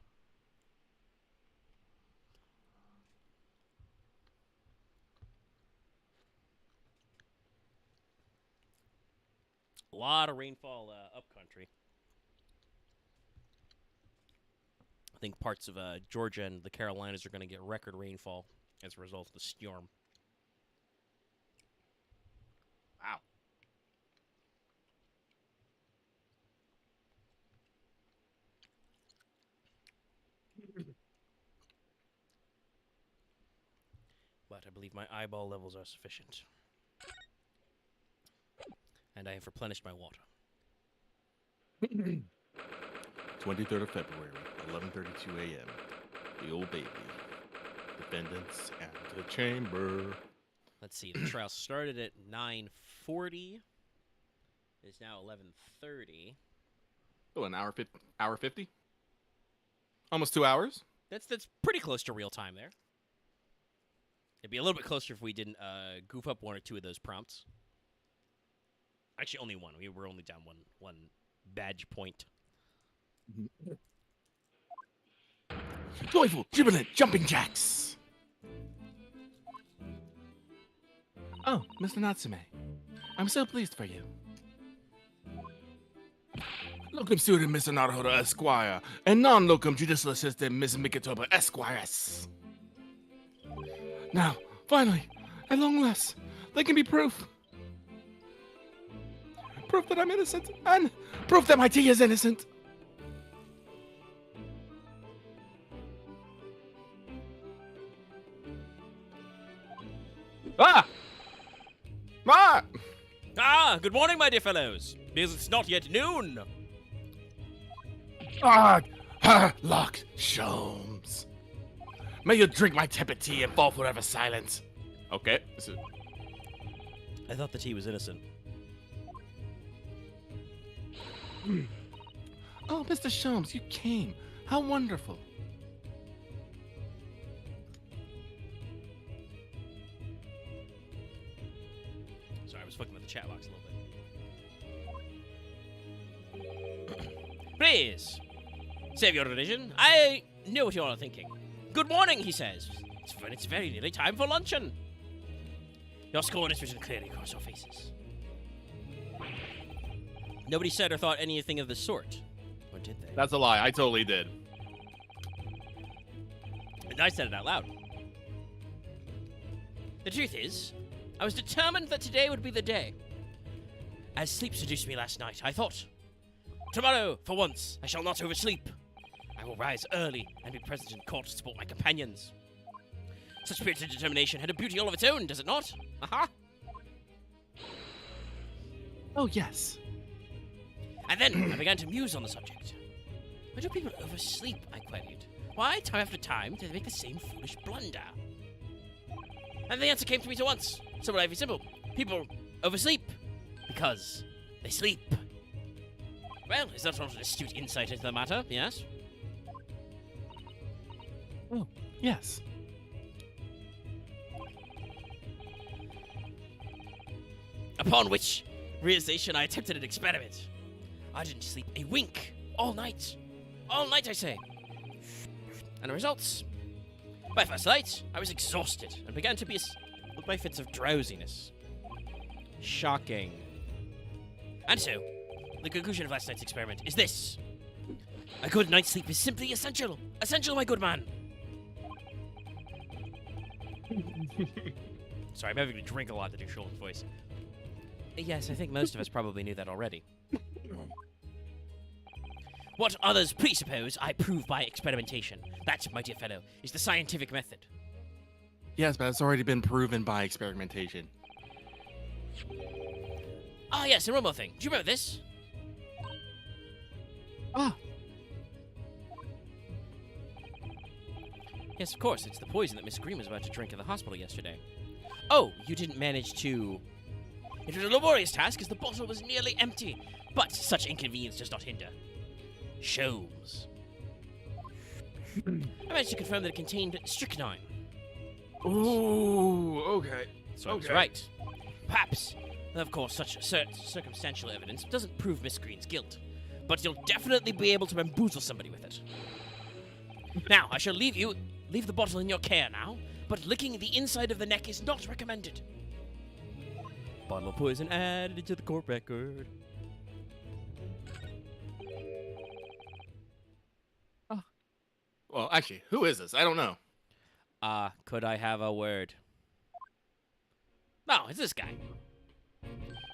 A lot of rainfall upcountry. I think parts of Georgia and the Carolinas are going to get record rainfall as a result of the storm. Wow. But I believe my eyeball levels are sufficient. And I have replenished my water. 23rd of February, 11:32 a.m. The old baby. Defendants at the chamber. Let's see. The trial started at 9:40. It's now 11:30. Oh, an hour 50? Almost 2 hours? That's pretty close to real time there. It'd be a little bit closer if we didn't goof up one or two of those prompts. Actually, only one. We were only down one badge point. Joyful, jubilant, jumping jacks! Oh, Mr. Natsume. I'm so pleased for you. Locum student Mr. Naruhodo Esquire, and non-locum judicial assistant Miss Mikitoba Esquires. Now, finally, at long last, there can be proof. Proof that I'm innocent, and proof that my tea is innocent. Ah! Ah! Ah, good morning, my dear fellows. Because it's not yet noon. Lock Sholmes. May you drink my tepid tea and fall forever silent. Okay. I thought the tea was innocent. Oh, Mr. Sholmes, you came. How wonderful. Sorry, I was fucking with the chat box a little bit. Please, save your religion. I know what you all are thinking. Good morning, he says. It's very nearly time for luncheon. Your scorn is written clearly across your faces. Nobody said or thought anything of the sort. Or did they? That's a lie. I totally did. And I said it out loud. The truth is, I was determined that today would be the day. As sleep seduced me last night, I thought, tomorrow, for once, I shall not oversleep. I will rise early and be present in court to support my companions. Such spirited determination had a beauty all of its own, does it not? Aha! Oh, yes. And then I began to muse on the subject. Why do people oversleep, I queried. Why, time after time, do they make the same foolish blunder? And the answer came to me at once. Very simple. People oversleep because they sleep. Well, is that not an astute insight into the matter, yes? Oh, yes. Upon which realization I attempted an experiment. I didn't sleep a wink all night. All night, I say. And the results? By first light, I was exhausted and began to be with my fits of drowsiness. Shocking. And so, the conclusion of last night's experiment is this. A good night's sleep is simply essential. Essential, my good man. Sorry, I'm having to drink a lot to do Shulman's voice. Yes, I think most of us probably knew that already. What others presuppose, I prove by experimentation. That, my dear fellow, is the scientific method. Yes, but it's already been proven by experimentation. Ah, yes, and one more thing. Do you remember this? Ah. Yes, of course. It's the poison that Miss Green was about to drink in the hospital yesterday. Oh, you didn't manage to... It was a laborious task, as the bottle was nearly empty. But such inconvenience does not hinder. Sholmes. I managed to confirm that it contained strychnine. Ooh, okay. So I was right. Perhaps, of course, such circumstantial evidence doesn't prove Miss Green's guilt. But you'll definitely be able to bamboozle somebody with it. Now, I shall leave the bottle in your care now, but licking the inside of the neck is not recommended. Bottle of poison added to the court record. Oh. Well, actually, who is this? I don't know. Could I have a word? No, it's this guy.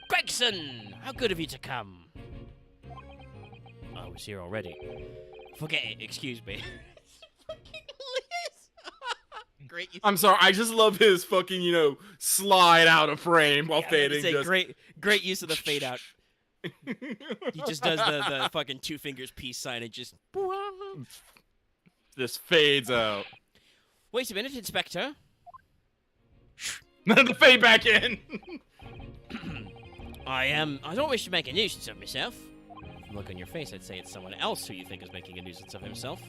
Gregson! How good of you to come. I was here already. Forget it, excuse me. Great. I'm sorry, I just love his fucking, slide out of frame while fading. Just... Great use of the fade out. He just does the fucking two fingers peace sign and just fades out. Wait a minute, Inspector. The fade back in. I don't wish to make a nuisance of myself. From the look on your face, I'd say it's someone else who you think is making a nuisance of himself.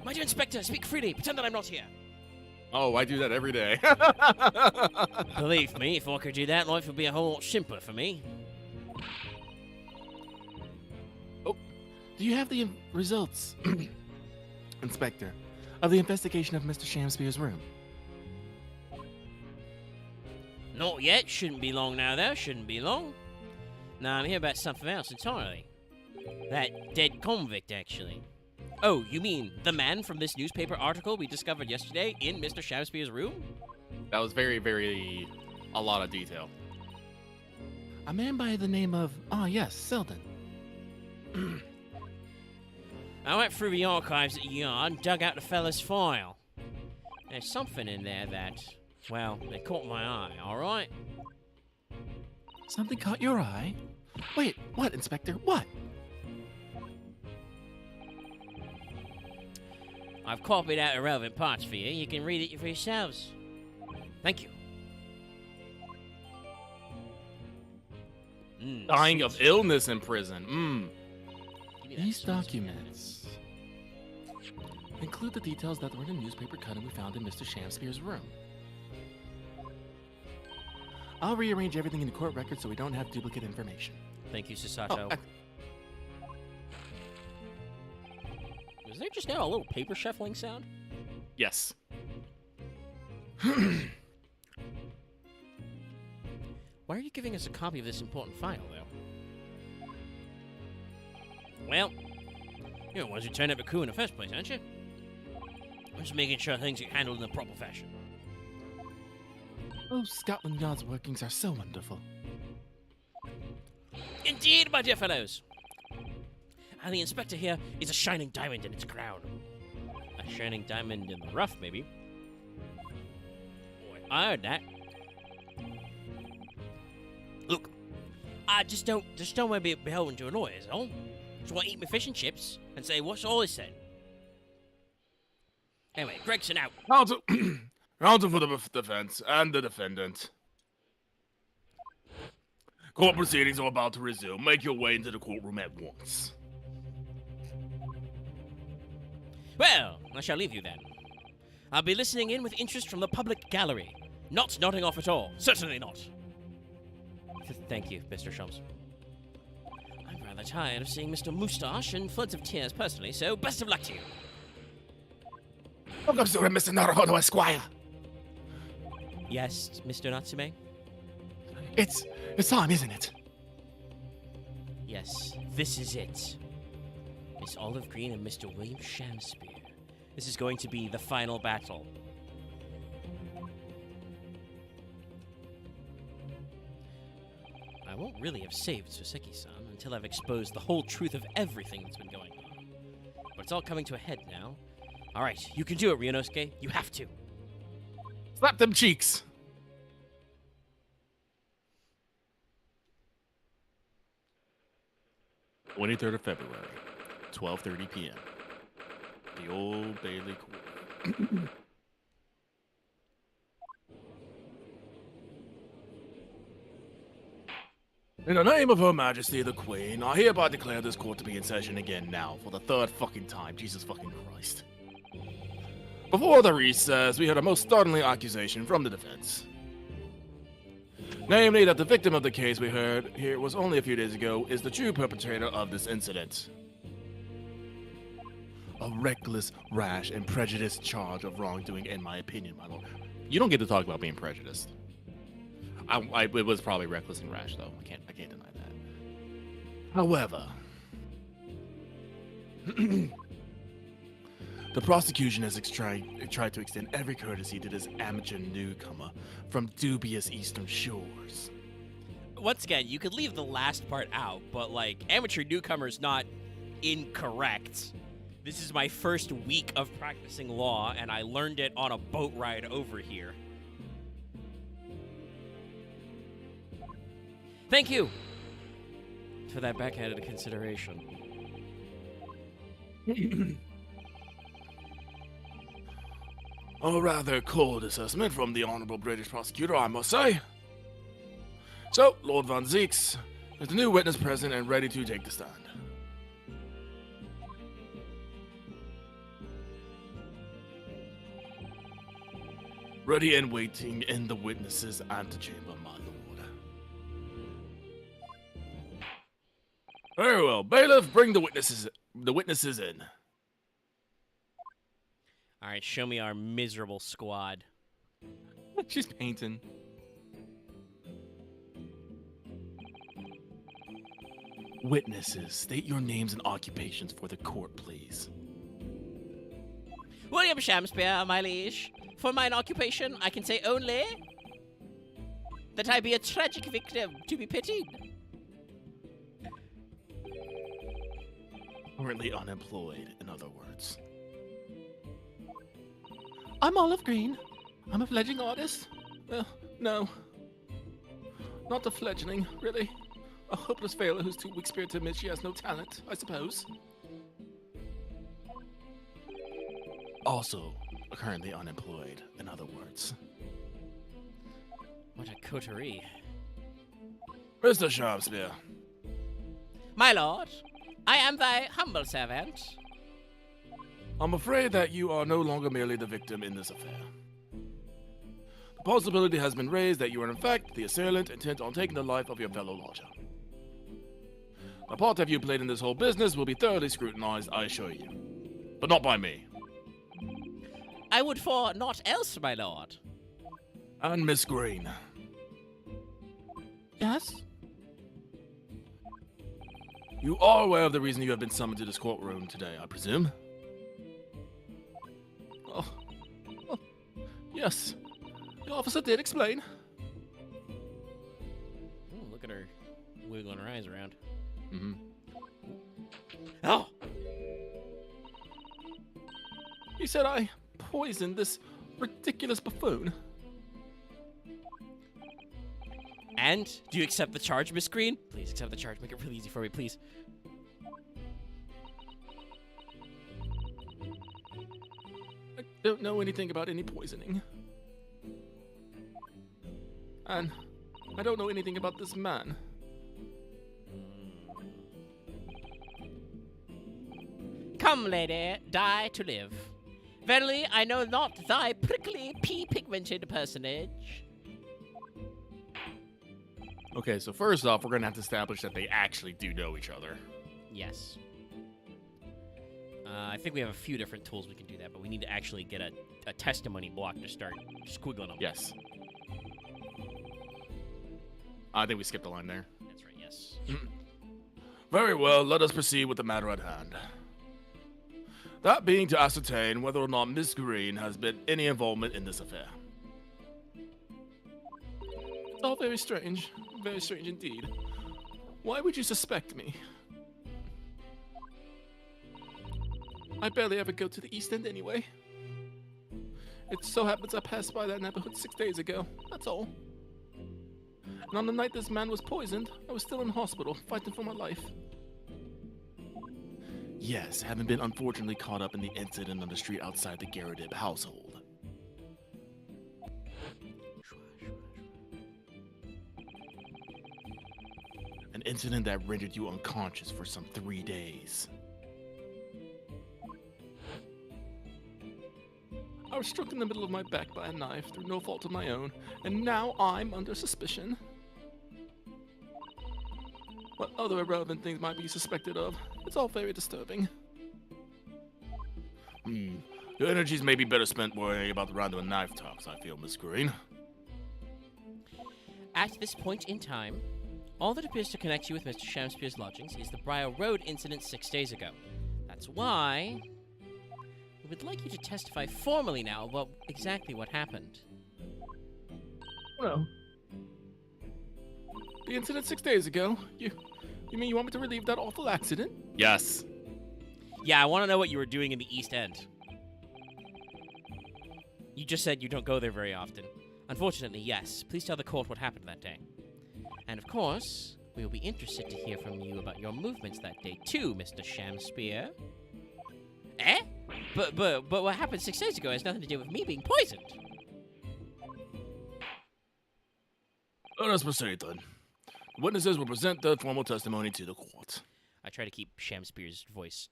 My dear Inspector, speak freely. Pretend that I'm not here. Oh, I do that every day. Believe me, if I could do that, life would be a whole lot simpler for me. Oh, do you have the results, Inspector, of the investigation of Mr. Shamspeare's room? Not yet. Shouldn't be long now, though. Shouldn't be long. No, I'm here about something else entirely. That dead convict, actually. Oh, you mean the man from this newspaper article we discovered yesterday in Mr. Shakespeare's room? That was a lot of detail. A man by the name of, yes, Selden. I went through the archives at the yard and dug out the fella's file. There's something in there that, well, it caught my eye, alright? Something caught your eye? Wait, what, Inspector? What? I've copied out irrelevant parts for you. You can read it for yourselves. Thank you. Dying of illness in prison. Give me that These sweet documents include the details that were in the newspaper cutting we found in Mr. Shakespeare's room. I'll rearrange everything in the court record so we don't have duplicate information. Thank you, Sasato. Oh, Was there just now a little paper shuffling sound? yes. Why are you giving us a copy of this important file, though? Well, you're the ones who turned up a coup in the first place, aren't you? I'm just making sure things get handled in the proper fashion. Oh, Scotland Yard's workings are so wonderful. Indeed, my dear fellows. And the inspector here is a shining diamond in its crown. A shining diamond in the rough, maybe. Boy, I heard that. Look, I just don't want to be beholden to a lawyer, is all. Just want to eat my fish and chips and say what's all is said. Anyway, Gregson out. Counsel for the defense and the defendant. Court proceedings are about to resume. Make your way into the courtroom at once. Well, I shall leave you then. I'll be listening in with interest from the public gallery. Not nodding off at all. Certainly not. Thank you, Mr. Shums. I'm rather tired of seeing Mr. Moustache and floods of tears personally, so best of luck to you. Welcome to Mr. Naruhodo, Esquire. Yes, Mr. Natsume? It's time, isn't it? Yes, this is it. Miss Olive Green and Mr. William Shakespeare. This is going to be the final battle. I won't really have saved Soseki-san until I've exposed the whole truth of everything that's been going on. But it's all coming to a head now. Alright, you can do it, Ryunosuke. You have to. Slap them cheeks. (23rd of February, 12:30 p.m.) The Old Bailey Court. In the name of Her Majesty the Queen, I hereby declare this court to be in session again now for the third fucking time. Jesus fucking Christ. Before the recess, we heard a most startling accusation from the defense. Namely, that the victim of the case we heard here was only a few days ago is the true perpetrator of this incident. A reckless, rash, and prejudiced charge of wrongdoing, in my opinion, my lord. You don't get to talk about being prejudiced. It was probably reckless and rash, though. I can't deny that. However, the prosecution has tried to extend every courtesy to this amateur newcomer from dubious eastern shores. Once again, you could leave the last part out, but, like, amateur newcomer's not incorrect. This is my first week of practicing law, and I learned it on a boat ride over here. Thank you for that backhanded consideration. A rather cold assessment from the Honorable British Prosecutor, I must say. So, Lord Van Zeeks is the new witness present and ready to take the stand. Ready and waiting in the witnesses' antechamber, my lord. Very well, bailiff, bring the witnesses in. All right, show me our miserable squad. She's painting. Witnesses, state your names and occupations for the court, please. William Shamspeare, my liege. For mine occupation, I can say only that I be a tragic victim to be pitied. Currently unemployed, in other words. I'm Olive Green. I'm a fledgling artist. Well, no. Not a fledgling, really. A hopeless failure who's too weak-spirited to admit she has no talent, I suppose. Also, currently unemployed, in other words. What a coterie. Mr. Shakespeare. My lord, I am thy humble servant. I'm afraid that you are no longer merely the victim in this affair. The possibility has been raised that you are in fact the assailant intent on taking the life of your fellow lodger. The part that you played in this whole business will be thoroughly scrutinized, I assure you. But not by me. I would for naught else, my lord. And Miss Green. Yes? You are aware of the reason you have been summoned to this courtroom today, I presume? Oh. Yes. The officer did explain. Ooh, look at her wiggling her eyes around. Mm-hmm. Oh! He said I poisoned this ridiculous buffoon. And do you accept the charge, Miss Green? Please accept the charge. Make it really easy for me, please. I don't know anything about any poisoning. And I don't know anything about this man. Come, lady, die to live. Verily, I know not thy prickly, pea-pigmented personage. Okay, so first off, we're gonna have to establish that they actually do know each other. Yes. I think we have a few different tools we can do that, but we need to actually get a testimony block to start squiggling them. Yes. I think we skipped a line there. That's right, yes. Very well, let us proceed with the matter at hand. That being to ascertain whether or not Miss Green has been any involvement in this affair. It's all very strange indeed. Why would you suspect me? I barely ever go to the East End anyway. It so happens I passed by that neighborhood 6 days ago, that's all. And on the night this man was poisoned, I was still in hospital, fighting for my life. Yes, having been unfortunately caught up in the incident on the street outside the Garridib household. An incident that rendered you unconscious for some 3 days. I was struck in the middle of my back by a knife through no fault of my own, and now I'm under suspicion. What other irrelevant things might be suspected of? It's all very disturbing. Your energies may be better spent worrying about the random knife talks, I feel, Miss Green. At this point in time, all that appears to connect you with Mr. Shamspeare's lodgings is the Briar Road incident 6 days ago. That's why we would like you to testify formally now about exactly what happened. Well, the incident 6 days ago? You mean you want me to relieve that awful accident? Yes. Yeah, I want to know what you were doing in the East End. You just said you don't go there very often. Unfortunately, yes. Please tell the court what happened that day. And of course, we will be interested to hear from you about your movements that day too, Mr. Shamspeare. Eh? But what happened 6 days ago has nothing to do with me being poisoned. Let us proceed then. The witnesses will present their formal testimony to the court. I try to keep Shamspeare's voice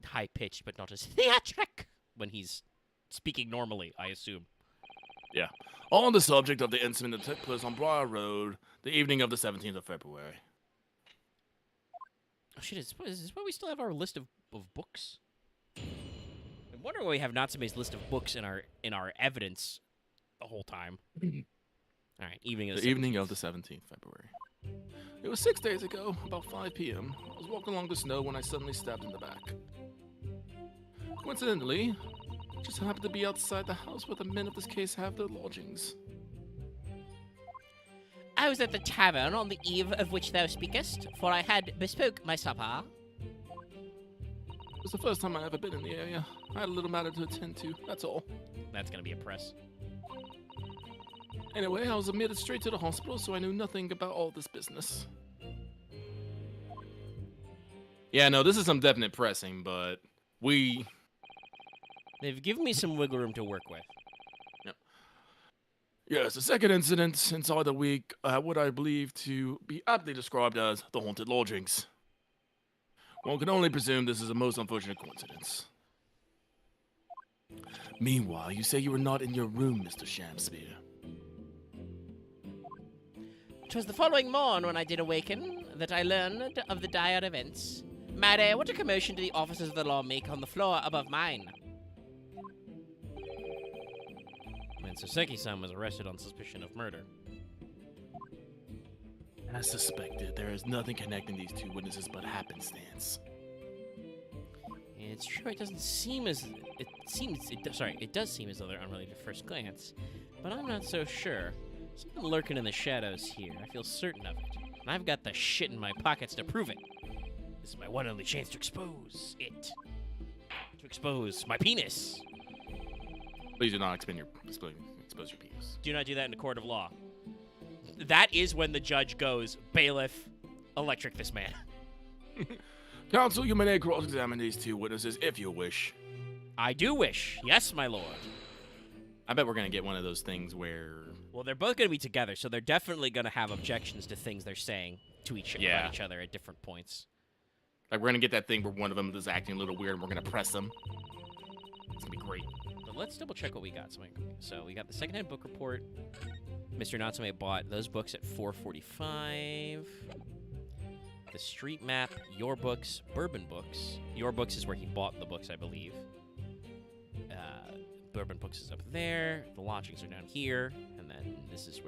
high-pitched, but not as theatric when he's speaking normally, I assume. Yeah. On the subject of the incident that took place on Briar Road the evening of the 17th of February. Oh shit, is this why we still have our list of books? I wonder why we have Natsume's list of books in our evidence the whole time. Alright, evening of the 17th. Evening of the 17th February. It was 6 days ago, about 5 p.m. I was walking along the snow when I suddenly stabbed in the back. Coincidentally, I just happened to be outside the house where the men of this case have their lodgings. I was at the tavern on the eve of which thou speakest, for I had bespoke my supper. It was the first time I ever been in the area. I had a little matter to attend to, that's all. That's gonna be a press. Anyway, I was admitted straight to the hospital, so I knew nothing about all this business. Yeah, no, this is some definite pressing, but They've given me some wiggle room to work with. Yes, the second incident inside the week, what I believe to be aptly described as the haunted lodgings. One can only presume this is a most unfortunate coincidence. Meanwhile, you say you were not in your room, Mr. Shamspeare. 'Twas the following morn when I did awaken that I learned of the dire events. Mary, what a commotion did the officers of the law make on the floor above mine? And Soseki-san was arrested on suspicion of murder. As suspected, there is nothing connecting these two witnesses but happenstance. It's true, it doesn't seem as... It does seem as though they're unrelated at first glance, but I'm not so sure. Something lurking in the shadows here, I feel certain of it. And I've got the shit in my pockets to prove it. This is my one and only chance to expose it. To expose my penis. Please do not expose your penis. Do not do that in a court of law. That is when the judge goes, bailiff, electric this man. Counsel, you may cross-examine these two witnesses if you wish. I do wish. Yes, my lord. I bet we're going to get one of those things where... Well, they're both going to be together, so they're definitely going to have objections to things they're saying to each other at different points. Like, we're going to get that thing where one of them is acting a little weird and we're going to press them. It's going to be great. But let's double check what we got. So we got the secondhand book report. Mr. Natsume bought those books at $4.45. The street map, your books, Bourbon Books. Your books is where he bought the books, I believe. Bourbon Books is up there. The lodgings are down here, and then this is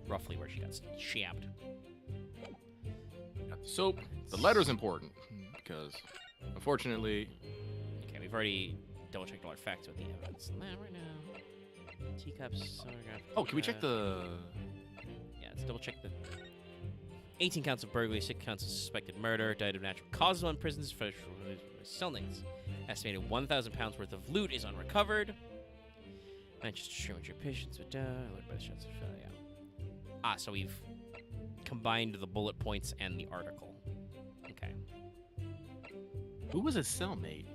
roughly where she got shammed. So the letter's important because, unfortunately, okay, we've already double-checked all our facts with the evidence. Right now, teacups, sonograph. Oh, can we check the? Yeah, let's double-check the 18 counts of burglary, 6 counts of suspected murder, died of natural causes on prisons for cell names. Estimated 1,000 pounds worth of loot is unrecovered. Manchester Street with your patients, but by the shots of yeah. So we've combined the bullet points and the article. Okay. Who was his cellmate?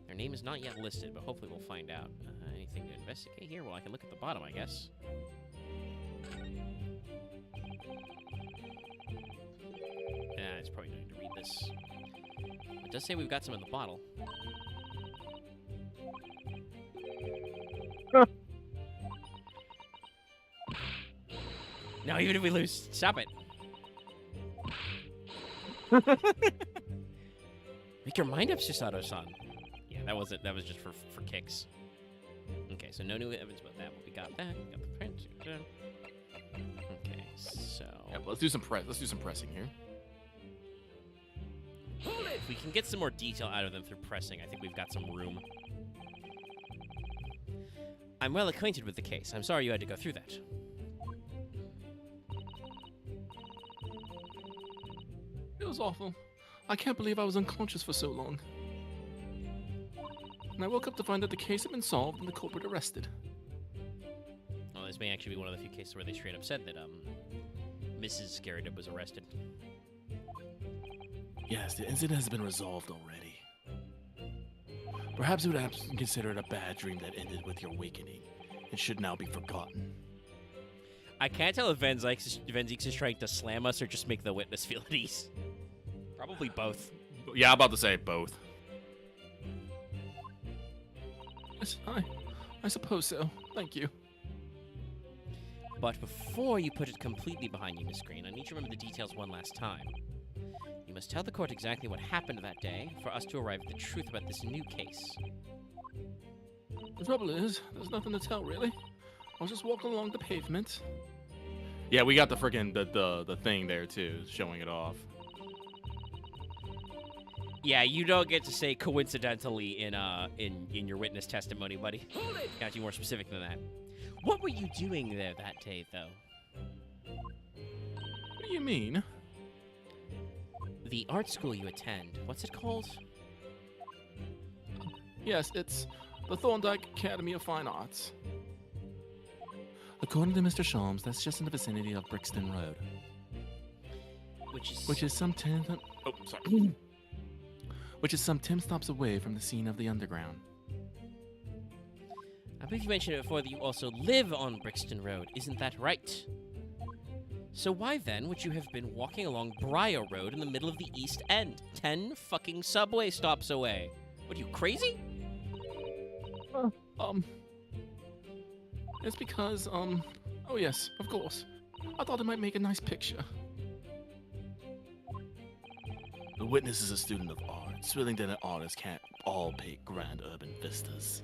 Their name is not yet listed, but hopefully we'll find out. Anything to investigate here? Well, I can look at the bottom, I guess. It's probably not going to read this. It does say we've got some in the bottle. No, even if we lose, stop it. Make your mind up, Susato-san. Yeah, that was it. That was just for kicks. Okay, so no new evidence about that. But we got that. We got the print. Okay, so Yeah, let's do some pressing here. if we can get some more detail out of them through pressing, I think we've got some room. I'm well acquainted with the case. I'm sorry you had to go through that. It was awful. I can't believe I was unconscious for so long. And I woke up to find that the case had been solved and the culprit arrested. Well, this may actually be one of the few cases where they straight up said that Mrs. Garrett was arrested. Yes, the incident has been resolved already. Perhaps you would have to consider it a bad dream that ended with your awakening. It should now be forgotten. I can't tell if Van Zieks is trying to slam us or just make the witness feel at ease. Probably both. Yeah, I'm about to say both. Yes, I suppose so. Thank you. But before you put it completely behind you, Miss Green, I need you to remember the details one last time. You must tell the court exactly what happened that day for us to arrive at the truth about this new case. The trouble is, there's nothing to tell, really. I was just walking along the pavement, Yeah, we got the freaking the thing there too, showing it off. Yeah, you don't get to say coincidentally in your witness testimony, buddy. Hold it! Got to be more specific than that. What were you doing there that day, though? What do you mean? The art school you attend. What's it called? Yes, it's the Thorndike Academy of Fine Arts. According to Mr. Sholmes, that's just in the vicinity of Brixton Road, which is some 10 stops away from the scene of the underground. I believe you mentioned it before that you also live on Brixton Road. Isn't that right? So why then would you have been walking along Briar Road in the middle of the East End, 10 fucking subway stops away? What are you, crazy? It's because, oh yes, of course. I thought it might make a nice picture. The witness is a student of art. Swillington and artists can't all paint grand urban vistas.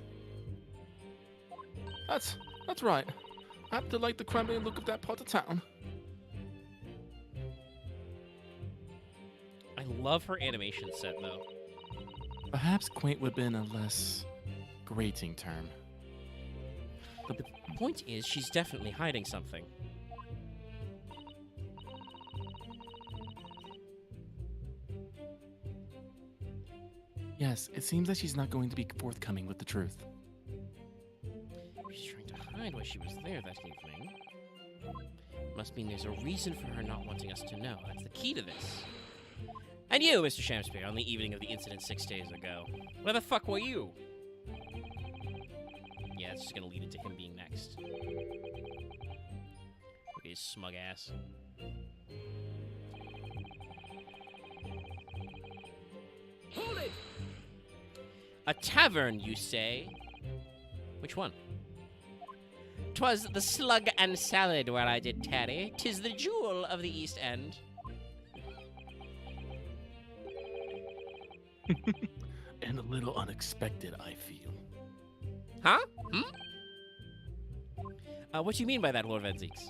That's right. I have to like the crumbly look of that part of town. I love her animation set, though. Perhaps quaint would have been a less grating term. The point is, she's definitely hiding something. Yes, it seems that she's not going to be forthcoming with the truth. She's trying to hide why she was there that evening. Must mean there's a reason for her not wanting us to know. That's the key to this. And you, Mr. Shamspeare, on the evening of the incident 6 days ago. Where the fuck were you? Yeah, it's just gonna lead into him being next. Look at his smug ass. Hold it! A tavern, you say? Which one? 'Twas the Slug and Salad where I did tarry. 'Tis the jewel of the East End. And a little unexpected, I feel. Huh? What do you mean by that, Lord Venzeeks?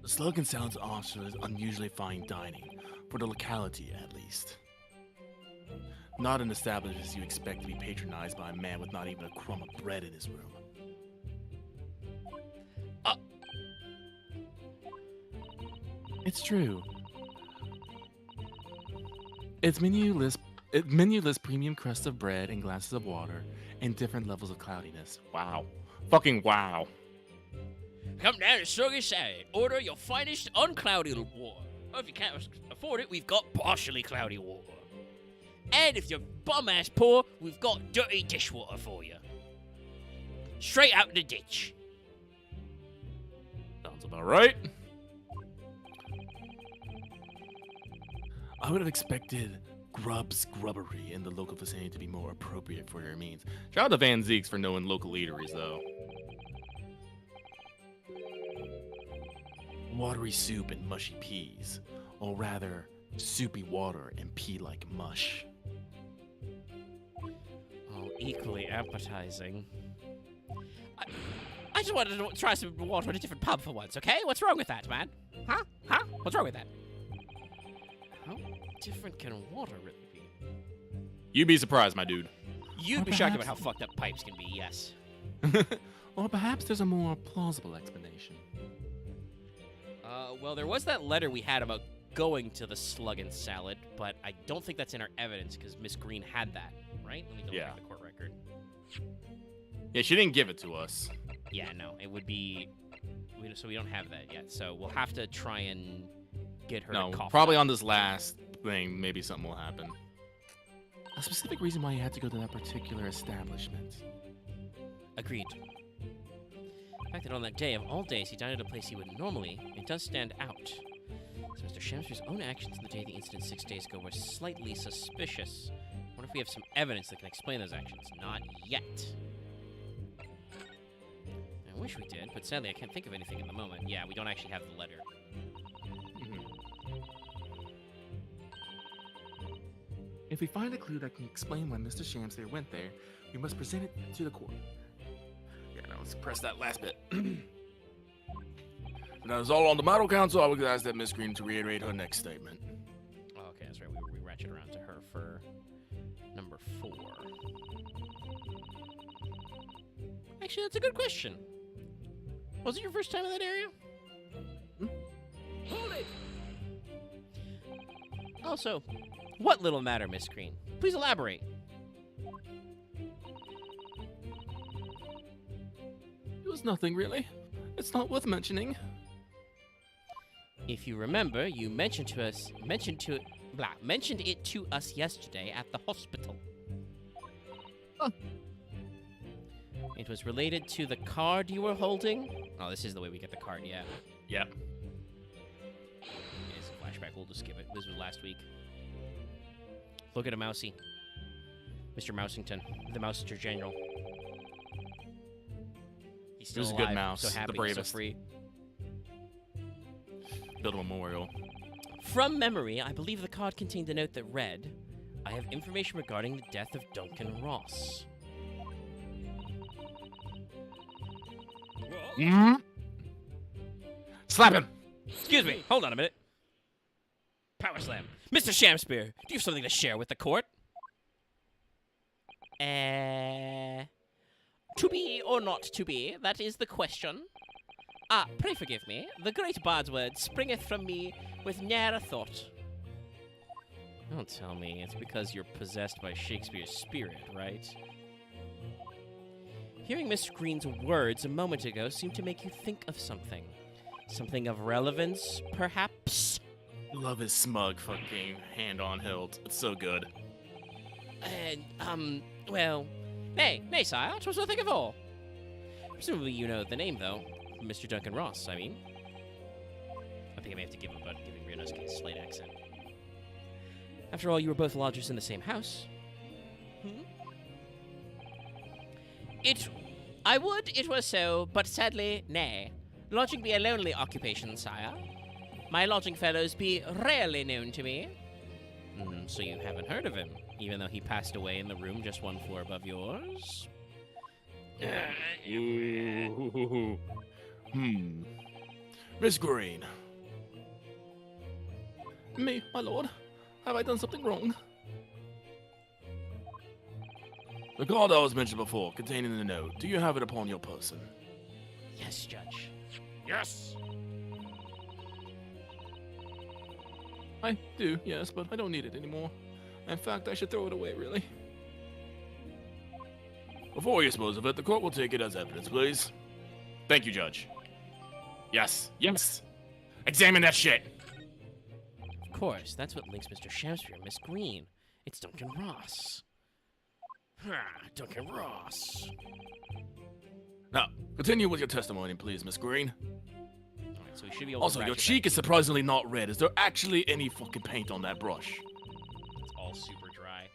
The Slug and Sounds offers unusually fine dining, for the locality at least. Not an establishment you expect to be patronized by a man with not even a crumb of bread in his room. It's true. Its menu lists premium crusts of bread and glasses of water and different levels of cloudiness. Wow. Fucking wow. Come down to Slug and Salad. Order your finest unclouded water. Or if you can't afford it, we've got partially cloudy water. And if you're bum-ass poor, we've got dirty dishwater for you. Straight out the ditch. Sounds about right. I would have expected grubbery in the local vicinity to be more appropriate for your means. Shout out to Van Zeeks for knowing local eateries, though. Watery soup and mushy peas. Or rather, soupy water and pea-like mush. Oh, equally appetizing. I just wanted to try some water at a different pub for once, okay? What's wrong with that, man? Huh? What's wrong with that? How different can water really be? You'd be surprised, my dude. You'd be shocked about how fucked up pipes can be, yes. Or perhaps there's a more plausible explanation. Well, there was that letter we had about going to the Slug and Salad, but I don't think that's in our evidence because Miss Green had that, right? Let me go look at the court record. Yeah, she didn't give it to us. Yeah, no, it would be... So we don't have that yet, so we'll have to try and get her to cough. Probably on this last thing, maybe something will happen. A specific reason why you had to go to that particular establishment. Agreed. The fact that on that day of all days he dined at a place he would normally, it does stand out. So Mr. Shamspeare's own actions on the day of the incident 6 days ago were slightly suspicious. I wonder if we have some evidence that can explain those actions. Not yet. I wish we did, but sadly I can't think of anything at the moment. Yeah, we don't actually have the letter. If we find a clue that can explain why Mr. Shamspeare went there, we must present it to the court. Yeah, now let's press that last bit. That is all on the Model Council. I would ask that Miss Green to reiterate her next statement. Oh, okay, that's right. We ratchet around to her for number 4. Actually, that's a good question. Was it your first time in that area? Hold it! Also, what little matter, Miss Green? Please elaborate. It was nothing, really. It's not worth mentioning. If you remember, you mentioned it to us yesterday at the hospital. Huh. It was related to the card you were holding. Oh, this is the way we get the card, yeah. Yep. It's a flashback. We'll just skip it. This was last week. Look at a mousey. Mr. Mousington, the Mousinger General. He's still He was a alive, good mouse, so the happy, bravest. so free. Build a memorial. From memory, I believe the card contained a note that read, I have information regarding the death of Duncan Ross. Mm-hmm. Slap him! Excuse me, hold on a minute. Power slam. Mr. Shamspear, do you have something to share with the court? To be or not to be, that is the question. Ah, pray forgive me. The great bard's word springeth from me with ne'er a thought. Don't tell me it's because you're possessed by Shakespeare's spirit, right? Hearing Miss Green's words a moment ago seemed to make you think of something. Something of relevance, perhaps? Love his smug fucking hand on hilt. It's so good. Well, nay, sire, 'twas nothing of all. Presumably you know the name, though. Mr. Duncan Ross, I mean. I think I may have to give him about giving Ryunosuke a slight accent. After all, you were both lodgers in the same house. I would it were so, but sadly, nay. Lodging be a lonely occupation, sire. My lodging fellows be rarely known to me. So you haven't heard of him, even though he passed away in the room just one floor above yours? Miss Green. Me, my lord. Have I done something wrong? The card that was mentioned before, containing the note, do you have it upon your person? Yes, Judge. Yes! I do, yes, but I don't need it anymore. In fact, I should throw it away, really. Before you dispose of it, the court will take it as evidence, please. Thank you, Judge. Yes, yes! Examine that shit! Of course, that's what links Mr. Shamspear and Miss Green. It's Duncan Ross. Duncan Ross. Now, continue with your testimony, please, Miss Green. Alright, so we should be able Also, to your ratchet cheek is surprisingly not red. Is there actually any fucking paint on that brush? It's all super dry.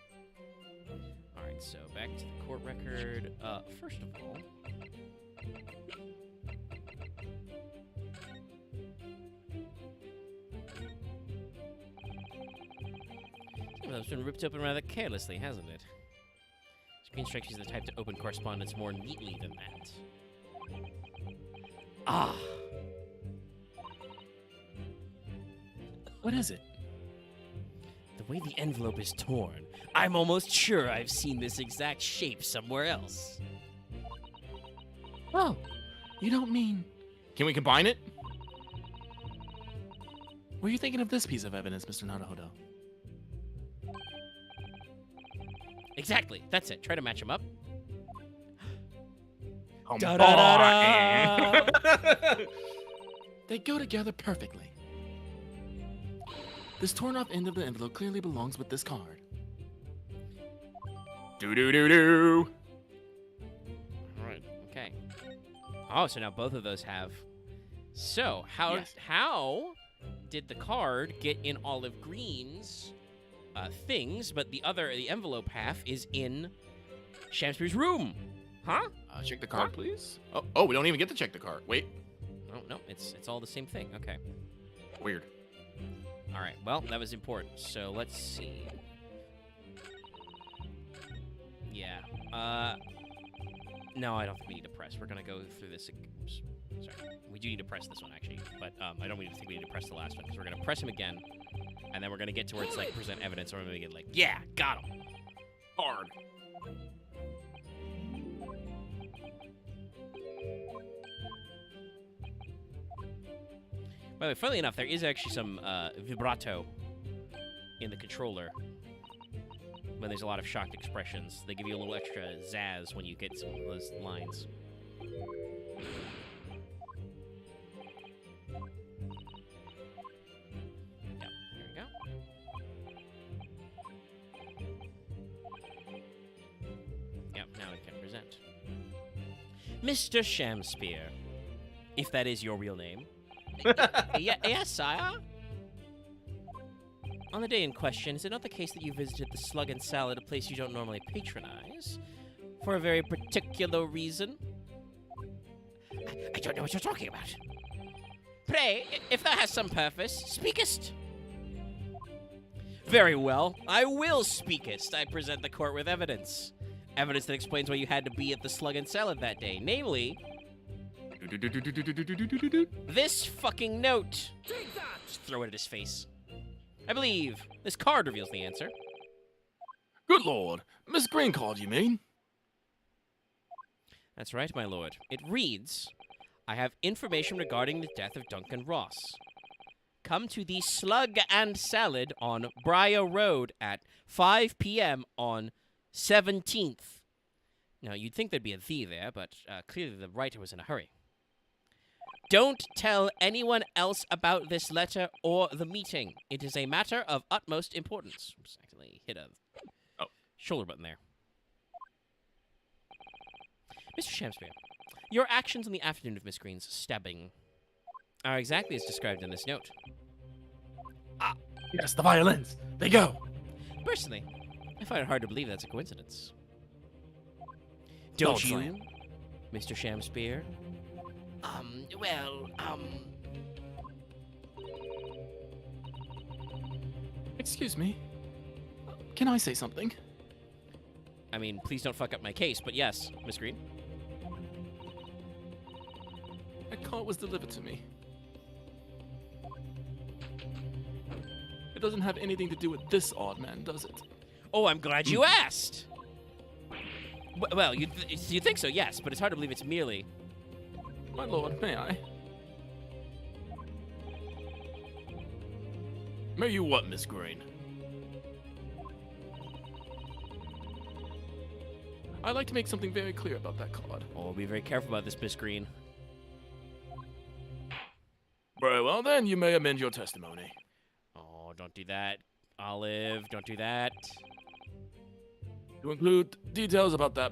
Alright, so back to the court record. First of all... It's been ripped open rather carelessly, hasn't it? Screen strikes is the type to open correspondence more neatly than that. Ah! What is it? The way the envelope is torn, I'm almost sure I've seen this exact shape somewhere else. Oh, you don't mean... Can we combine it? Were you thinking of this piece of evidence, Mr. Naruhodo? Exactly, that's it. Try to match them up. Da-da-da-da! They go together perfectly. This torn off end of the envelope clearly belongs with this card. Do-do-do-do! Alright, okay. Oh, so now both of those have... So, how did the card get in Olive Green's things, but the envelope half is in Shamspear's room? Huh? Check the card, please. Oh, we don't even get to check the card. Wait. No, it's all the same thing. Okay. Weird. All right. Well, that was important. So let's see. Yeah. No, I don't think we need to press. We're gonna go through this. Sorry. We do need to press this one, actually. But I don't think we need to press the last one, because we're going to press him again, and then we're going to get to where it's like present evidence, or we're going to get like, yeah, got him. Hard. By the way, funnily enough, there is actually some vibrato in the controller when there's a lot of shocked expressions. They give you a little extra zazz when you get some of those lines. Yep, there we go. Yep, now we can present. Mr. Shamspear, if that is your real name. Yes, sire? On the day in question, is it not the case that you visited the Slug and Salad, a place you don't normally patronize, for a very particular reason? I don't know what you're talking about. Pray, if that has some purpose, speakest. Very well, I will speakest. I present the court with evidence. Evidence that explains why you had to be at the Slug and Salad that day, namely... this fucking note. Take that! Just throw it at his face. I believe this card reveals the answer. Good lord. Miss Green called, you mean? That's right, my lord. It reads, I have information regarding the death of Duncan Ross. Come to the Slug and Salad on Briar Road at 5 p.m. on 17th. Now, you'd think there'd be a "the" there, but clearly the writer was in a hurry. Don't tell anyone else about this letter or the meeting. It is a matter of utmost importance. Just accidentally hit a shoulder button there. Mr. Shamspear, your actions on the afternoon of Miss Green's stabbing are exactly as described in this note. Ah, yes, the violins. They go. Personally, I find it hard to believe that's a coincidence. Don't you, Mr. Shamspear? Excuse me. Can I say something? I mean, please don't fuck up my case, but yes, Miss Green. A card was delivered to me. It doesn't have anything to do with this odd man, does it? Oh, I'm glad you asked. Well, you think so, yes, but it's hard to believe it's merely... My lord, may I? May you what, Miss Green? I'd like to make something very clear about that card. Oh, be very careful about this, Miss Green. Very well, then, you may amend your testimony. Oh, don't do that, Olive. Don't do that. To include details about the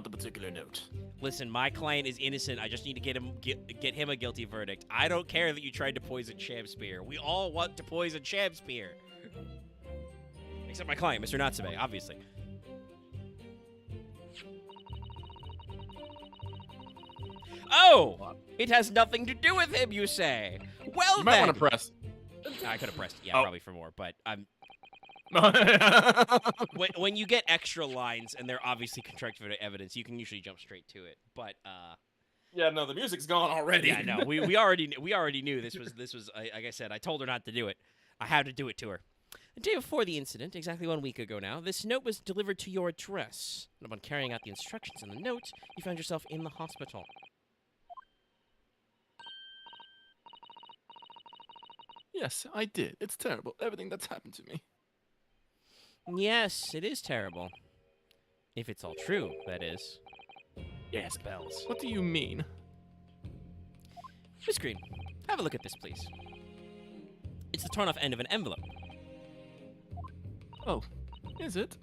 particular note. Listen, my client is innocent. I just need to get him a guilty verdict. I don't care that you tried to poison Shamspear. We all want to poison Shamspear. Except my client, Mr. Natsume, obviously. Oh! It has nothing to do with him, you say? Well, You might want to press. I could have pressed, yeah, Oh. probably for more, but I'm... when you get extra lines and they're obviously contradictory evidence, you can usually jump straight to it. But Yeah, no, the music's gone already. yeah, no, we already knew this was like I said, I told her not to do it. I had to do it to her. The day before the incident, exactly 1 week ago now, this note was delivered to your address. And upon carrying out the instructions in the note, you found yourself in the hospital. Yes, I did. It's terrible, everything that's happened to me. Yes, it is terrible. If it's all true, that is. Yes, bells. What do you mean? Miss Green, have a look at this, please. It's the torn-off end of an envelope. Oh, is it?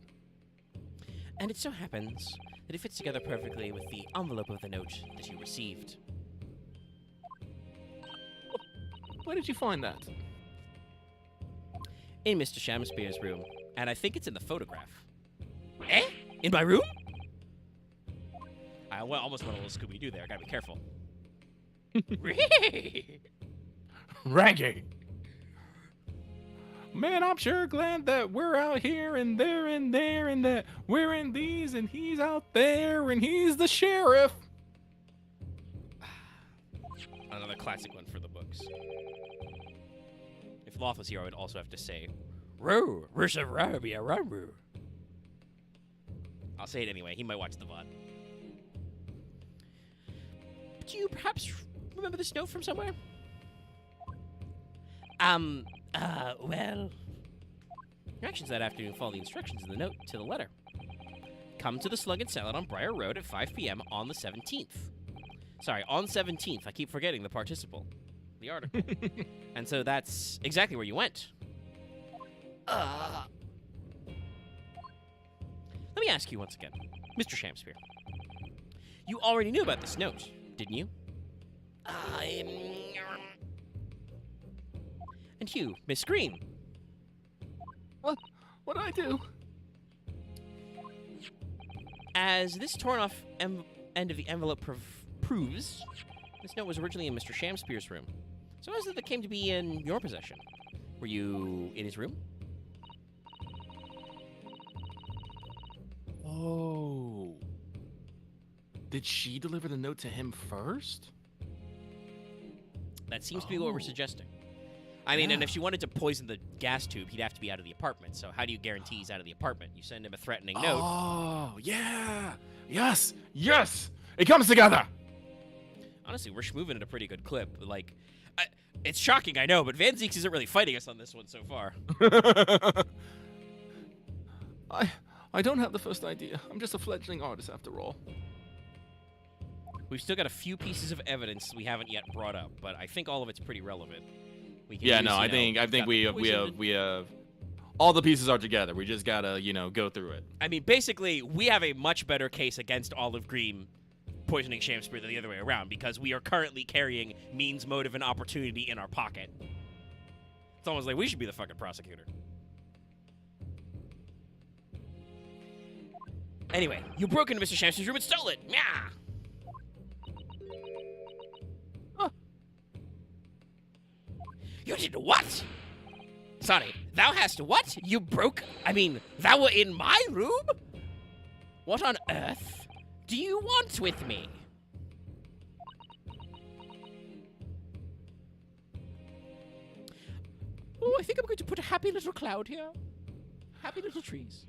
And it so happens that it fits together perfectly with the envelope of the note that you received. Where did you find that? In Mr. Shamspear's room. And I think it's in the photograph. Eh? In my room? I almost went a little Scooby-Doo there. I gotta be careful. Raggy. Man, I'm sure glad that we're out here and there and there and that we're in these and he's out there and he's the sheriff. Another classic one for the books. If Loth was here, I would also have to say, "Roo, versus Rabia Ramu." I'll say it anyway. He might watch the VOD. Do you perhaps remember this note from somewhere? Well... Your actions that afternoon follow the instructions in the note to the letter. Come to the Slug and Salad on Briar Road at 5 p.m. on the 17th. Sorry, on 17th. I keep forgetting the participle. The article. And so that's exactly where you went. Let me ask you once again, Mr. Shamspeare. You already knew about this note, didn't you? And you, Miss Green. What did I do? As this torn-off end of the envelope proves, this note was originally in Mr. Shamspeare's room. So how is it that came to be in your possession? Were you in his room? Oh. Did she deliver the note to him first? That seems to be what we're suggesting. I mean, and if she wanted to poison the gas tube, he'd have to be out of the apartment. So how do you guarantee he's out of the apartment? You send him a threatening note. Oh, yeah. Yes. Yes. It comes together. Honestly, we're moving at a pretty good clip. Like, it's shocking, I know, but Van Zeeks isn't really fighting us on this one so far. I don't have the first idea. I'm just a fledgling artist after all. We've still got a few pieces of evidence we haven't yet brought up, but I think all of it's pretty relevant. We can use, I think we have all the pieces are together. We just gotta, go through it. I mean, basically, we have a much better case against Olive Green poisoning Shamspeare than the other way around, because we are currently carrying means, motive, and opportunity in our pocket. It's almost like we should be the fucking prosecutor. Anyway, you broke into Mr. Shamspeare's room and stole it! Yeah. You did what? Sorry, thou hast what? You broke? I mean, thou were in my room? What on earth do you want with me? Oh, I think I'm going to put a happy little cloud here. Happy little trees.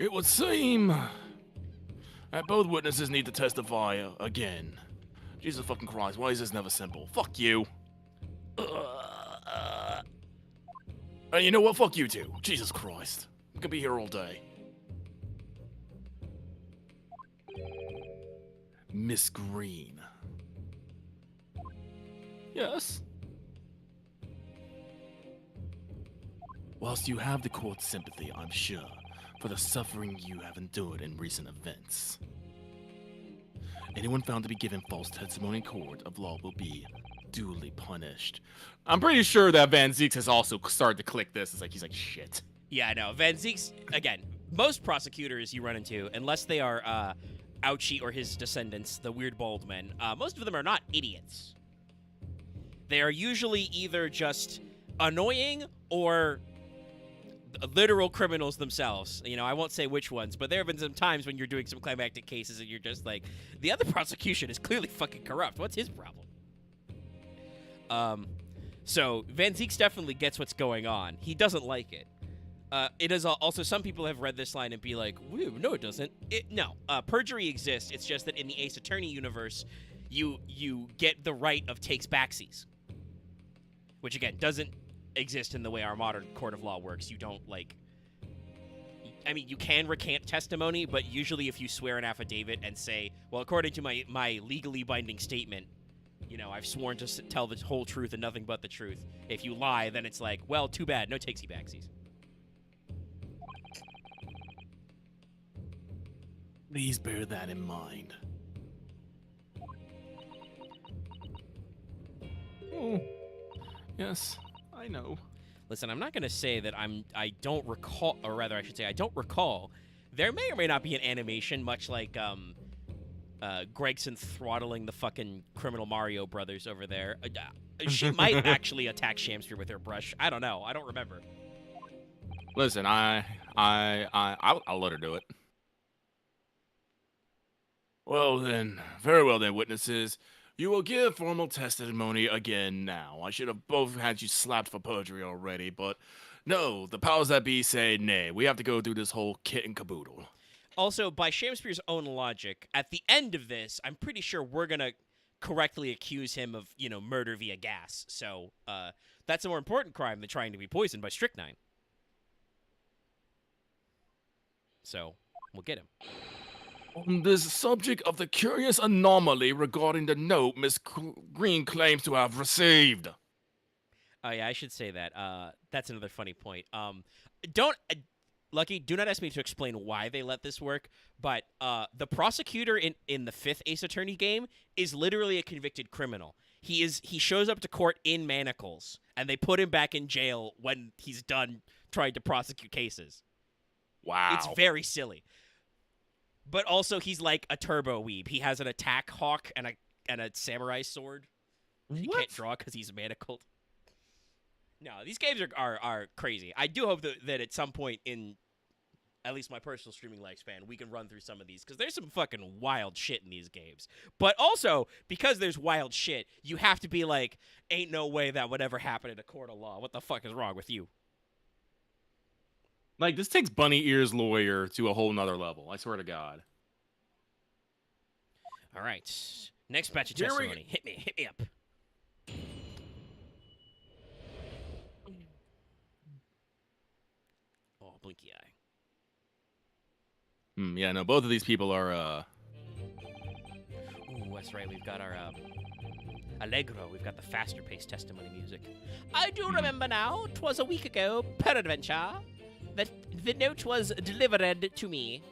It would seem that both witnesses need to testify again. Jesus fucking Christ, why is this never simple? Fuck you. And you know what? Fuck you too. Jesus Christ. We could be here all day. Miss Green. Yes? Whilst you have the court's sympathy, I'm sure, for the suffering you have endured in recent events, anyone found to be given false testimony in court of law will be duly punished. I'm pretty sure that Van Zeeks has also started to click this. It's like, he's like, shit. Yeah, I know. Van Zeeks, again, most prosecutors you run into, unless they are Ouchie or his descendants, the weird bald men, most of them are not idiots. They are usually either just annoying or literal criminals themselves. I won't say which ones, but there have been some times when you're doing some climactic cases and you're just like, the other prosecution is clearly fucking corrupt. What's his problem? So Van Zeeks definitely gets what's going on. He doesn't like it. It is also, some people have read this line and be like, no, it doesn't. No, perjury exists. It's just that in the Ace Attorney universe, you get the right of takes backsies, which again doesn't exist in the way our modern court of law works. You don't you can recant testimony, but usually if you swear an affidavit and say, well, according to my legally binding statement, I've sworn to tell the whole truth and nothing but the truth. If you lie, then it's like, well, too bad, no takesy backsies. Please bear that in mind. Oh, yes, I know. Listen, I'm not going to say that I don't recall, or rather I should say I don't recall. There may or may not be an animation, much like Gregson throttling the fucking criminal Mario brothers over there. She might actually attack Shamspeare with her brush. I don't know. I don't remember. Listen, I'll let her do it. Well then, very well then, witnesses. You will give formal testimony again now. I should have both had you slapped for perjury already, but no, the powers that be say nay. We have to go through this whole kit and caboodle. Also, by Shamspeare's own logic, at the end of this, I'm pretty sure we're gonna correctly accuse him of, murder via gas. So, that's a more important crime than trying to be poisoned by strychnine. So, we'll get him. On this subject of the curious anomaly regarding the note Miss Green claims to have received. Oh yeah, I should say that. That's another funny point. Lucky, do not ask me to explain why they let this work, but the prosecutor in the 5th Ace Attorney game is literally a convicted criminal. He shows up to court in manacles, and they put him back in jail when he's done trying to prosecute cases. Wow. It's very silly. But also, he's like a turbo weeb. He has an attack hawk and a samurai sword. He can't draw because he's manacled. No, these games are crazy. I do hope that at some point in at least my personal streaming lifespan, we can run through some of these, because there's some fucking wild shit in these games. But also, because there's wild shit, you have to be like, ain't no way that would ever happen in a court of law. What the fuck is wrong with you? Like, this takes Bunny Ears Lawyer to a whole nother level. I swear to God. All right. Next batch of testimony. Hit me up. Oh, blinky eye. Yeah, no, both of these people are, Ooh, that's right. We've got our, Allegro. We've got the faster-paced testimony music. I do remember now. 'Twas a week ago, peradventure, that the note was delivered to me.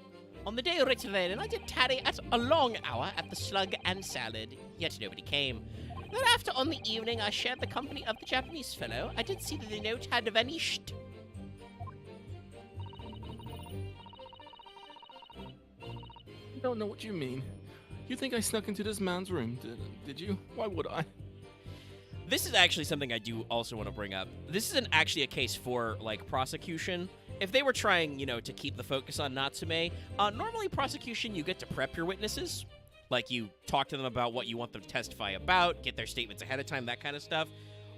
On the day writ therein, I did tarry at a long hour at the Slug and Salad, yet nobody came. Thereafter, on the evening, I shared the company of the Japanese fellow. I did see that the note had vanished. I don't know what you mean. You think I snuck into this man's room, did you? Why would I? This is actually something I do also want to bring up. This isn't actually a case for, like, prosecution. If they were trying, to keep the focus on Natsume, normally prosecution, you get to prep your witnesses. Like, you talk to them about what you want them to testify about, get their statements ahead of time, that kind of stuff.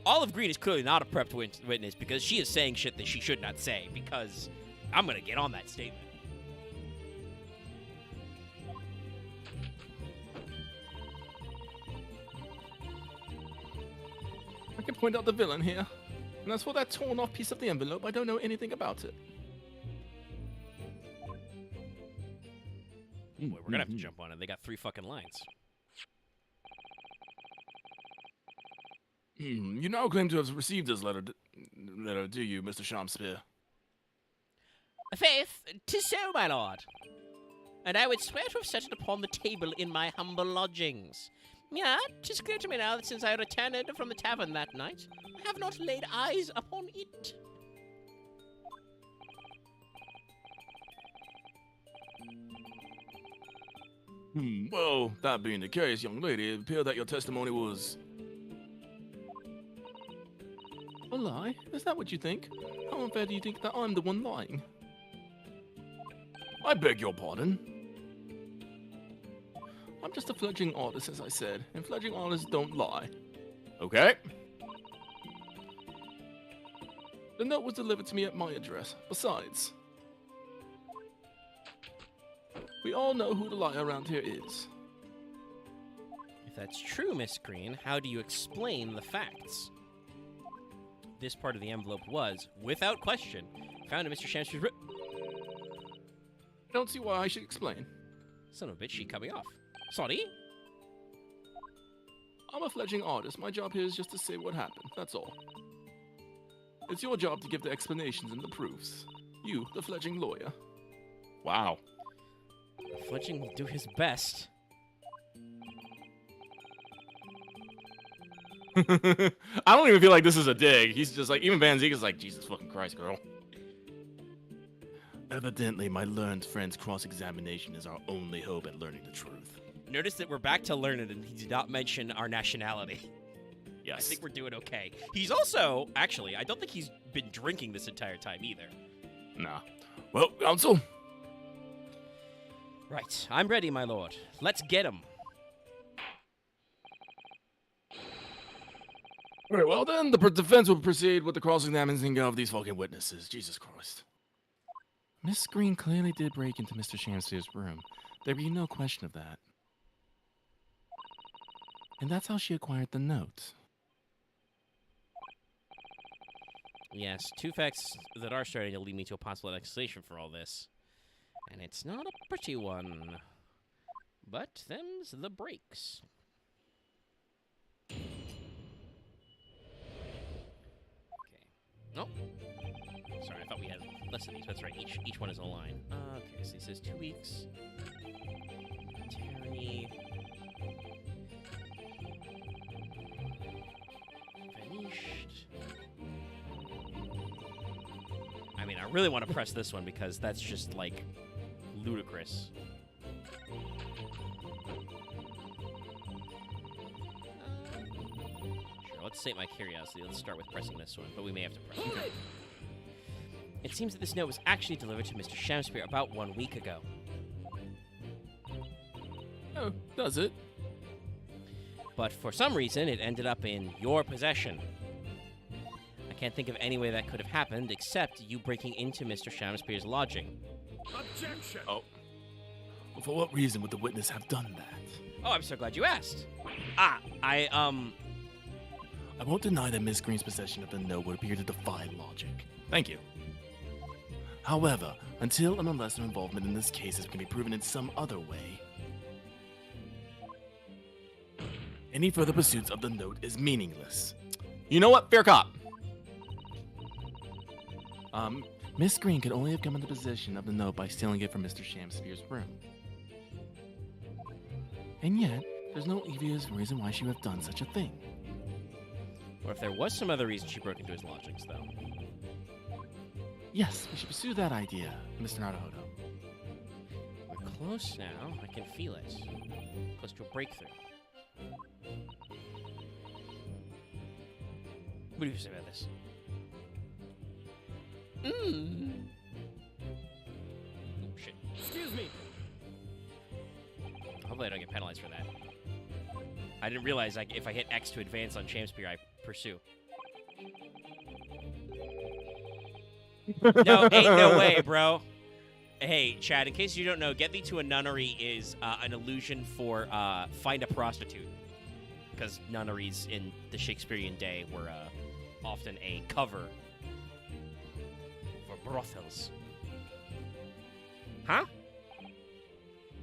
Olive Green is clearly not a prepped witness, because she is saying shit that she should not say, because I'm going to get on that statement. I can point out the villain here. And as for that torn off piece of the envelope, I don't know anything about it. Boy, we're gonna have to jump on it. They got 3 fucking lines. You now claim to have received this letter, do you, Mr. Shamspeare? Faith, 'tis so, my lord. And I would swear to have set it upon the table in my humble lodgings. Yet, 'tis clear to me now that since I returned from the tavern that night, I have not laid eyes upon it. Well, that being the case, young lady, it appeared that your testimony was... a lie? Is that what you think? How unfair do you think that I'm the one lying? I beg your pardon. I'm just a fledgling artist, as I said, and fledgling artists don't lie. Okay. The note was delivered to me at my address. Besides, we all know who the liar around here is. If that's true, Miss Green, how do you explain the facts? This part of the envelope was, without question, found in Mr. Shamspeare's I don't see why I should explain. Son of a bitch, she cut me off. Sorry? I'm a fledgling artist. My job here is just to say what happened. That's all. It's your job to give the explanations and the proofs. You, the fledgling lawyer. Wow. Fletching will do his best. I don't even feel like this is a dig. He's just like, even Van Zeke is like, Jesus fucking Christ, girl. Evidently, my learned friend's cross-examination is our only hope at learning the truth. Notice that we're back to learned, and he did not mention our nationality. Yes. I think we're doing okay. He's also, actually, I don't think he's been drinking this entire time either. Nah. Well, counsel. Right, I'm ready, my lord. Let's get him. Very well, then. The defense will proceed with the cross-examining of these fucking witnesses. Jesus Christ. Miss Green clearly did break into Mr. Shamsier's room. There be no question of that. And that's how she acquired the note. Yes, two facts that are starting to lead me to a possible explanation for all this. And it's not a pretty one. But them's the breaks. Okay. Oh. Sorry, I thought we had less of these. That's right. Each one is a line. Okay, so he says 2 weeks. Terry. Finished. I mean, I really want to press this one because that's just, like, ludicrous. Sure, let's sate my curiosity. Let's start with pressing this one, but we may have to press it. It seems that this note was actually delivered to Mr. Shamspeare about 1 week ago. Oh, does it? But for some reason, it ended up in your possession. I can't think of any way that could have happened except you breaking into Mr. Shamspeare's lodging. Objection! Oh. For what reason would the witness have done that? Oh, I'm so glad you asked. I won't deny that Miss Green's possession of the note would appear to defy logic. Thank you. However, until and unless her involvement in this case can be proven in some other way, any further pursuits of the note is meaningless. You know what? Fair cop. Miss Green could only have come into possession of the note by stealing it from Mr. Shamspeare's room. And yet, there's no obvious reason why she would have done such a thing. Or if there was some other reason she broke into his lodgings, though. Yes, we should pursue that idea, Mr. Naruhodo. We're close now. I can feel it. Close to a breakthrough. What do you say about this? Oh, shit. Excuse me! Hopefully I don't get penalized for that. I didn't realize if I hit X to advance on Shamspeare, I pursue. No, ain't no way, bro. Hey, Chad, in case you don't know, Get Thee to a Nunnery is an illusion for find a prostitute. Because nunneries in the Shakespearean day were often a cover for brothels. Huh?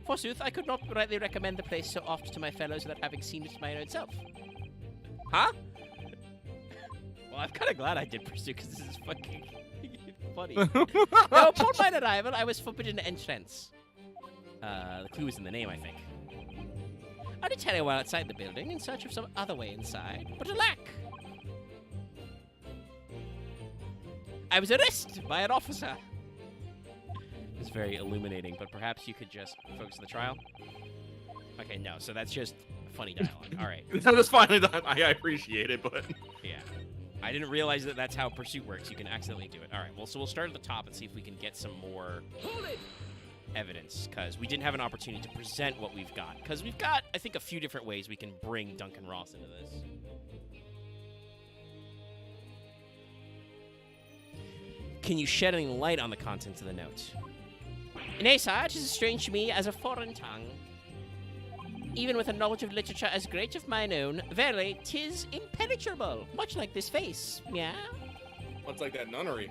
Forsooth, I could not rightly recommend the place so oft to my fellows without having seen it my own self. Huh? Well, I'm kind of glad I did pursue, because this is fucking funny. Now, upon my arrival, I was forbidden entrance. The clue is in the name, I think. I did tarry while outside the building in search of some other way inside, but alack! I was arrested by an officer. It's very illuminating, but perhaps you could just focus on the trial? Okay, no, so that's just funny dialogue. All right. That's fine. I appreciate it, but... Yeah. I didn't realize that that's how pursuit works. You can accidentally do it. All right, well, so we'll start at the top and see if we can get some more evidence, because we didn't have an opportunity to present what we've got. Because we've got, I think, a few different ways we can bring Duncan Ross into this. Can you shed any light on the contents of the note? Nay, sire, it is as strange to me as a foreign tongue. Even with a knowledge of literature as great of mine own, verily, 'tis impenetrable, much like this face, yeah? What's like that nunnery?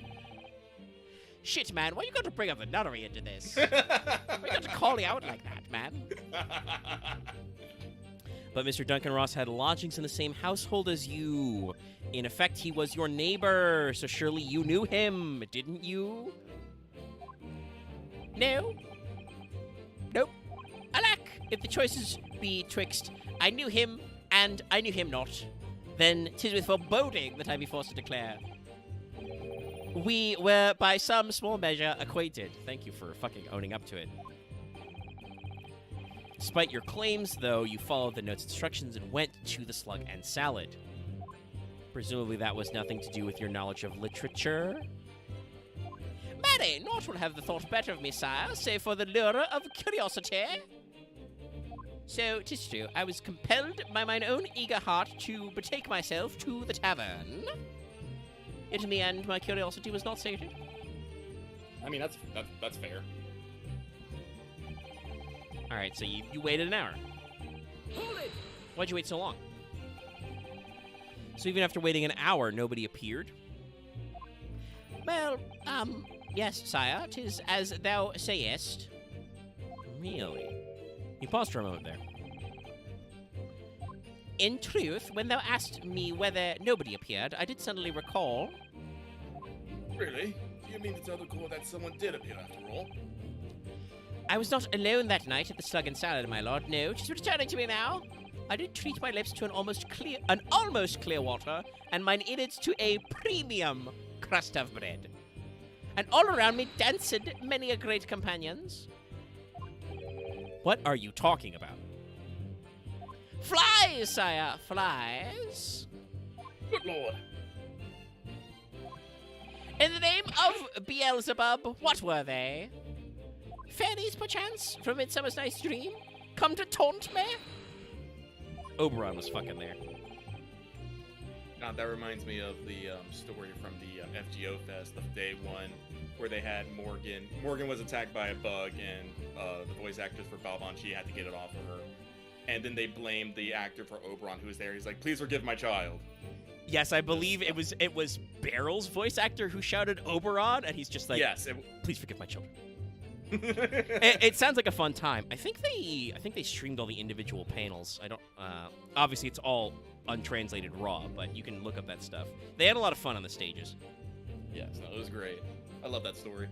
Shit, man, why you got to bring up the nunnery into this? Why you got to call you out like that, man? But Mr. Duncan Ross had lodgings in the same household as you. In effect, he was your neighbor, so surely you knew him, didn't you? No? Nope. Alack, if the choices be twixt I knew him and I knew him not, then 'tis with foreboding that I be forced to declare. We were by some small measure acquainted. Thank you for fucking owning up to it. Despite your claims, though, you followed the note's instructions and went to the Slug and Salad. Presumably that was nothing to do with your knowledge of literature? Marry, naught will have the thought better of me, sire, save for the lure of curiosity. So, 'tis true, I was compelled by mine own eager heart to betake myself to the tavern. Yet in the end, my curiosity was not sated. I mean, that's fair. All right, so you waited an hour. Hold it! Why'd you wait so long? So even after waiting an hour, nobody appeared? Well, yes, sire, 'tis as thou sayest. Really? You paused for a moment there. In truth, when thou asked me whether nobody appeared, I did suddenly recall. Really? Do you mean to tell the court that someone did appear after all? I was not alone that night at the Slug and Salad, my lord. No, 'tis returning to me now. I did treat my lips to an almost clear water, and mine innards to a premium crust of bread. And all around me danced many a great companions. What are you talking about? Flies, sire, flies. Good lord. In the name of Beelzebub, what were they? Fairies, perchance, from Midsummer's Night's Dream? Come to taunt me? Oberon was fucking there. That reminds me of the story from the FGO Fest, the day one, where they had Morgan. Morgan was attacked by a bug, and the voice actress for Balbanchi had to get it off of her. And then they blamed the actor for Oberon, who was there. He's like, "Please forgive my child." Yes, I believe it was Barrel's voice actor who shouted Oberon, and he's just like, Yes. please forgive my children. It sounds like a fun time. I think they streamed all the individual panels. I don't. Obviously, it's all untranslated raw, but you can look up that stuff. They had a lot of fun on the stages. Yes, no, it was great. I love that story.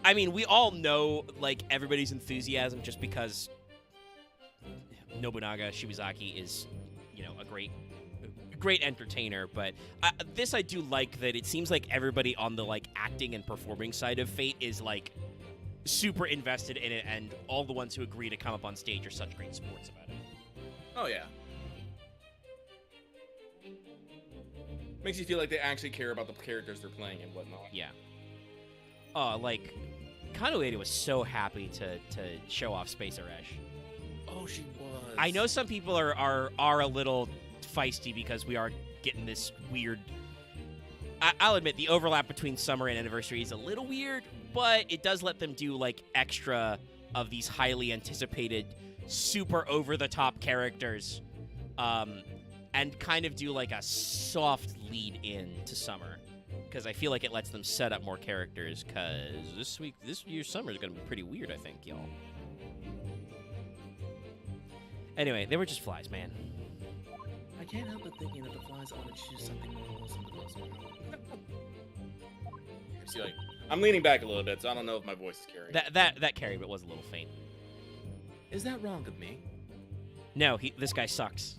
I mean, we all know like everybody's enthusiasm just because Nobunaga Shibazaki is, a great entertainer, but this I do like that it seems like everybody on the like acting and performing side of Fate is like super invested in it, and all the ones who agree to come up on stage are such great sports about it. Oh, yeah. Makes you feel like they actually care about the characters they're playing and whatnot. Yeah. Like Kanueda was so happy to show off Space Aresh. Oh, she was. I know some people are a little feisty because we are getting this weird. I'll admit the overlap between summer and anniversary is a little weird, but it does let them do like extra of these highly anticipated, super over the top characters, and kind of do like a soft lead in to summer, because I feel like it lets them set up more characters. Because this year's summer is gonna be pretty weird, I think, y'all. Anyway, they were just flies, man. I can't help but thinking that the flies ought to choose something more wholesome to buzz around. See, like, I'm leaning back a little bit, so I don't know if my voice is carrying. That carry, but was a little faint. Is that wrong of me? No, this guy sucks.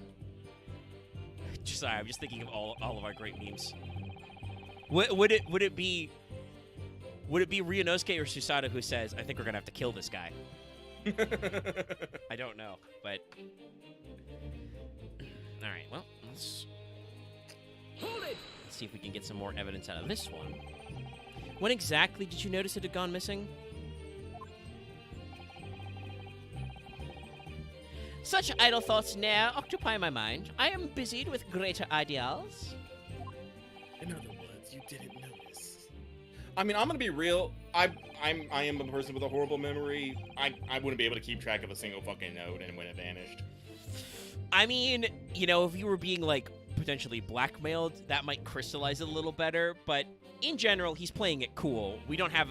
Sorry, I'm just thinking of all of our great memes. Would it be Ryunosuke or Susato who says, "I think we're gonna have to kill this guy"? I don't know, but all right. Well, let's see if we can get some more evidence out of this one. When exactly did you notice it had gone missing? Such idle thoughts ne'er occupy my mind. I am busied with greater ideals. In other words, you didn't notice. I mean, I'm gonna be real. I am a person with a horrible memory. I wouldn't be able to keep track of a single fucking note and when it vanished. I mean, if you were being like potentially blackmailed, that might crystallize it a little better. But in general, he's playing it cool. We don't have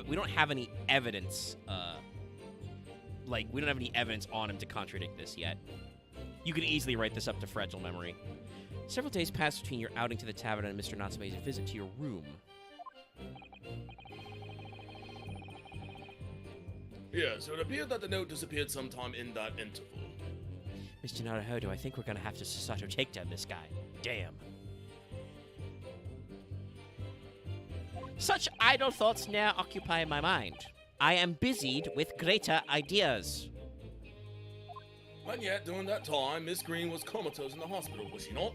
any evidence. We don't have any evidence on him to contradict this yet. You could easily write this up to fragile memory. Several days passed between your outing to the tavern and Mr. Natsume's visit to your room. Yeah, so it appeared that the note disappeared sometime in that interval. Mr. Naruhodo, I think we're gonna have to Susato take down this guy. Damn. Such idle thoughts now occupy my mind. I am busied with greater ideas. And yet, during that time, Miss Green was comatose in the hospital, was she not?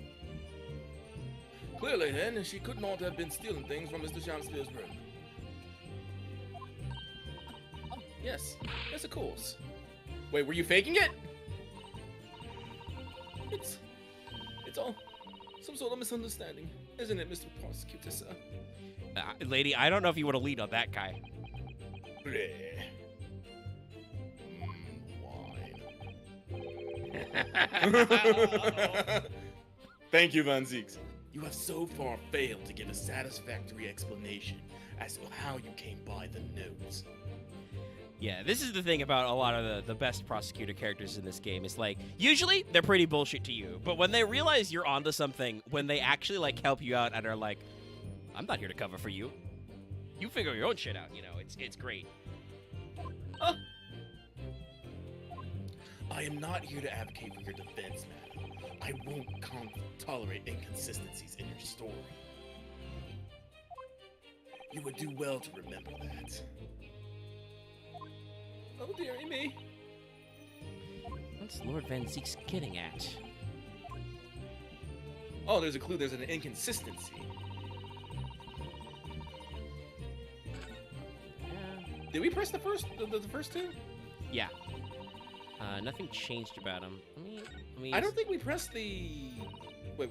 Clearly, then, she could not have been stealing things from Mr. Shakespeare's room. Oh, yes, of course. Wait, were you faking it? It's all some sort of misunderstanding, isn't it, Mr. Prosecutor, sir? Lady, I don't know if you want to lead on that guy. Bleh. Wine. Thank you, Van Zieks. You have so far failed to give a satisfactory explanation as to how you came by the notes. Yeah, this is the thing about a lot of the best prosecutor characters in this game. Is like, usually they're pretty bullshit to you, but when they realize you're onto something, when they actually like help you out and are like, I'm not here to cover for you. You figure your own shit out, you know, it's great. Oh. I am not here to advocate for your defense, madam. I won't tolerate inconsistencies in your story. You would do well to remember that. Oh, dearie me. What's Lord Van Ziek's getting at? Oh, there's a clue. There's an inconsistency. Did we press the first two? Yeah. Nothing changed about him. Let me I don't think we pressed the... Wait.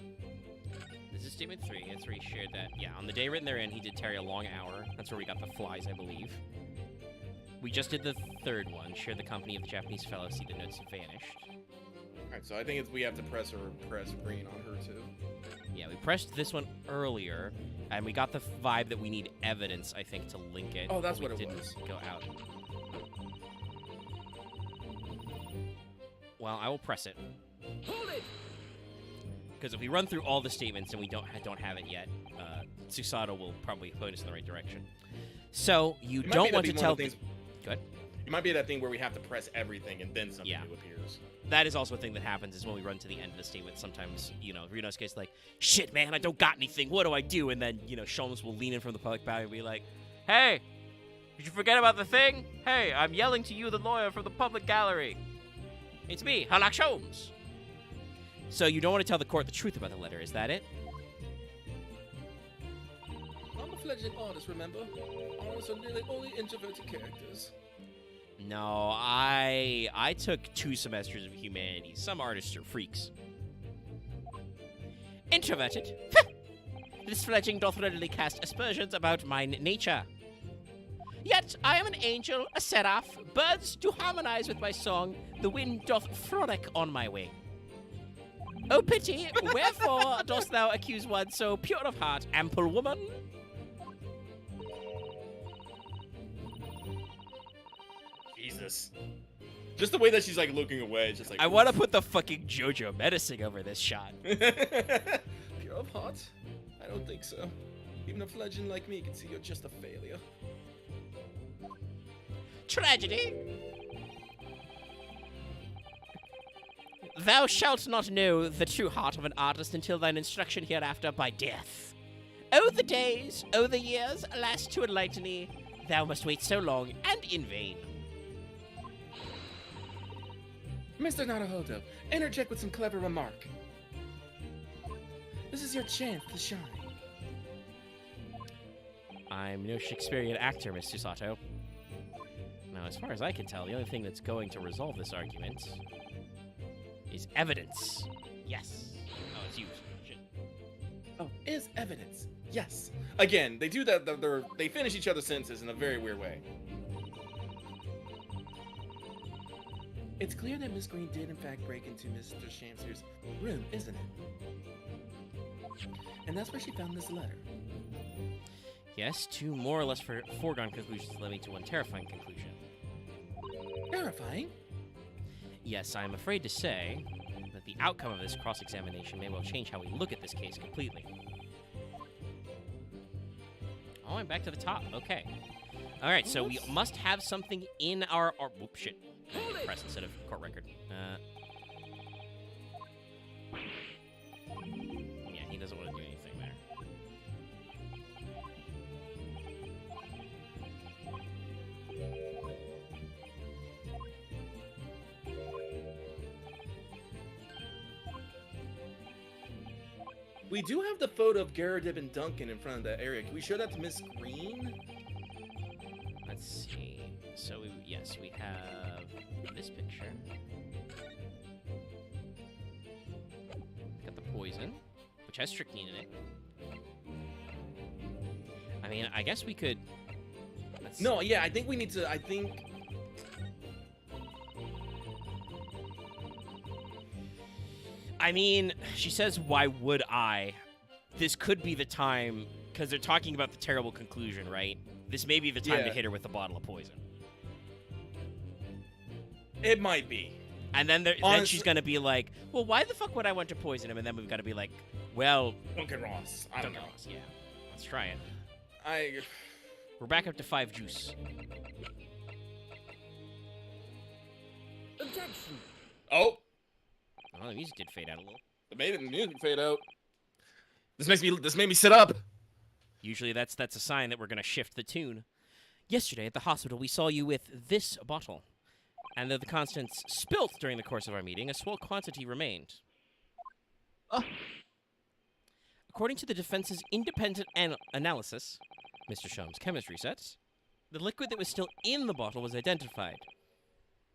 This is statement 3. That's where he shared that. Yeah, on the day written therein, he did tarry a long hour. That's where we got the flies, I believe. We just did the third one. Share the company of the Japanese fellow. See the notes vanished. Alright, so I think we have to press green on her, too. Yeah, we pressed this one earlier, and we got the vibe that we need evidence, I think, to link it. Oh, that's but what we it didn't was. Go out. Well, I will press it. Hold it! Because if we run through all the statements and we don't have it yet, Susato will probably point us in the right direction. So, you don't want to tell... Go ahead. It might be that thing where we have to press everything and then something new appears. That is also a thing that happens is when we run to the end of the statement. Sometimes, you know, Reno's case like, shit, man, I don't got anything. What do I do? And then, you know, Sholmes will lean in from the public balcony and be like, hey, did you forget about the thing? Hey, I'm yelling to you, the lawyer, from the public gallery. It's me, Halak Sholmes. So you don't want to tell the court the truth about the letter, is that it? I'm a fledgling artist, remember? Artists are nearly only introverted characters. No, I took 2 semesters of humanities. Some artists are freaks. Introverted? This fledgling doth readily cast aspersions about mine nature. Yet I am an angel, a seraph. Birds do harmonize with my song. The wind doth frolic on my wing. Oh pity, wherefore dost thou accuse one so pure of heart, ample woman? Jesus. Just the way that she's like looking away, it's just like... I want to put the fucking JoJo medicine over this shot. Pure of heart? I don't think so. Even a fledgling like me can see you're just a failure. Tragedy. Thou shalt not know the true heart of an artist until thine instruction hereafter by death. Oh, the days, oh, the years, alas, to enlighten thee, thou must wait so long and in vain. Mr. Naruhodo, interject with some clever remark. This is your chance to shine. I'm no Shakespearean actor, Miss Susato. Now, as far as I can tell, the only thing that's going to resolve this argument is evidence. Yes. Oh, it's you. Shit. Oh, is evidence. Yes. Again, they do that. They finish each other's sentences in a very weird way. It's clear that Miss Green did in fact break into Mr. Shamsier's room, isn't it? And that's where she found this letter. Yes, 2 more or less foregone conclusions led me to one terrifying conclusion. Terrifying? Yes, I'm afraid to say that the outcome of this cross-examination may well change how we look at this case completely. Oh, I'm back to the top. Okay. All right, so we must have something in our... Whoops, shit. Press instead of court record. Yeah, he doesn't want to do anything there. We do have the photo of Garadib and Duncan in front of the area. Can we show that to Miss Green? let's see. So, yes, we have this picture. Got the poison, which has strychnine in it. I mean, I guess we could... No, yeah, I think we need to, I mean, she says, why would I? This could be the time, because they're talking about the terrible conclusion, right? This may be the time to hit her with a bottle of poison. It might be. And then, then she's going to be like, well, why the fuck would I want to poison him? And then we've got to be like, well... Duncan Ross. I don't know. Ross, yeah. Let's try it. We're back up to 5 juice. Objection. Oh! Oh, the music did fade out a little. It made the music fade out. This made me sit up. Usually that's a sign that we're going to shift the tune. Yesterday at the hospital, we saw you with this bottle. And though the constants spilt during the course of our meeting, a small quantity remained. According to the defense's independent analysis, Mr. Shum's chemistry sets, the liquid that was still in the bottle was identified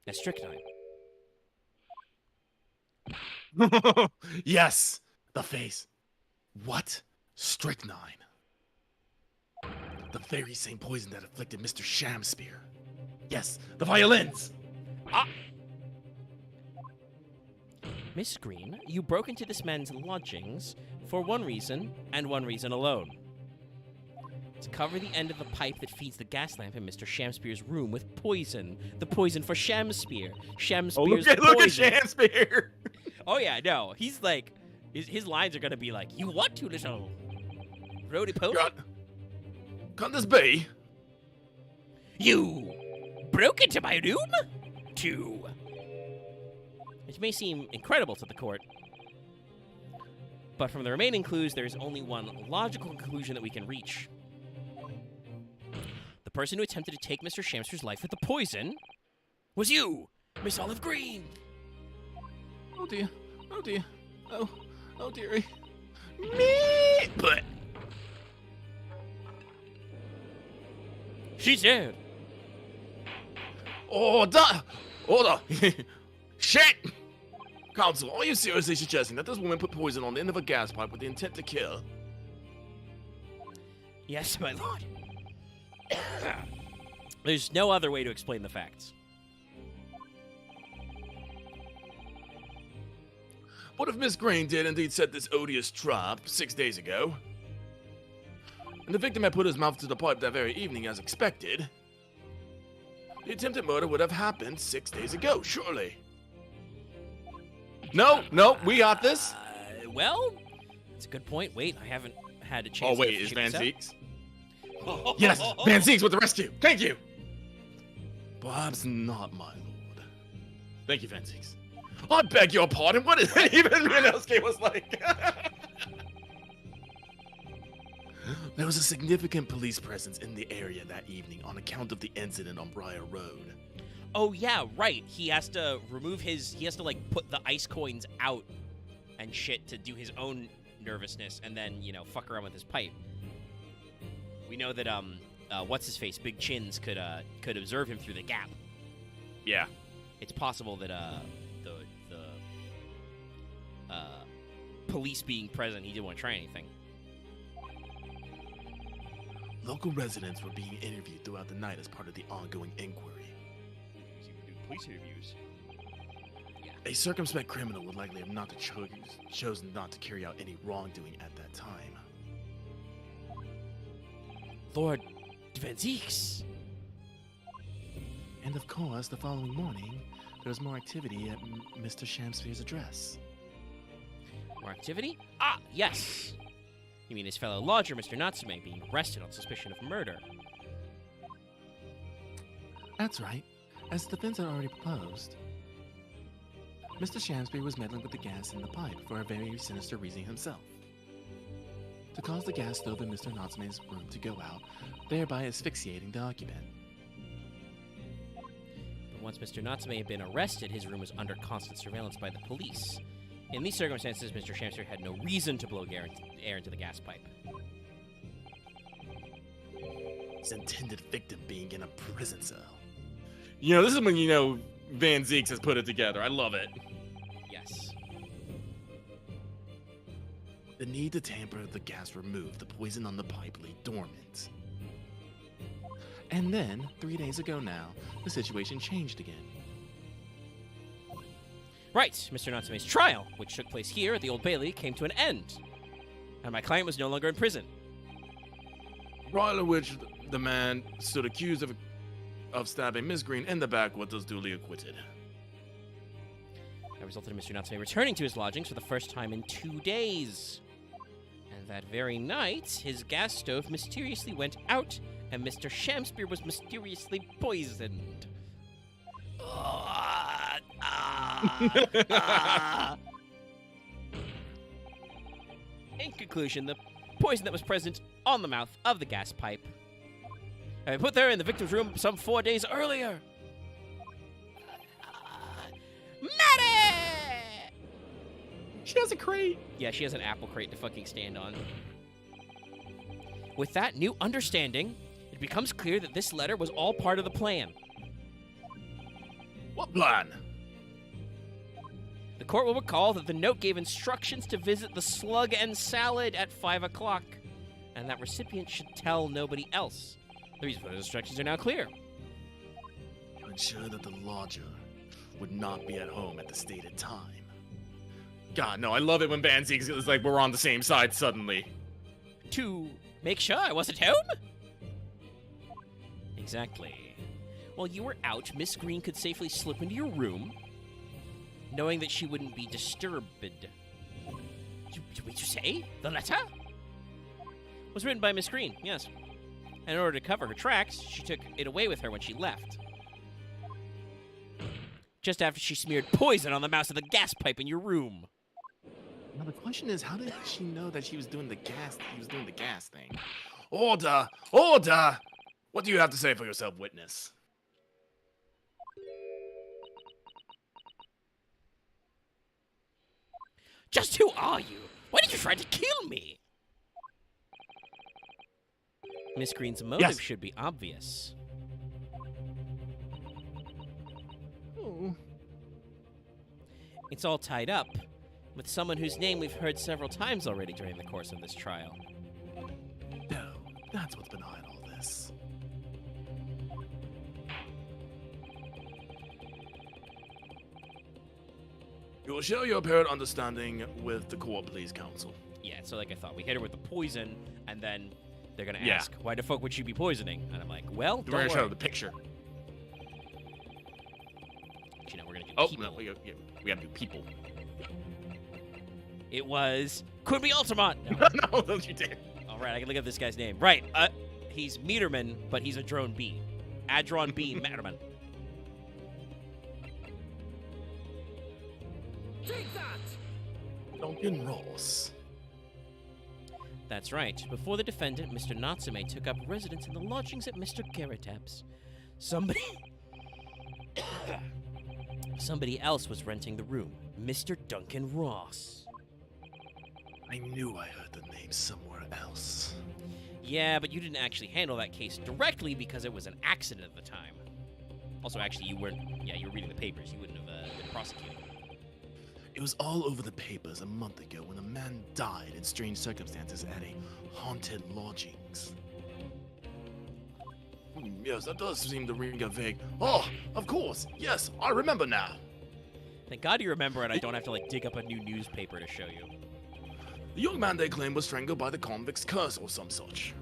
as strychnine. Yes, the face. What? Strychnine. The very same poison that afflicted Mr. Shamspear. Yes, the violins. Miss Green, you broke into this man's lodgings for one reason, and one reason alone. To cover the end of the pipe that feeds the gas lamp in Mr. Shamspear's room with poison. The poison for Shamspear. Shamspear's poison. Look at Shamspear! Oh yeah, no. He's like, his lines are gonna be like, you what, you little rody-pody? Can this be? You broke into my room? It may seem incredible to the court, but from the remaining clues, there is only one logical conclusion that we can reach. The person who attempted to take Mr. Shamspear's life with the poison was you, Miss Olive Green. Oh dear. Oh dear. Oh dearie. Me! But She's dead. Order! Shit! Counsel, are you seriously suggesting that this woman put poison on the end of a gas pipe with the intent to kill? Yes, my lord. There's no other way to explain the facts. What if Miss Green did indeed set this odious trap 6 days ago? And the victim had put his mouth to the pipe that very evening as expected? The attempted murder would have happened 6 days ago, surely. No, we got this. Well, it's a good point. Wait, I haven't had a chance. Oh wait, to is figure Van this out. Zeeks? Yes, Van Zeeks with the rescue. Thank you. Perhaps not, my lord. Thank you, Van Zeeks. I beg your pardon. What is it? Even Mianowski was like. There was a significant police presence in the area that evening on account of the incident on Briar Road. Oh yeah, right. He has to remove his. He has to like put the ice coins out and shit to do his own nervousness, and then fuck around with his pipe. We know that what's his face, Big Chins could observe him through the gap. Yeah. It's possible that the police being present, he didn't want to try anything. Local residents were being interviewed throughout the night as part of the ongoing inquiry. Police interviews. Yeah. A circumspect criminal would likely have not chosen not to carry out any wrongdoing at that time. Lord Van Zeeks. And of course, the following morning, there was more activity at Mr. Shamspear's address. More activity? Ah, yes. You mean his fellow lodger, Mr. Natsume, being arrested on suspicion of murder? That's right. As the defense had already proposed, Mr. Shamspear was meddling with the gas in the pipe for a very sinister reason himself. To cause the gas stove in Mr. Natsume's room to go out, thereby asphyxiating the occupant. But once Mr. Natsume had been arrested, his room was under constant surveillance by the police. In these circumstances, Mr. Shamspear had no reason to blow air into the gas pipe. his intended victim being in a prison cell. You know, this is when you know Van Zeeks has put it together. I love it. Yes. The need to tamper the gas removed the poison on the pipe lay dormant. And then, 3 days ago now, the situation changed again. Right, Mr. Natsume's trial, which took place here at the Old Bailey, came to an end. And my client was no longer in prison. Trial in which the man stood accused of stabbing Miss Green in the back was duly acquitted. That resulted in Mr. Natsume returning to his lodgings for the first time in 2 days. And that very night, his gas stove mysteriously went out, and Mr. Shamspear was mysteriously poisoned. In conclusion, the poison that was present on the mouth of the gas pipe had been put there in the victim's room some 4 days earlier. Maddie! She has a crate. Yeah, she has an apple crate to fucking stand on. With that new understanding, it becomes clear that this letter was all part of the plan. What plan? The court will recall that the note gave instructions to visit the Slug and Salad at 5 o'clock, and that recipients should tell nobody else. The reason for those instructions are now clear. To ensure that the lodger would not be at home at the stated time. God, no, I love it when Van Zeeks is like we're on the same side suddenly. To make sure I wasn't home? Exactly. While you were out, Miss Green could safely slip into your room, knowing that she wouldn't be disturbed. Did we just say? The letter? Was written by Miss Green, yes. And in order to cover her tracks, she took it away with her when she left. Just after she smeared poison on the mouth of the gas pipe in your room. Now the question is, how did she know that she was doing the gas? He was doing the gas thing. Order! Order! What do you have to say for yourself, witness? Just who are you? Why did you try to kill me? Miss Green's motive should be obvious. Oh. It's all tied up with someone whose name we've heard several times already during the course of this trial. No, that's what's behind all this. You will share your apparent understanding with the court, please, counsel. Yeah, so like I thought, we hit her with the poison, and then they're gonna Yeah. ask, why the fuck would she be poisoning? And I'm like, well, We're don't gonna show worry. the picture. You know, we're gonna do Oh, people. no, we gotta do people. It was could be Ultimate. No. No, don't you dare. All right, I can look up this guy's name. Right, he's Meterman, but he's a drone B. Adron B. Meterman. Take that! Duncan Ross. That's right. Before the defendant, Mr. Natsume, took up residence in the lodgings at Mr. Garrett's, somebody else was renting the room. Mr. Duncan Ross. I knew I heard the name somewhere else. Yeah, but you didn't actually handle that case directly because it was an accident at the time. Also, actually, you weren't. Yeah, you were reading the papers. You wouldn't have been prosecuted. It was all over the papers a month ago when a man died in strange circumstances at a haunted lodgings. Yes, that does seem to ring a vague. Oh, of course. Yes, I remember now. Thank God you remember it. I don't have to like dig up a new newspaper to show you. The young man they claim was strangled by the convict's curse or some such.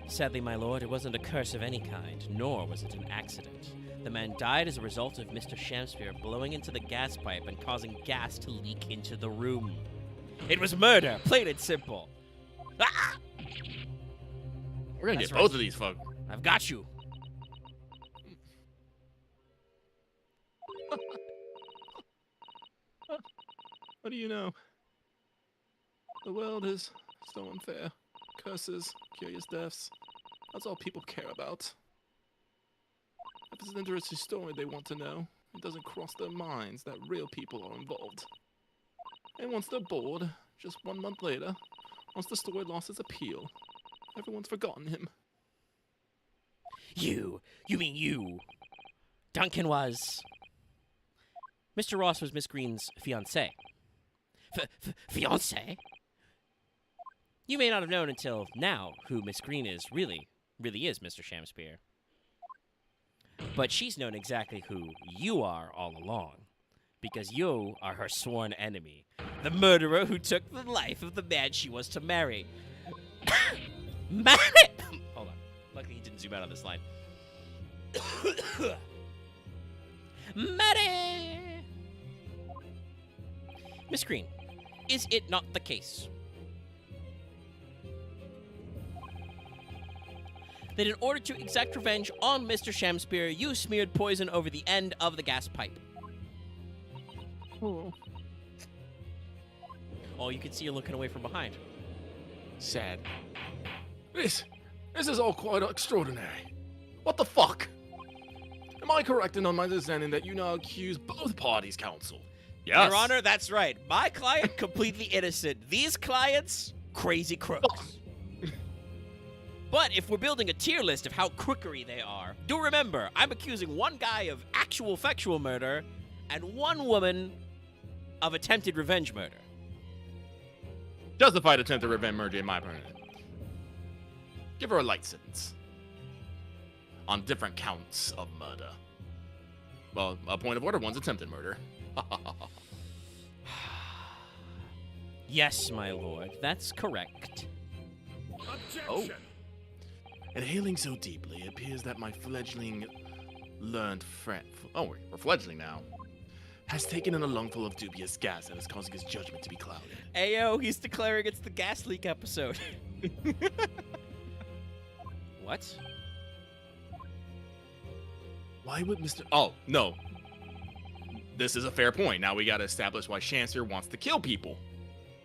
Sadly, my lord, it wasn't a curse of any kind, nor was it an accident. The man died as a result of Mr. Shamspear blowing into the gas pipe and causing gas to leak into the room. It was murder, plain and simple. Ah! We're gonna That's get right. both of these folk. I've got you. What do you know? The world is so unfair. Curses, curious deaths. That's all people care about. If it's an interesting story they want to know, it doesn't cross their minds that real people are involved. And once they're bored, just 1 month later, once the story lost its appeal, Everyone's forgotten him. You mean you. Duncan was... Mr. Ross was Miss Green's fiancé. Fiancé? You may not have known until now who Miss Green really is, Mr. Shamspear. But she's known exactly who you are all along. Because you are her sworn enemy. The murderer who took the life of the man she was to marry. Marry! Hold on. Luckily he didn't zoom out on this line. Marry! Miss Green, is it not the case that in order to exact revenge on Mr. Shamspear, you smeared poison over the end of the gas pipe? Oh. Oh, you can see her looking away from behind. Sad. This is all quite extraordinary. What the fuck? Am I correct in my understanding that you now accuse both parties, counsel? Yes. Your Honor, that's right. My client, completely innocent. These clients, crazy crooks. But if we're building a tier list of how crookery they are, do remember, I'm accusing one guy of actual factual murder and one woman of attempted revenge murder. Justified attempted revenge murder, in my opinion. Give her a light sentence. On different counts of murder. Well, a point of order, one's attempted murder. Yes, my lord, that's correct. Objection! And hailing so deeply, it appears that my fledgling learned friend, we're fledgling now, has taken in a lungful of dubious gas that is causing his judgment to be clouded. Ayo, he's declaring it's the gas leak episode. What? Why would Mr. Oh, no. This is a fair point. Now we gotta establish why Shamspear wants to kill people.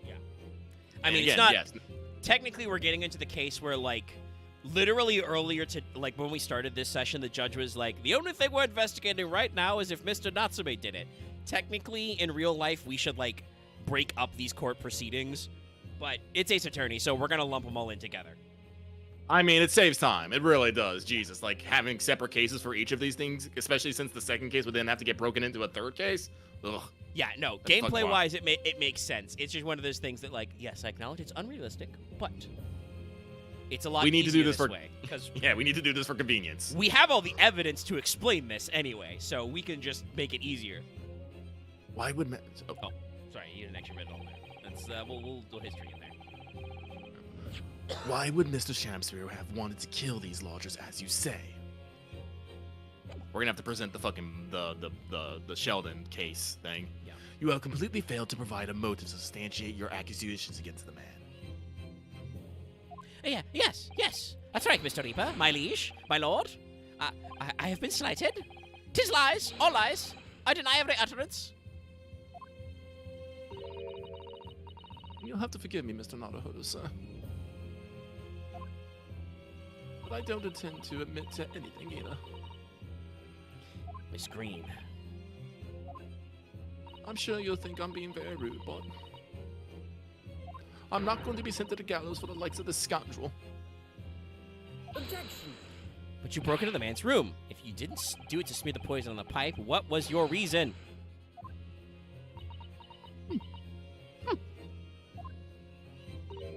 Yeah. I mean, again, it's not... yes. Technically, we're getting into the case where, like, literally earlier to, like, when we started this session, the judge was like, the only thing we're investigating right now is if Mr. Natsume did it. Technically, in real life, we should, like, break up these court proceedings. But it's Ace Attorney, so we're gonna lump them all in together. I mean, it saves time. It really does. Jesus, like having separate cases for each of these things, especially since the second case would then have to get broken into a third case. Ugh. Yeah, no, That's fucking gameplay-wise, it makes sense. It's just one of those things that, like, yes, I acknowledge it's unrealistic, but it's a lot We need to do easier this for way. Because Yeah, we need to do this for convenience. we have all the evidence to explain this anyway, so we can just make it easier. Why would Oh, sorry, you didn't actually read it all there. That's, we'll do history in there. Why would Mr. Shamspear have wanted to kill these lodgers, as you say? We're gonna have to present the fucking the Sheldon case thing. Yeah. You have completely failed to provide a motive to substantiate your accusations against the man. Yeah, yes, that's right, Mr. Reaper, my liege, my lord. I have been slighted. 'Tis lies, all lies. I deny every utterance. You'll have to forgive me, Mr. Naruhodo, sir. But I don't intend to admit to anything either. Miss Green. I'm sure you'll think I'm being very rude, but I'm not going to be sent to the gallows for the likes of this scoundrel. Objection! But you broke into the man's room. If you didn't do it to smear the poison on the pipe, what was your reason?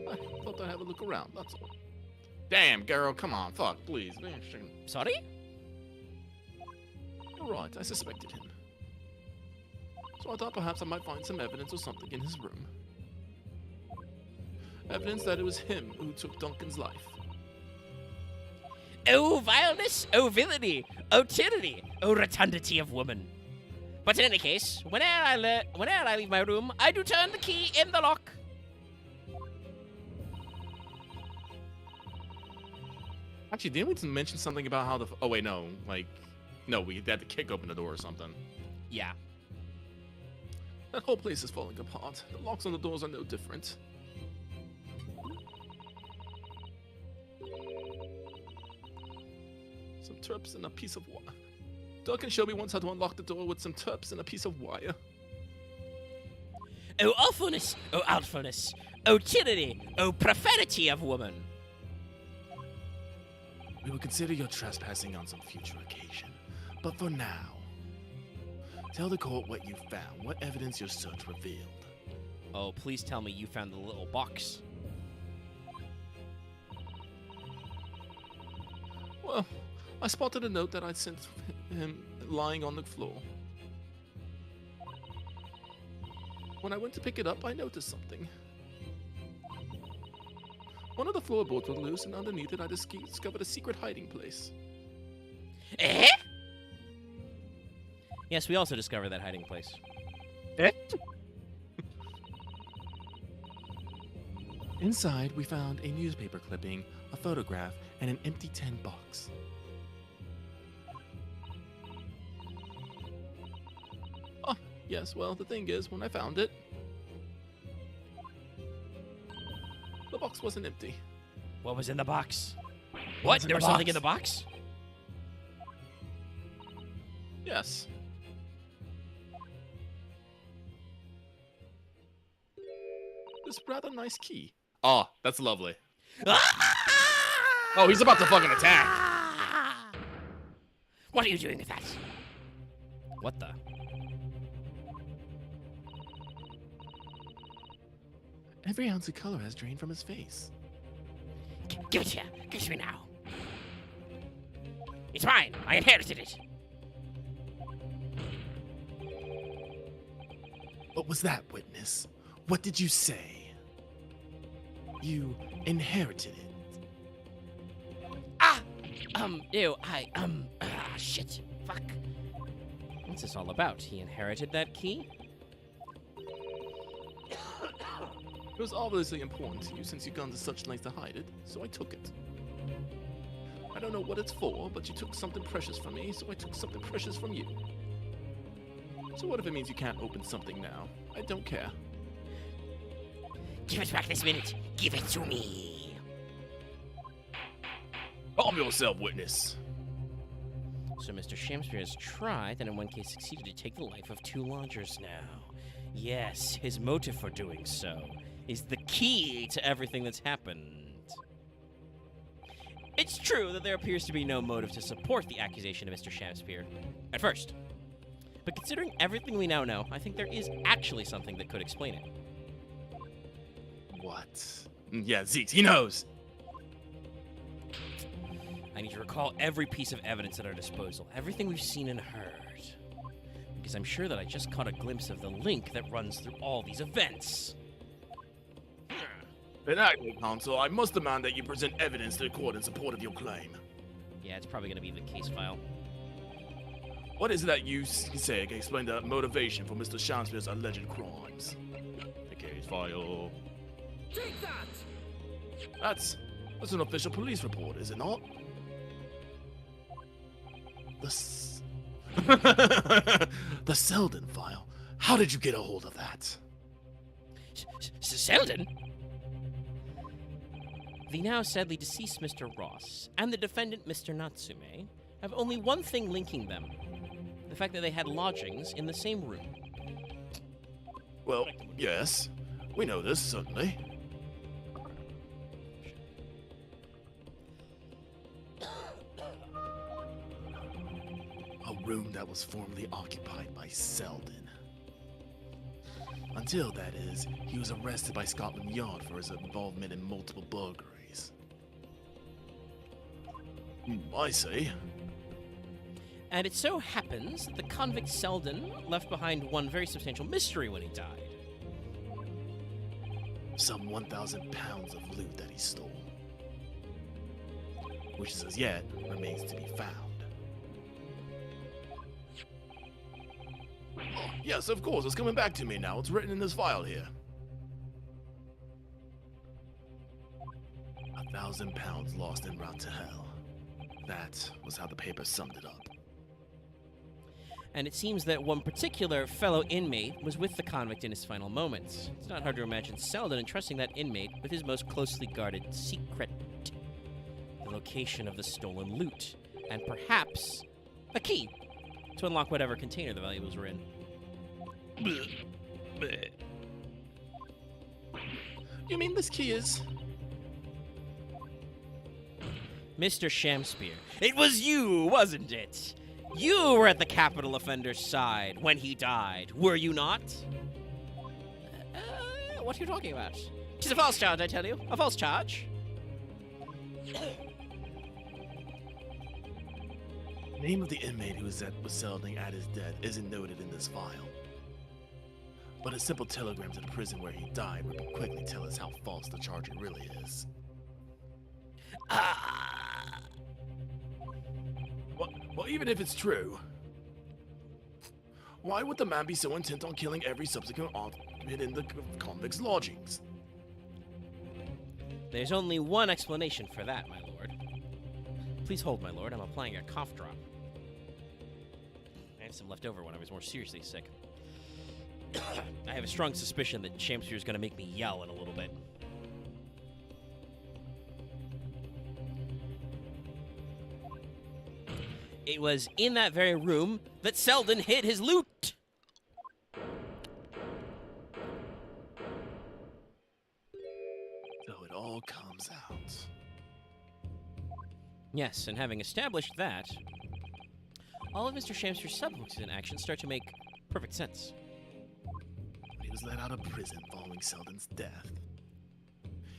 I thought I'd have a look around, that's all. Damn, girl, come on, fuck, please. Sorry? You're right, I suspected him. So I thought perhaps I might find some evidence or something in his room. Evidence that it was him who took Duncan's life. Oh, vileness, oh, villainy, oh, tyranny, oh, rotundity of woman. But in any case, whene'er I leave my room, I do turn the key in the lock. Actually, didn't we mention something about how the... Oh, wait, no. Like, no, we had to kick open the door or something. Yeah. That whole place is falling apart. The locks on the doors are no different. Some turps and a piece of wire. Duncan Shelby once had to unlock the door with some turps and a piece of wire. Oh, awfulness, oh, outfulness, oh, tyranny, oh, profanity of woman. We will consider your trespassing on some future occasion. But for now, tell the court what you found, what evidence your search revealed. Oh, please tell me you found the little box. Well, I spotted a note that I'd sent him lying on the floor. When I went to pick it up, I noticed something. One of the floorboards was loose, and underneath it I discovered a secret hiding place. Eh? Yes, we also discovered that hiding place. Inside, we found a newspaper clipping, a photograph, and an empty tin box. Oh, yes, well, the thing is, when I found it, the box wasn't empty. What was in the box? What? There was something in the box? Yes. This rather nice key. Oh, that's lovely. Oh, he's about to fucking attack. What are you doing with that? What the? Every ounce of color has drained from his face. Give it here. Give it to me now. It's mine. I inherited it. What was that, witness? What did you say? You inherited it. Shit. Fuck. What's this all about? He inherited that key? It was obviously important to you since you've gone to such lengths to hide it, so I took it. I don't know what it's for, but you took something precious from me, so I took something precious from you. So what if it means you can't open something now? I don't care. Give it back this minute. Give it to me. Calm yourself, witness. So Mr. Shamspeare has tried, and in one case succeeded to take the life of 2 lodgers now. Yes, his motive for doing so is the key to everything that's happened. It's true that there appears to be no motive to support the accusation of Mr. Shamspeare, at first. But considering everything we now know, I think there is actually something that could explain it. What? Yeah, Zeke, he knows. I need to recall every piece of evidence at our disposal, everything we've seen and heard. Because I'm sure that I just caught a glimpse of the link that runs through all these events. In that case, counsel, I must demand that you present evidence to the court in support of your claim. Yeah, it's probably going to be the case file. What is it that you say can explain the motivation for Mr. Shamspeare's alleged crimes? The case file. Take that! That's an official police report, is it not? The Selden file. How did you get a hold of that? Selden? The now sadly deceased Mr. Ross and the defendant Mr. Natsume have only one thing linking them. The fact that they had lodgings in the same room. Well, yes. We know this, certainly. A room that was formerly occupied by Selden. Until, that is, he was arrested by Scotland Yard for his involvement in multiple burglaries. I see. And it so happens that the convict Selden left behind one very substantial mystery when he died. Some 1,000 pounds of loot that he stole. Which, as yet, remains to be found. Oh, yes, of course, it's coming back to me now. It's written in this file here. 1,000 pounds lost en route to hell. That was how the paper summed it up. And it seems that one particular fellow inmate was with the convict in his final moments. It's not hard to imagine Selden entrusting that inmate with his most closely guarded secret. The location of the stolen loot. And perhaps a key to unlock whatever container the valuables were in. You mean this key is... Mr. Shamspear, it was you, wasn't it? You were at the capital offender's side when he died, were you not? What are you talking about? 'Tis a false charge, I tell you. A false charge. The name of the inmate who was Seldon at his death isn't noted in this file. But a simple telegram to the prison where he died would quickly tell us how false the charge really is. Well, even if it's true, why would the man be so intent on killing every subsequent occupant in the convict's lodgings? There's only one explanation for that, my lord. Please hold, my lord. I'm applying a cough drop. I had some left over when I was more seriously sick. I have a strong suspicion that Shamspear is going to make me yell in a little bit. It was in that very room that Seldon hid his loot. So it all comes out. Yes, and having established that, all of Mr. Shamspear's subsequent actions start to make perfect sense. When he was let out of prison following Seldon's death,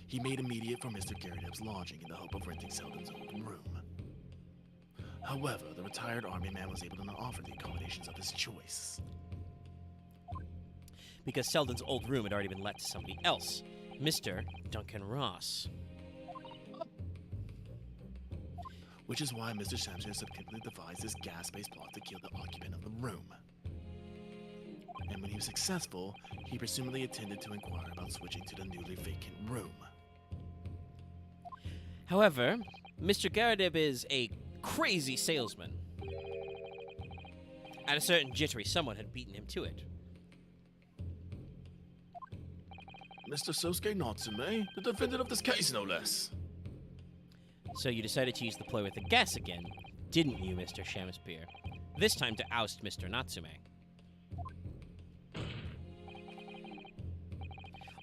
he made immediate for Mr. Garrideb's lodging in the hope of renting Seldon's old room. However, the retired army man was able to not offer the accommodations of his choice. Because Seldon's old room had already been let to somebody else, Mr. Duncan Ross. Which is why Mr. Shamspear subsequently devised this gas-based plot to kill the occupant of the room. And when he was successful, he presumably intended to inquire about switching to the newly vacant room. However, Mr. Garrideb is a crazy salesman. At a certain jittery, someone had beaten him to it. Mr. Sosuke Natsume, the defendant of this case, no less. So you decided to use the ploy with the gas again, didn't you, Mr. Shamspear? This time to oust Mr. Natsume.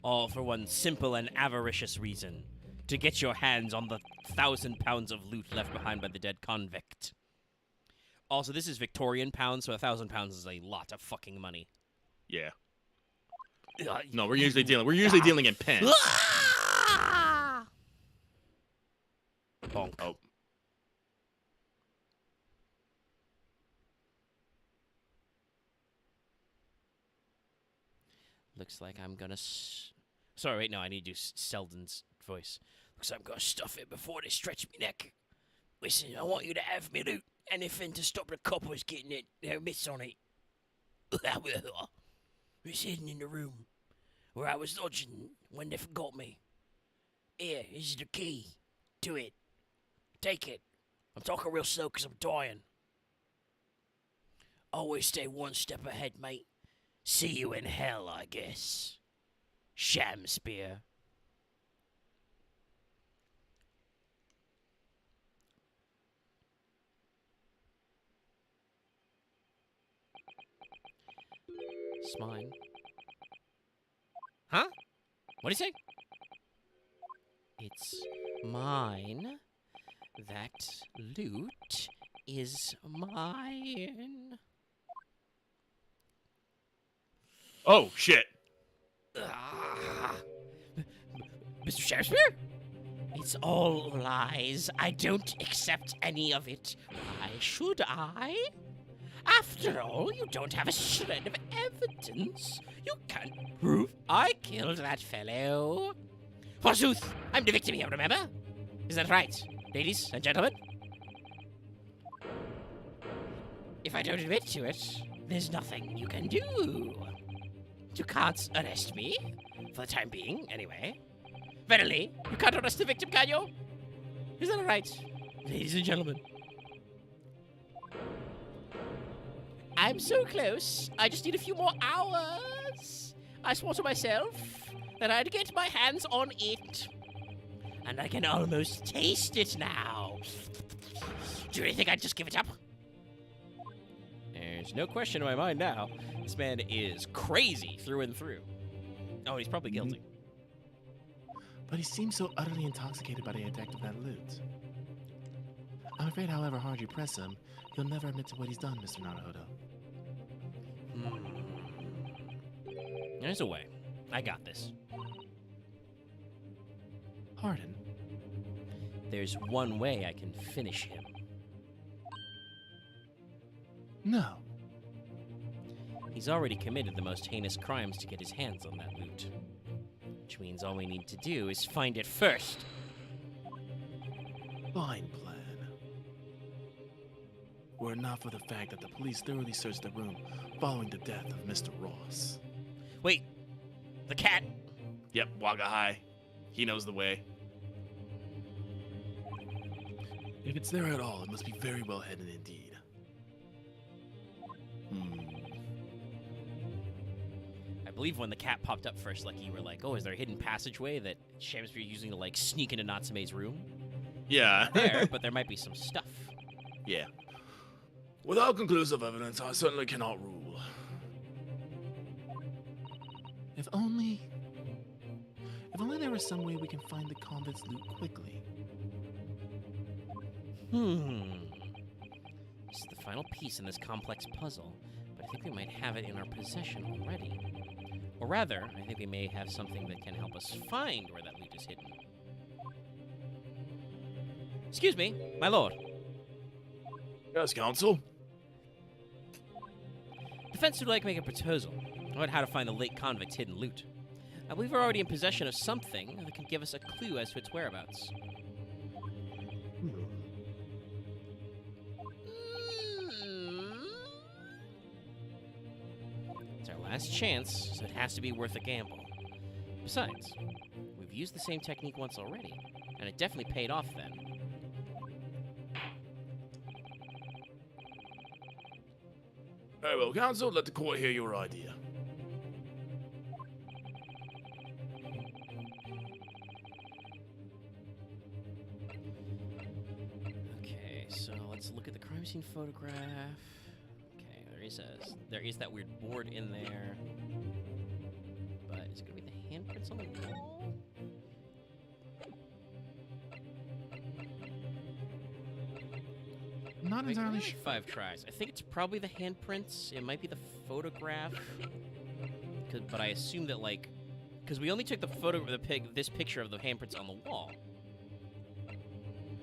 All for one simple and avaricious reason. To get your hands on the 1,000 pounds of loot left behind by the dead convict. Also, this is Victorian pounds, so 1,000 pounds is a lot of fucking money. Yeah. No, we're usually dealing in pence. Bonk. Oh. Looks like I'm gonna Sorry, wait, no, I need to do Seldon's voice. Looks like I'm gonna stuff it before they stretch me neck. Listen, I want you to have me loot. Anything to stop the coppers getting their mitts on it. It's hidden in the room where I was lodging when they forgot me. Here is the key to it. Take it. I'm talking real slow because I'm dying. Always stay one step ahead, mate. See you in hell, I guess. Shamspear. It's mine. Huh? What do you say? It's mine. That loot is mine. Oh, shit. Mr. Shakespeare? It's all lies. I don't accept any of it. Why should I? After all, you don't have a shred of evidence. You can't prove I killed that fellow. Forsooth, I'm the victim here, remember? Is that right, ladies and gentlemen? If I don't admit to it, there's nothing you can do. You can't arrest me, for the time being, anyway. Verily, you can't arrest the victim, can you? Is that right, ladies and gentlemen? I'm so close. I just need a few more hours. I swore to myself that I'd get my hands on it. And I can almost taste it now. Do you really think I'd just give it up? There's no question in my mind now. This man is crazy through and through. Oh, he's probably guilty. But he seems so utterly intoxicated by the attack of that loot. I'm afraid however hard you press him, he'll never admit to what he's done, Mr. Naruhodo. There's a way. I got this. Pardon? There's one way I can finish him. No. He's already committed the most heinous crimes to get his hands on that loot. Which means all we need to do is find it first. Fine plan. Were it not for the fact that the police thoroughly searched the room following the death of Mr. Ross. Wait, the cat? Yep, Waka High. He knows the way. If it's there at all, it must be very well hidden indeed. I believe when the cat popped up first, like, you were like, oh, is there a hidden passageway that Shamspeare using to, like, sneak into Natsume's room? Yeah. There, but there might be some stuff. Yeah. Without conclusive evidence, I certainly cannot rule. If only there was some way we can find the convict's loot quickly. This is the final piece in this complex puzzle, but I think we might have it in our possession already. Or rather, I think we may have something that can help us find where that loot is hidden. Excuse me, my lord. Yes, counsel. Defense would like to make a proposal about how to find the late convict's hidden loot. I believe we're already in possession of something that can give us a clue as to its whereabouts. It's our last chance, so it has to be worth a gamble. Besides, we've used the same technique once already, and it definitely paid off then. Very well, counsel, let the court hear your idea. Okay, so let's look at the crime scene photograph. Okay, there is that weird board in there. But is it gonna be the handprints on the wall? Not entirely sure. 5 tries. I think it's probably the handprints. It might be the photograph. But I assume that, like, because we only took the photo of this picture of the handprints on the wall.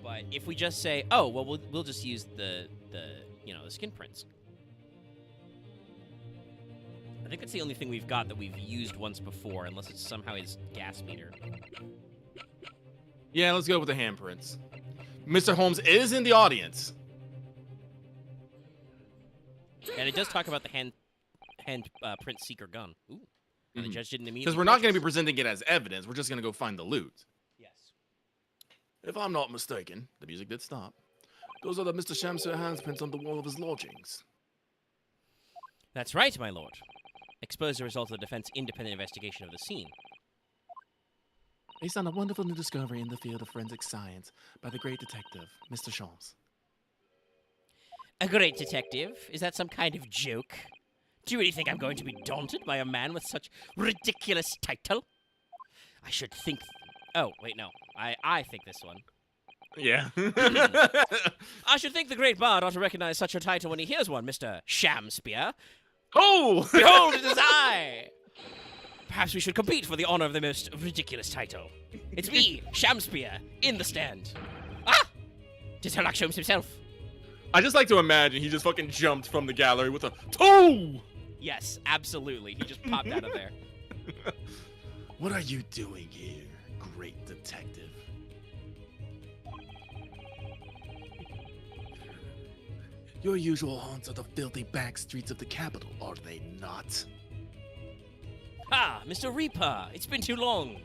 But if we just say, oh, well, we'll just use the skin prints. I think that's the only thing we've got that we've used once before, unless it's somehow his gas meter. Yeah, let's go with the handprints. Mr. Holmes is in the audience. And it does talk about the hand print seeker gun. Ooh. And the judge didn't immediately. Because we're not going to be presenting it as evidence. We're just going to go find the loot. Yes. If I'm not mistaken, the music did stop. Those are the Mr. Shamsir handprints on the wall of his lodgings. That's right, my lord. Expose the result of the defense's independent investigation of the scene. Based on a wonderful new discovery in the field of forensic science by the great detective, Mr. Shams. A great detective? Is that some kind of joke? Do you really think I'm going to be daunted by a man with such ridiculous title? I should think... Oh, wait, no. I think this one. Yeah. I should think the great bard ought to recognize such a title when he hears one, Mr. Shamspeare. Oh! Behold, it is I! Perhaps we should compete for the honor of the most ridiculous title. It's me, Shamspeare, in the stand. Ah! 'Tis Sherlock Holmes himself. I just like to imagine he just fucking jumped from the gallery with a toe! Yes, absolutely. He just popped out of there. What are you doing here, great detective? Your usual haunts are the filthy back streets of the capital, are they not? Ah, Mr. Reaper, it's been too long.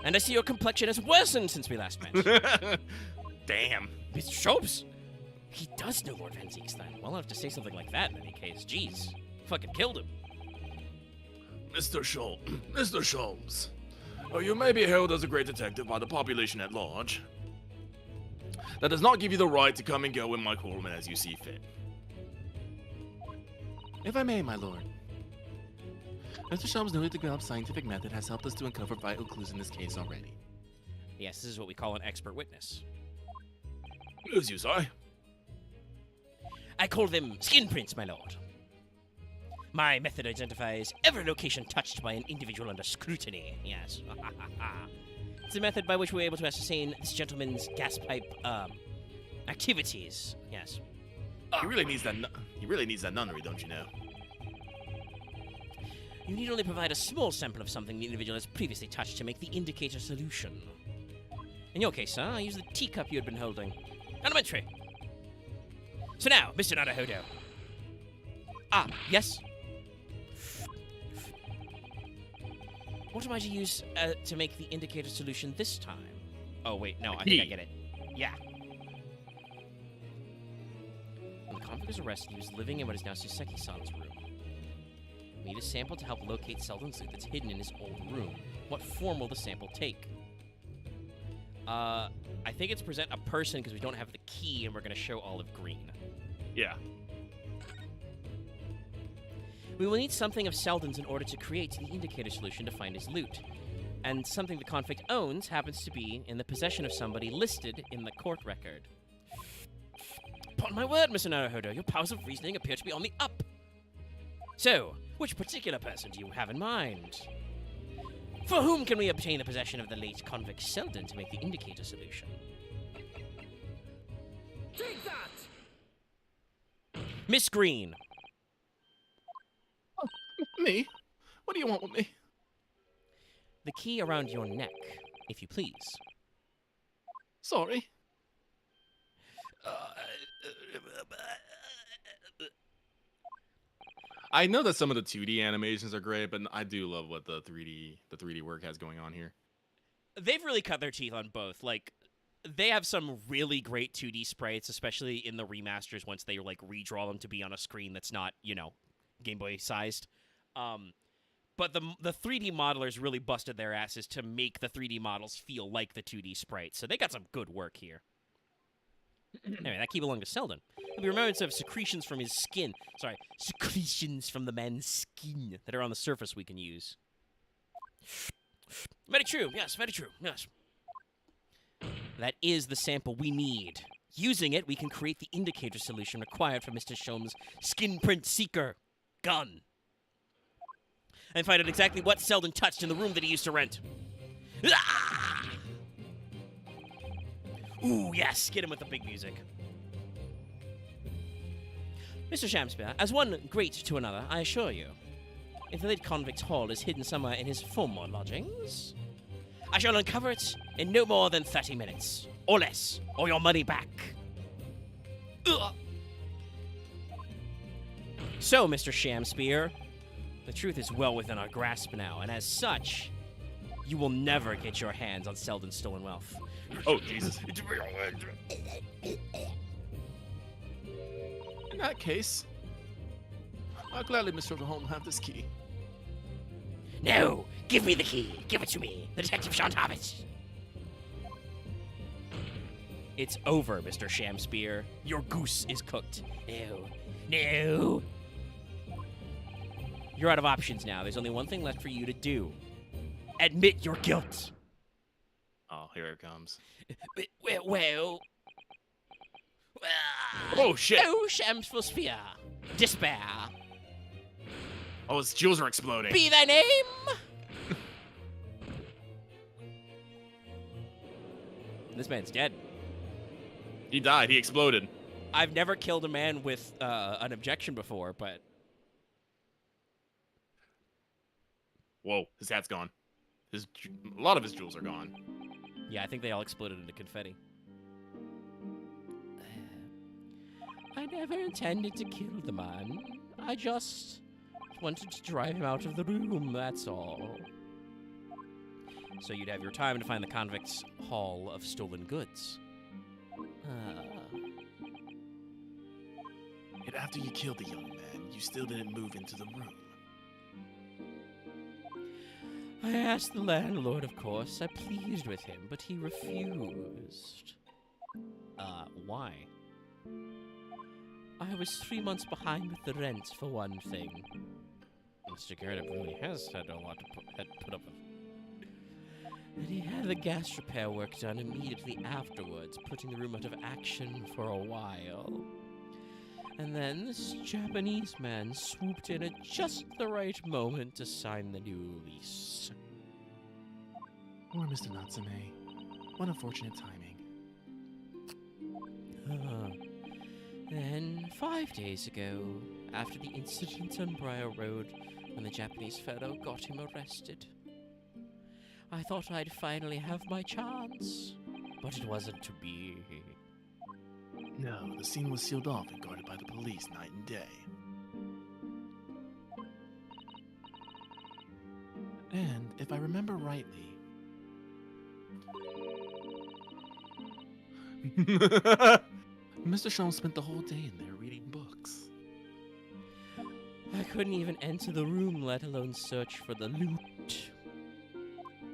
And I see your complexion has worsened since we last met. Damn. Mr. Shobes, he does know Lord Van Ziekstein. Well enough to say something like that in any case. Jeez, fucking killed him. Mr. Sholmes, you may be hailed as a great detective by the population at large. That does not give you the right to come and go in my courtroom as you see fit. If I may, my lord. Mr. Sholmes' newly developed scientific method has helped us to uncover vital clues in this case already. Yes, this is what we call an expert witness. As you say. I call them skin prints, my lord. My method identifies every location touched by an individual under scrutiny. Yes. It's a method by which we're able to ascertain this gentleman's gas pipe, activities. Yes. He really needs that. He really needs that nunnery, don't you know? You need only provide a small sample of something the individual has previously touched to make the indicator solution. In your case, sir, I use the teacup you had been holding. Elementary. So now, Mr. Naruhodo. Ah, yes? What am I to use to make the indicator solution this time? Oh, wait, no, I think I get it. Yeah. When the convict was arrested, he was living in what is now Suseki-san's room. We need a sample to help locate Selden's loot that's hidden in his old room. What form will the sample take? I think it's present a person because we don't have the key and we're going to show olive green. Yeah. We will need something of Selden's in order to create the indicator solution to find his loot. And something the convict owns happens to be in the possession of somebody listed in the court record. Upon my word, Mr. Naruhodo, your powers of reasoning appear to be on the up. So, which particular person do you have in mind? For whom can we obtain the possession of the late convict Selden to make the indicator solution? Take that! Miss Green. Me? What do you want with me? The key around your neck, if you please. Sorry. I know that some of the 2D animations are great, but I do love what the 3D work has going on here. They've really cut their teeth on both. Like, they have some really great 2D sprites, especially in the remasters once they like redraw them to be on a screen that's not, you know, Game Boy sized. But the 3D modelers really busted their asses to make the 3D models feel like the 2D sprites. So they got some good work here. Anyway, that key belonged to Selden. It'll be remembrance of secretions from his skin. Sorry, secretions from the man's skin that are on the surface we can use. Very true, yes, very true, yes. That is the sample we need. Using it, we can create the indicator solution required for Mr. Shom's skin print seeker gun. And find out exactly what Selden touched in the room that he used to rent. Ah! Ooh, yes, get him with the big music. Mr. Shamspeare, as one great to another, I assure you, if the late convict's haul is hidden somewhere in his former lodgings, I shall uncover it in no more than 30 minutes, or less, or your money back. Ugh. So, Mr. Shamspeare, the truth is well within our grasp now, and as such, you will never get your hands on Selden's stolen wealth. Oh, Jesus. In that case, I'll gladly, Mr. Holmes, have this key. No! Give me the key! Give it to me! The detective shan't have it! It's over, Mr. Shamspeare. Your goose is cooked. No. No! You're out of options now. There's only one thing left for you to do. Admit your guilt! Oh, here it comes. Well... Oh, shit! Oh, Shamspeare! Despair! Oh, his jewels are exploding. Be thy name! This man's dead. He died. He exploded. I've never killed a man with an objection before, but... Whoa, his hat's gone. A lot of his jewels are gone. Yeah, I think they all exploded into confetti. I never intended to kill the man. I just wanted to drive him out of the room, that's all. So you'd have your time to find the convict's haul of stolen goods. Yet after you killed the young man, you still didn't move into the room. I asked the landlord, of course. I pleaded with him, but he refused. Why? I was 3 months behind with the rent, for one thing. Mr. Garrett really has had a lot to put up with. And he had the gas repair work done immediately afterwards, putting the room out of action for a while. And then this Japanese man swooped in at just the right moment to sign the new lease. Poor Mr. Natsume. What unfortunate timing. Then, 5 days ago, after the incident on Briar Road, when the Japanese fellow got him arrested, I thought I'd finally have my chance, but it wasn't to be. No, the scene was sealed off and guarded by the police night and day. And, if I remember rightly... Mr. Sholmes spent the whole day in there reading books. I couldn't even enter the room, let alone search for the loot.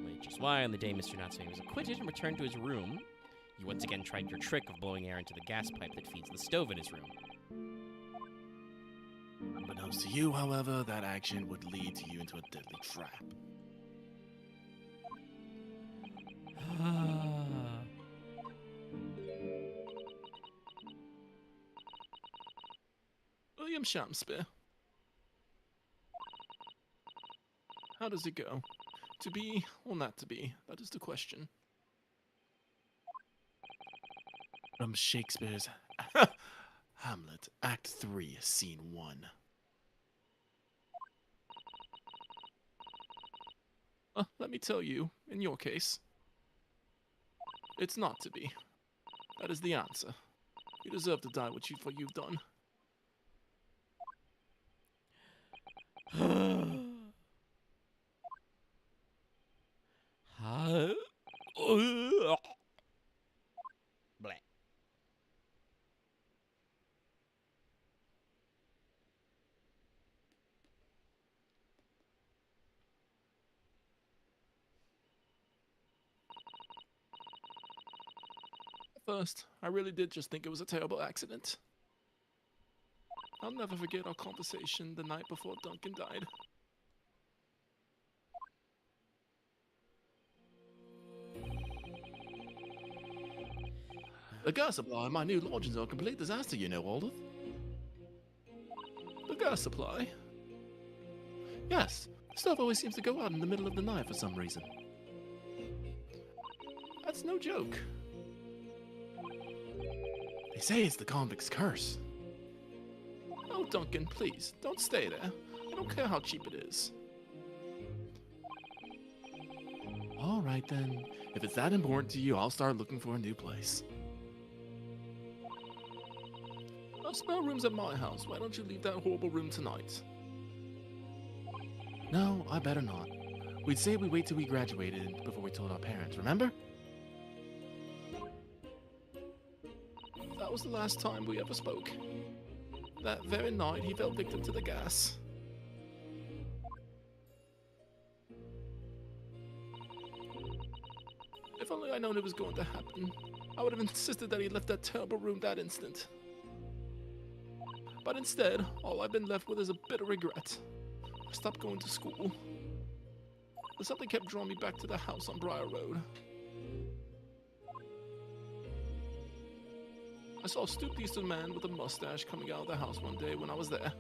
Which is why on the day Mr. Natsume was acquitted and returned to his room, you once again tried your trick of blowing air into the gas pipe that feeds the stove in his room. Unbeknownst to you, however, that action would lead to you into a deadly trap. William Shakespeare. How does it go? To be or not to be? That is the question. From Shakespeare's Hamlet, Act 3, Scene 1. Let me tell you, in your case, it's not to be. That is the answer. You deserve to die for you've done. Bleh. At first, I really did just think it was a terrible accident. I'll never forget our conversation the night before Duncan died. The gas supply in my new lodgings are a complete disaster, you know, Olive. The gas supply? Yes, the stuff always seems to go out in the middle of the night for some reason. That's no joke. They say it's the convict's curse. Oh, Duncan, please, don't stay there. I don't care how cheap it is. All right, then. If it's that important to you, I'll start looking for a new place. I'll spare rooms at my house. Why don't you leave that horrible room tonight? No, I better not. We'd say we wait till we graduated before we told our parents, remember? That was the last time we ever spoke. That very night, he fell victim to the gas. If only I'd known it was going to happen, I would have insisted that he left that terrible room that instant. But instead, all I've been left with is a bitter regret. I stopped going to school. But something kept drawing me back to the house on Briar Road. I saw a stooped man with a mustache coming out of the house one day when I was there.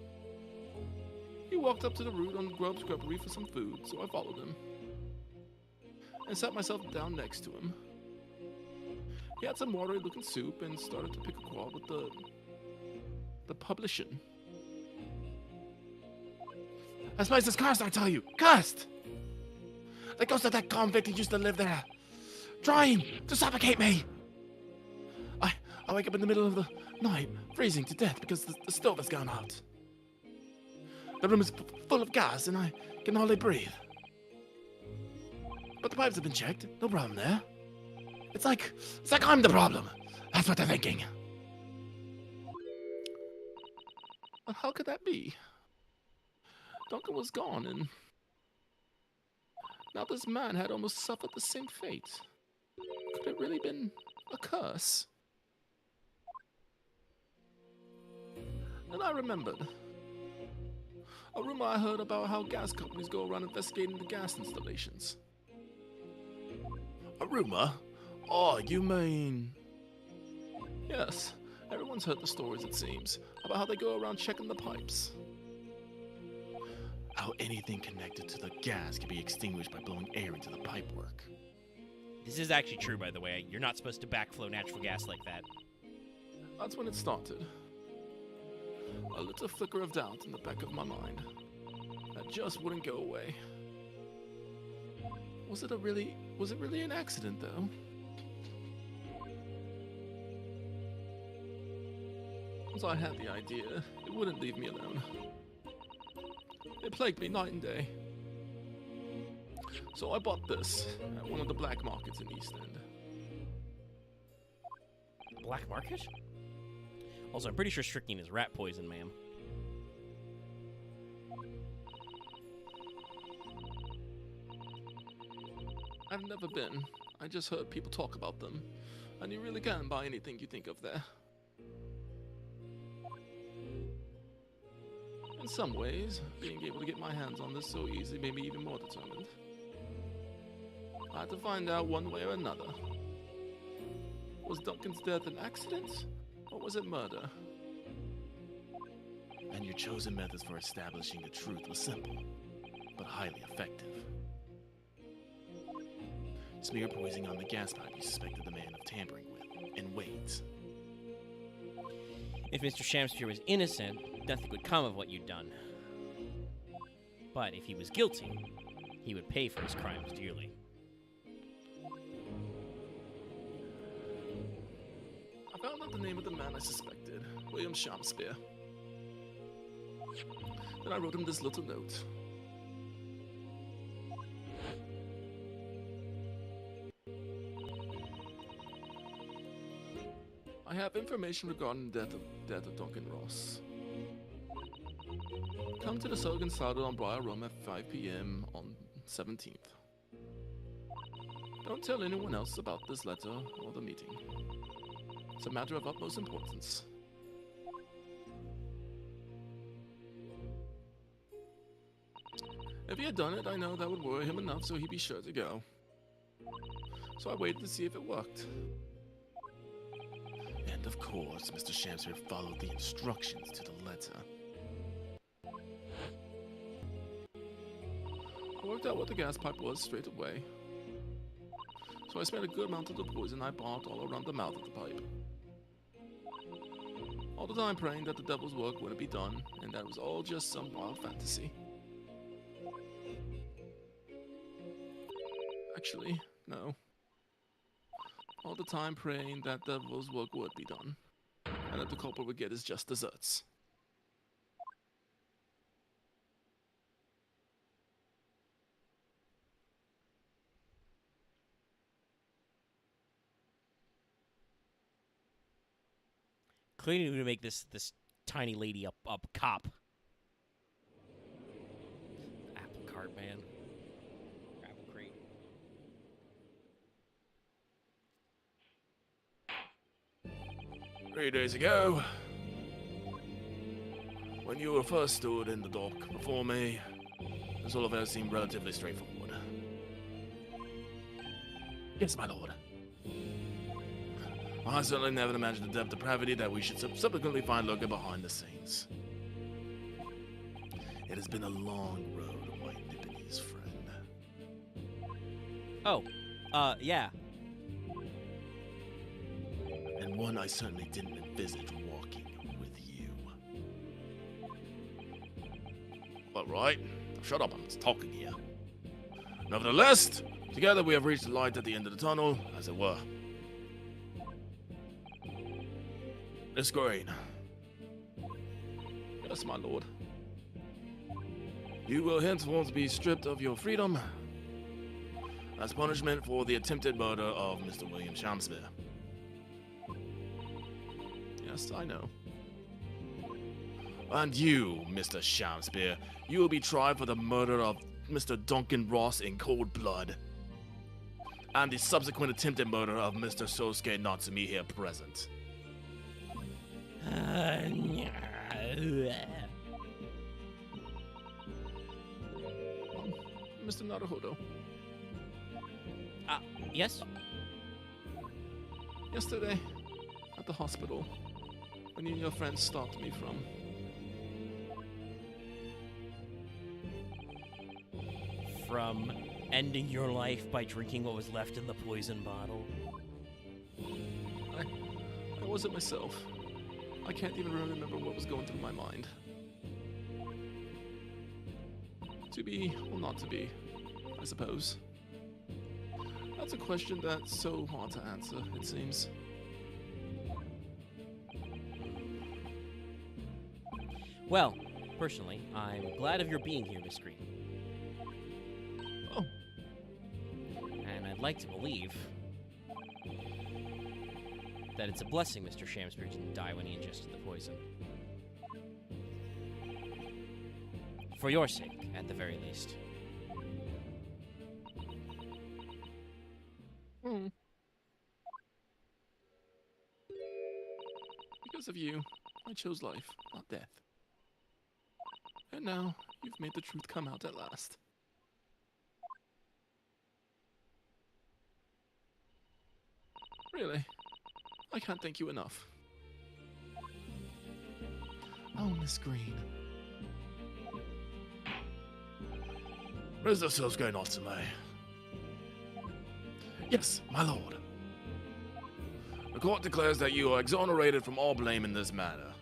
He walked up to the root on Grub's Grubbery for some food, so I followed him. And sat myself down next to him. He had some watery looking soup and started to pick a quarrel with the publican. This place is cursed, I tell you! Cursed! The ghost of that convict who used to live there, trying to suffocate me! I wake up in the middle of the night, freezing to death because the stove has gone out. The room is full of gas and I can hardly breathe. But the pipes have been checked, no problem there. It's like I'm the problem. That's what they're thinking. But how could that be? Duncan was gone and now this man had almost suffered the same fate. Could it really been a curse? And I remembered a rumor I heard about how gas companies go around investigating the gas installations. A rumor? Oh, you mean... Yes, everyone's heard the stories, it seems, about how they go around checking the pipes. How anything connected to the gas can be extinguished by blowing air into the pipework. This is actually true, by the way. You're not supposed to backflow natural gas like that. That's when it started. A little flicker of doubt in the back of my mind. That just wouldn't go away. Was it really an accident, though? Once I had the idea, it wouldn't leave me alone. It plagued me night and day. So I bought this at one of the black markets in East End. Black market? Also, I'm pretty sure strychnine is rat poison, ma'am. I've never been. I just heard people talk about them. And you really can buy anything you think of there. In some ways, being able to get my hands on this so easily made me even more determined. I had to find out one way or another. Was Duncan's death an accident? Or was it murder? And your chosen methods for establishing the truth was simple, but highly effective. Smear poisoning on the gas pipe you suspected the man of tampering with, and wait. If Mr. Shamspear was innocent, nothing would come of what you'd done. But if he was guilty, he would pay for his crimes dearly. I found out the name of the man I suspected, William Shamspear. Then I wrote him this little note. I have information regarding the death of Duncan Ross. Come to the Sogan Saddle on Briar Room at 5 p.m. on 17th. Don't tell anyone else about this letter or the meeting. It's a matter of utmost importance. If he had done it, I know that would worry him enough so he'd be sure to go. So I waited to see if it worked. And of course, Mr. Shamspear followed the instructions to the letter. I worked out what the gas pipe was straight away. So I spent a good amount of the poison I bought all around the mouth of the pipe. All the time praying that the devil's work wouldn't be done, and that it was all just some wild fantasy. Actually, no. All the time praying that the devil's work would be done, and that the culprit would get his just desserts. Clearly, we to make this tiny lady a cop. Apple cart, man. Apple crate. 3 days ago, when you were first stood in the dock before me, this whole affair seemed relatively straightforward. Yes, my lord. I certainly never imagined the depth of depravity that we should subsequently find lurking behind the scenes. It has been a long road, my Nipponese friend. Oh, yeah. And one I certainly didn't envisage walking with you. All right, shut up, I'm just talking here. Nevertheless, together we have reached the light at the end of the tunnel, as it were. It's grain. Yes, my lord. You will henceforth be stripped of your freedom as punishment for the attempted murder of Mr. William Shamspear. Yes, I know. And you, Mr. Shamspear, you will be tried for the murder of Mr. Duncan Ross in cold blood, and the subsequent attempted murder of Mr. Sosuke Natsumi here present. Mr. Naruhodo. Yes? Yesterday, at the hospital, when you and your friends stopped me from... From ending your life by drinking what was left in the poison bottle. I wasn't myself. I can't even remember what was going through my mind. To be or not to be, I suppose. That's a question that's so hard to answer, it seems. Well, personally, I'm glad of your being here, Miss Green. Oh, And I'd like to believe that it's a blessing Mr. Shamsbury didn't die when he ingested the poison. For your sake, at the very least. because of you, I chose life, not death. And now, you've made the truth come out at last. Really, I can't thank you enough. Oh, Miss Green. Where's the cells going off to me? Yes, my lord. The court declares that you are exonerated from all blame in this matter.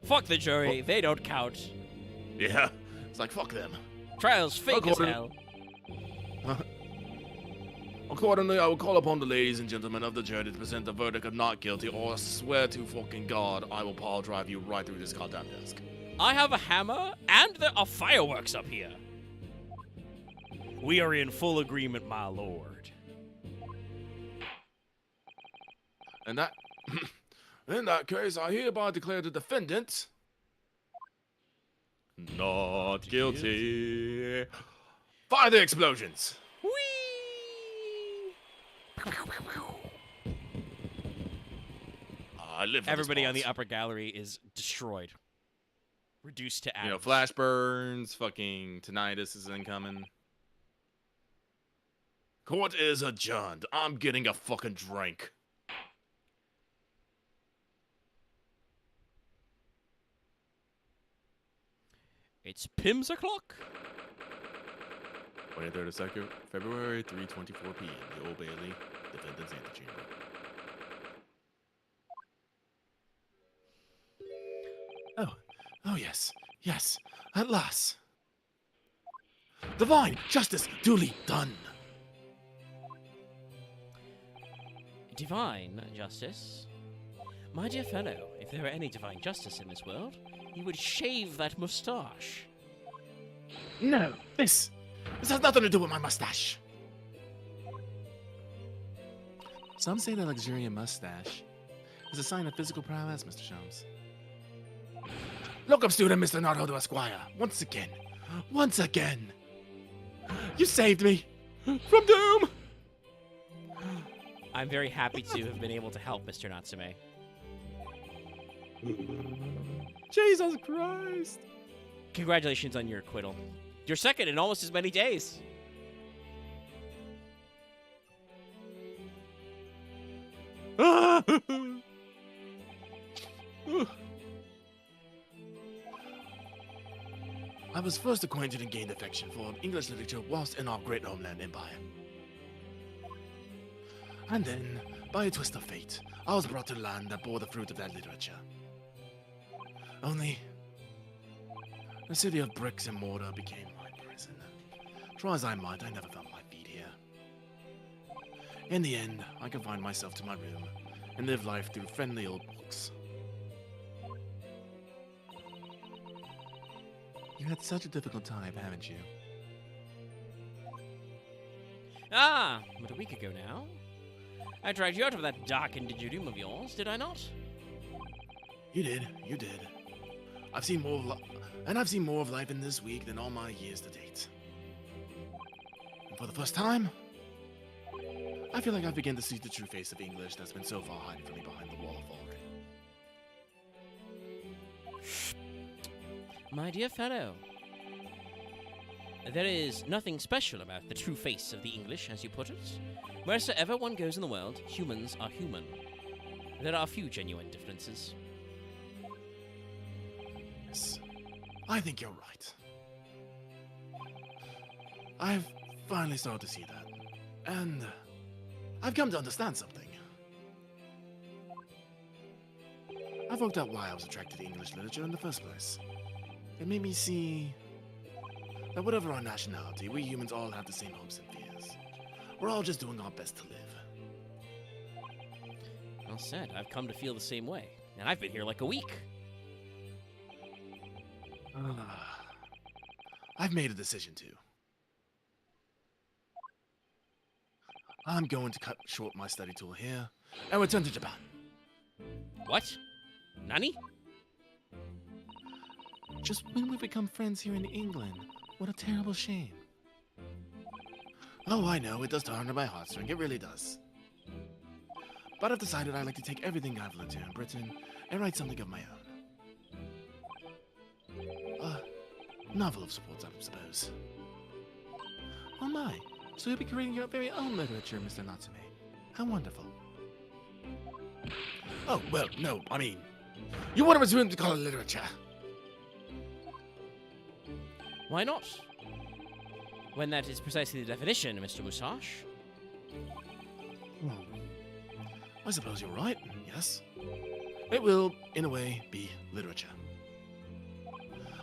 Fuck the jury, they don't count. Yeah, it's like fuck them. Trial's fake as According- hell. Accordingly, I will call upon the ladies and gentlemen of the jury to present the verdict of not guilty, or I swear to fucking God, I will power drive you right through this goddamn desk. I have a hammer, and there are fireworks up here. We are in full agreement, my lord. And that, in that case, I hereby declare the defendant not guilty. Fire the explosions. Whee! I live for Everybody this on the part. upper gallery is destroyed. Reduced to atoms. You know, flash burns, fucking tinnitus is incoming. Court is adjourned. I'm getting a fucking drink. It's Pims o'clock. 23rd of second, February, 3:24 p.m. The Old Bailey, defendant's antechamber. Oh yes, at last. Divine justice duly done. Divine justice? My dear fellow, if there were any divine justice in this world, you would shave that mustache. No, this has nothing to do with my mustache. Some say that luxuriant mustache is a sign of physical prowess, Mr. Sholmes. Look up, student Mr. Nardo Esquire. Once again. You saved me from doom. I'm very happy to have been able to help, Mr. Natsume. Jesus Christ. Congratulations on your acquittal. You're second in almost as many days. I was first acquainted and gained affection for English literature whilst in our great homeland empire. And then, by a twist of fate, I was brought to the land that bore the fruit of that literature. Only, the city of bricks and mortar became my prison. Try as I might, I never felt my feet here. In the end, I confined myself to my room and lived life through friendly old books. You had such a difficult time, haven't you? Ah, but a week ago now. I dragged you out of that dark and dingy room of yours, did I not? You did. I've seen more of life in this week than all my years to date. And for the first time, I feel like I've begun to see the true face of English that's been so far hiding from me behind the wall of fog. My dear fellow, There is nothing special about the true face of the English, as you put it. Wheresoever one goes in the world, humans are human. There are few genuine differences. Yes, I think you're right. I've finally started to see that. And I've come to understand something. I've worked out why I was attracted to English literature in the first place. It made me see that whatever our nationality, we humans all have the same hopes and fears. We're all just doing our best to live. Well said. I've come to feel the same way. And I've been here like a week. I've made a decision too. I'm going to cut short my study tour here and return to Japan. What? Nani? Just when we become friends here in England. What a terrible shame. Oh, I know, it does turn under my heartstring, it really does. But I've decided I'd like to take everything I've learned here in Britain and write something of my own. A novel of sorts, I suppose. Oh my, so you'll be creating your very own literature, Mr. Natsume. How wonderful. Oh, well, no, I mean, you want to presume to call it literature? Why not? When that is precisely the definition, Mr. Musash. Well, I suppose you're right, yes. It will, in a way, be literature.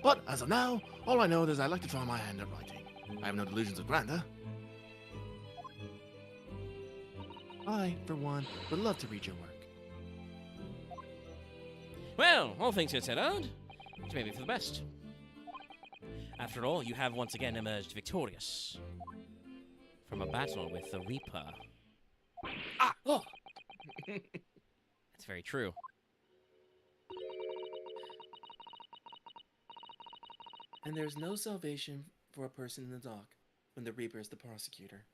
But as of now, all I know is I like to try my hand at writing. I have no delusions of grandeur. I, for one, would love to read your work. Well, all things considered, it may be for the best. After all, you have once again emerged victorious from a battle with the Reaper. Ah! Oh! That's very true. And there's no salvation for a person in the dock when the Reaper is the prosecutor.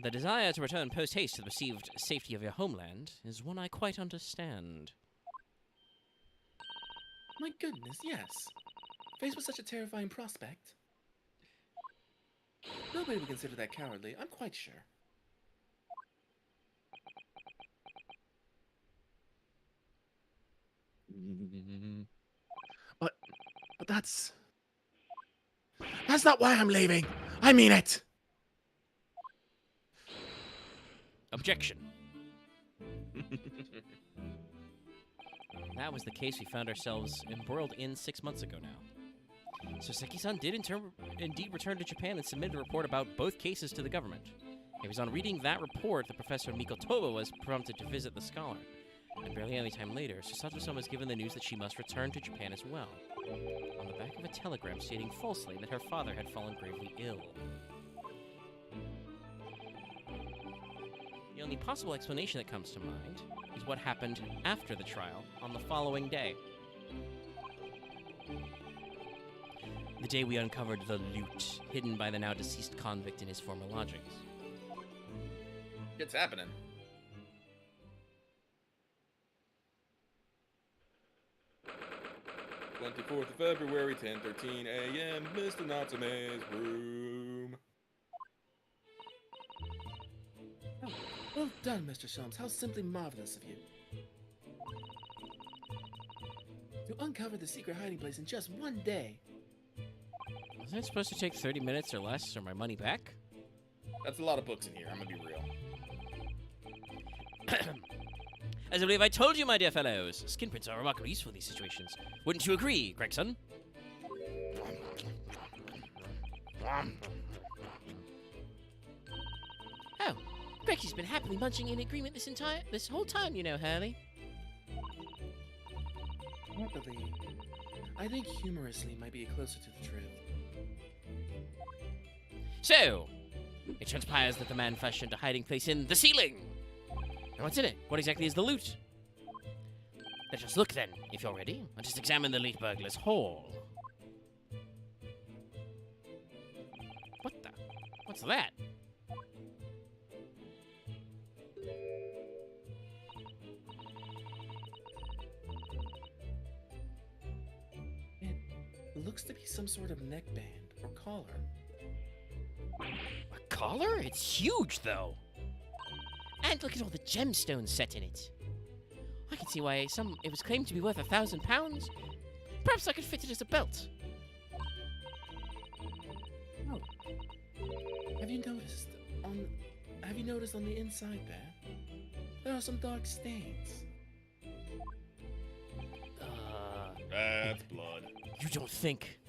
The desire to return post-haste to the perceived safety of your homeland is one I quite understand. My goodness, yes. Faced with such a terrifying prospect. Nobody would consider that cowardly, I'm quite sure. But that's not why I'm leaving. I mean it. Objection. That was the case we found ourselves embroiled in 6 months ago now. So Seki-san did indeed return to Japan and submit a report about both cases to the government. It was on reading that report that Professor Mikotoba was prompted to visit the scholar. And barely any time later, Susato-san was given the news that she must return to Japan as well, on the back of a telegram stating falsely that her father had fallen gravely ill. The only possible explanation that comes to mind is what happened after the trial on the following day. The day we uncovered the loot hidden by the now deceased convict in his former lodgings. It's happening. "24th of February, 10:13 a.m., Mr. Natsume's room." Oh, well done, Mr. Sholmes. How simply marvelous of you. To uncover the secret hiding place in just one day. Wasn't it supposed to take 30 minutes or less, or my money back? That's a lot of books in here, I'm gonna be real. As I believe I told you, my dear fellows, skin prints are remarkably useful in these situations. Wouldn't you agree, Gregson? Oh, Gregsy's been happily munching in agreement this whole time, you know, Hurley. Happily. I think humorously might be closer to the truth. So, it transpires that the man fashioned a hiding place in the ceiling. Now what's in it? What exactly is the loot? Let us look then, if you're ready. Let us examine the late burglar's haul. What the? What's that? looks to be some sort of neckband or collar. A collar? It's huge, though. And look at all the gemstones set in it. I can see why it was claimed to be worth £1,000. Perhaps I could fit it as a belt. Oh. Have you noticed on the inside there are some dark stains? That's blood. You don't think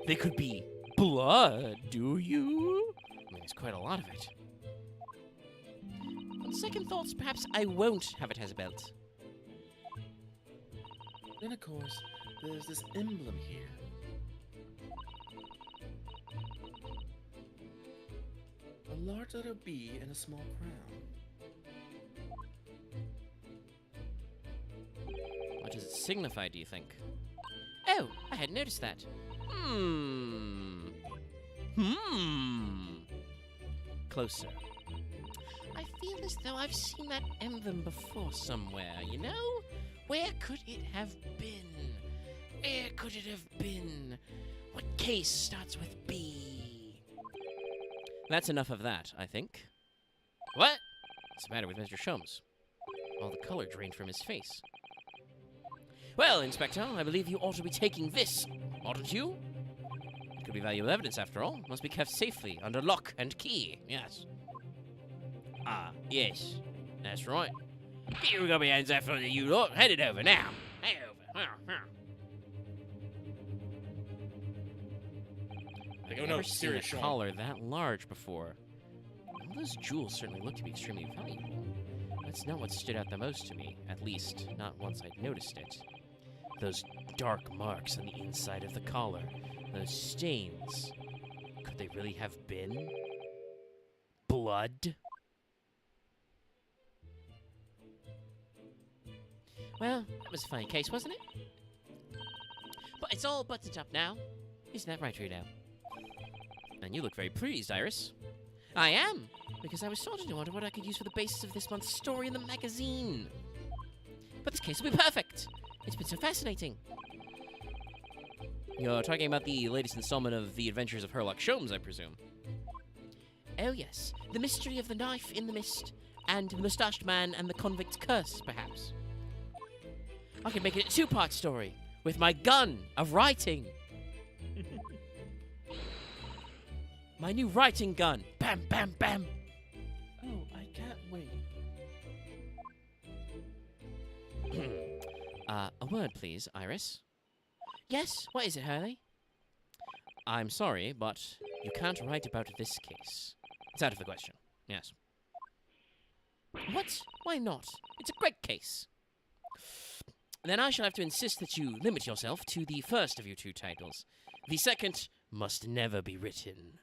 they could be blood, do you? I mean, there's quite a lot of it. On second thoughts, perhaps I won't have it as a belt. Then, of course, there's this emblem here. A large letter B and a small crown. What does it signify, do you think? Oh, I hadn't noticed that. Closer. I feel as though I've seen that emblem before somewhere, you know? Where could it have been? Where could it have been? What case starts with B? That's enough of that, I think. What? What's the matter with Mr. Sholmes? All the color drained from his face. Well, Inspector, I believe you ought to be taking this, oughtn't you? It could be valuable evidence, after all. Must be kept safely, under lock and key, yes. Ah, yes, that's right. Here we got my hands after you lot. Hand it over now. Hand it over. Like, I've oh no, never seen a serious Sean. collar that large before. All those jewels certainly look to be extremely valuable. That's not what stood out the most to me, at least not once I'd noticed it. Those dark marks on the inside of the collar, those stains. Could they really have been blood? Well, that was a funny case, wasn't it? But it's all buttoned up now. Isn't that right, Rita? And you look very pleased, Iris. I am, because I was starting to wonder what I could use for the basis of this month's story in the magazine. But this case will be perfect. It's been so fascinating. You're talking about the latest installment of The Adventures of Herlock Sholmes, I presume. Oh yes, the mystery of the knife in the mist, and the mustached man and the convict's curse, perhaps. I could make it a two-part story, with my gun of writing. My new writing gun. Bam, bam, bam. Oh, I can't wait. A word, please, Iris. Yes, what is it, Hurley? I'm sorry, but you can't write about this case. It's out of the question. Yes. What? Why not? It's a great case. Then I shall have to insist that you limit yourself to the first of your two titles. The second must never be written.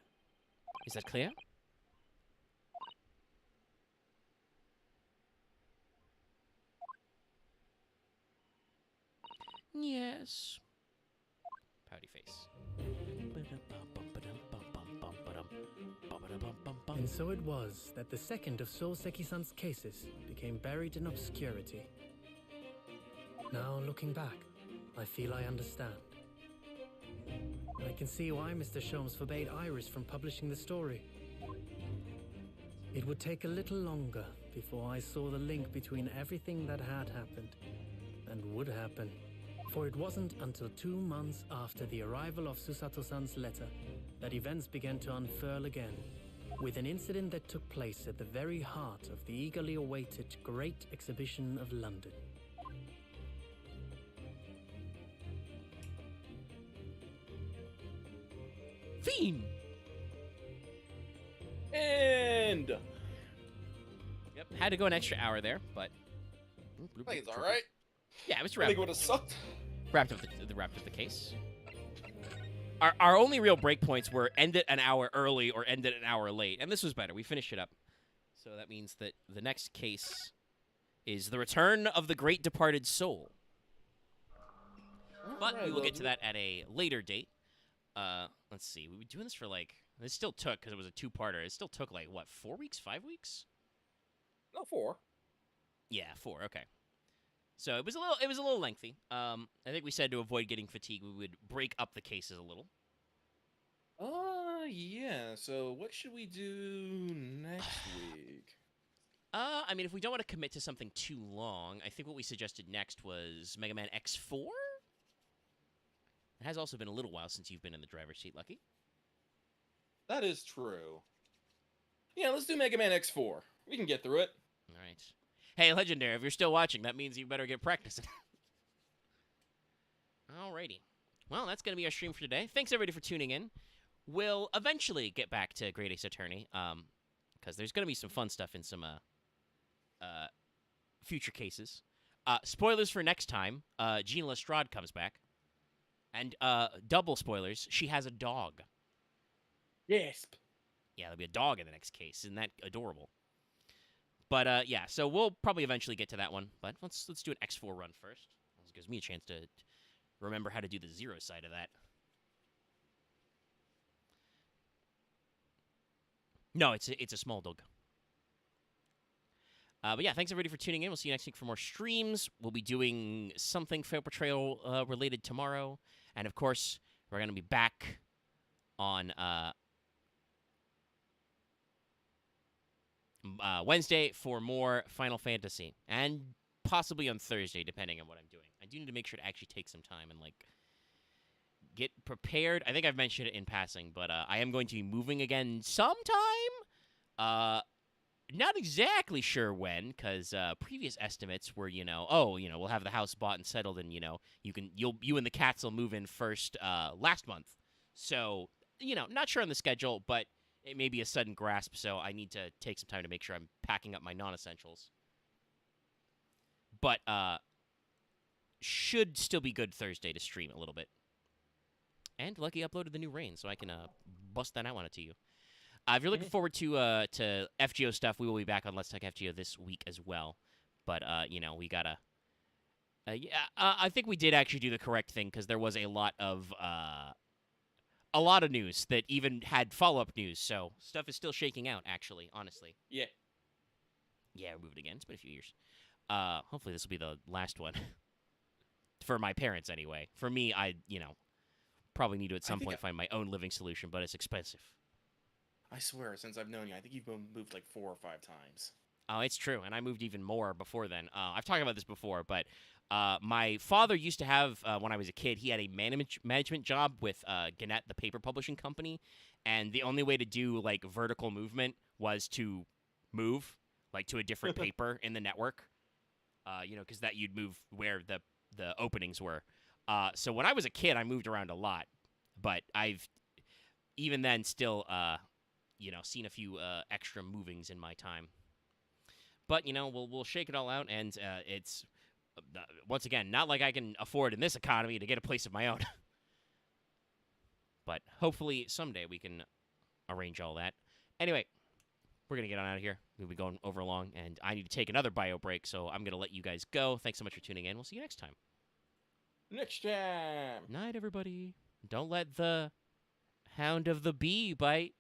Is that clear? Yes. Pouty face. And so it was that the second of Soseki-san's cases became buried in obscurity. Now, looking back, I feel I understand. I can see why Mr. Sholmes forbade Iris from publishing the story. It would take a little longer before I saw the link between everything that had happened and would happen. For it wasn't until 2 months after the arrival of Susato-san's letter that events began to unfurl again, with an incident that took place at the very heart of the eagerly awaited Great Exhibition of London. Theme! And Yep, had to go an extra hour there, but... I think it's alright. Yeah, it was I wrapped, think it would have sucked. wrapped up the case. Our only real breakpoints were end it an hour early or end it an hour late, and this was better. We finished it up. So that means that the next case is The Return of the Great Departed Soul. But we will get to that at a later date. Let's see. We've been doing this for it still took, because it was a two-parter, it still took 4 weeks, 5 weeks? No, 4. Yeah, 4, okay. So it was a little lengthy. I think we said to avoid getting fatigued, we would break up the cases a little. Yeah. So what should we do next week? I mean, if we don't want to commit to something too long, I think what we suggested next was Mega Man X4. It has also been a little while since you've been in the driver's seat, Lucky. That is true. Yeah, let's do Mega Man X4. We can get through it. All right. Hey, Legendary, if you're still watching, that means you better get practicing. Alrighty. Well, that's going to be our stream for today. Thanks, everybody, for tuning in. We'll eventually get back to Great Ace Attorney, because there's going to be some fun stuff in some future cases. Spoilers for next time, Gina Lestrade comes back. And double spoilers, she has a dog. Yes. Yeah, there'll be a dog in the next case. Isn't that adorable? But yeah, so we'll probably eventually get to that one. But let's do an X4 run first. This gives me a chance to remember how to do the zero side of that. No, it's a small dog. But yeah, thanks everybody for tuning in. We'll see you next week for more streams. We'll be doing something Fail Portrayal related tomorrow. And of course, we're going to be back on Wednesday for more Final Fantasy. And possibly on Thursday, depending on what I'm doing. I do need to make sure to actually take some time and, like, get prepared. I think I've mentioned it in passing, but I am going to be moving again sometime. Not exactly sure when, because previous estimates were, we'll have the house bought and settled, and you and the cats will move in first last month. So, not sure on the schedule, but it may be a sudden grasp. So I need to take some time to make sure I'm packing up my non-essentials. But should still be good Thursday to stream a little bit. And Lucky uploaded the new Rain, so I can bust that out on it to you. If you're looking forward to FGO stuff, we will be back on Let's Talk FGO this week as well. But we gotta. I think we did actually do the correct thing because there was a lot of news that even had follow-up news. So stuff is still shaking out. Actually, honestly. Yeah. Yeah, we moved again. It's been a few years. Hopefully this will be the last one for my parents anyway. For me, I probably need to at some point find my own living solution, but it's expensive. I swear, since I've known you, I think you've moved like 4 or 5 times. Oh, it's true, and I moved even more before then. I've talked about this before, but my father used to have, when I was a kid, he had a management job with Gannett, the paper publishing company, and the only way to do, like, vertical movement was to move, like, to a different paper in the network, because that you'd move where the openings were. So when I was a kid, I moved around a lot, but I've, even then, still... seen a few extra movings in my time. But, we'll shake it all out, and it's, once again, not like I can afford in this economy to get a place of my own. But hopefully someday we can arrange all that. Anyway, we're going to get on out of here. We'll be going over long, and I need to take another bio break, so I'm going to let you guys go. Thanks so much for tuning in. We'll see you next time. Next time. Night, everybody. Don't let the hound of the bee bite.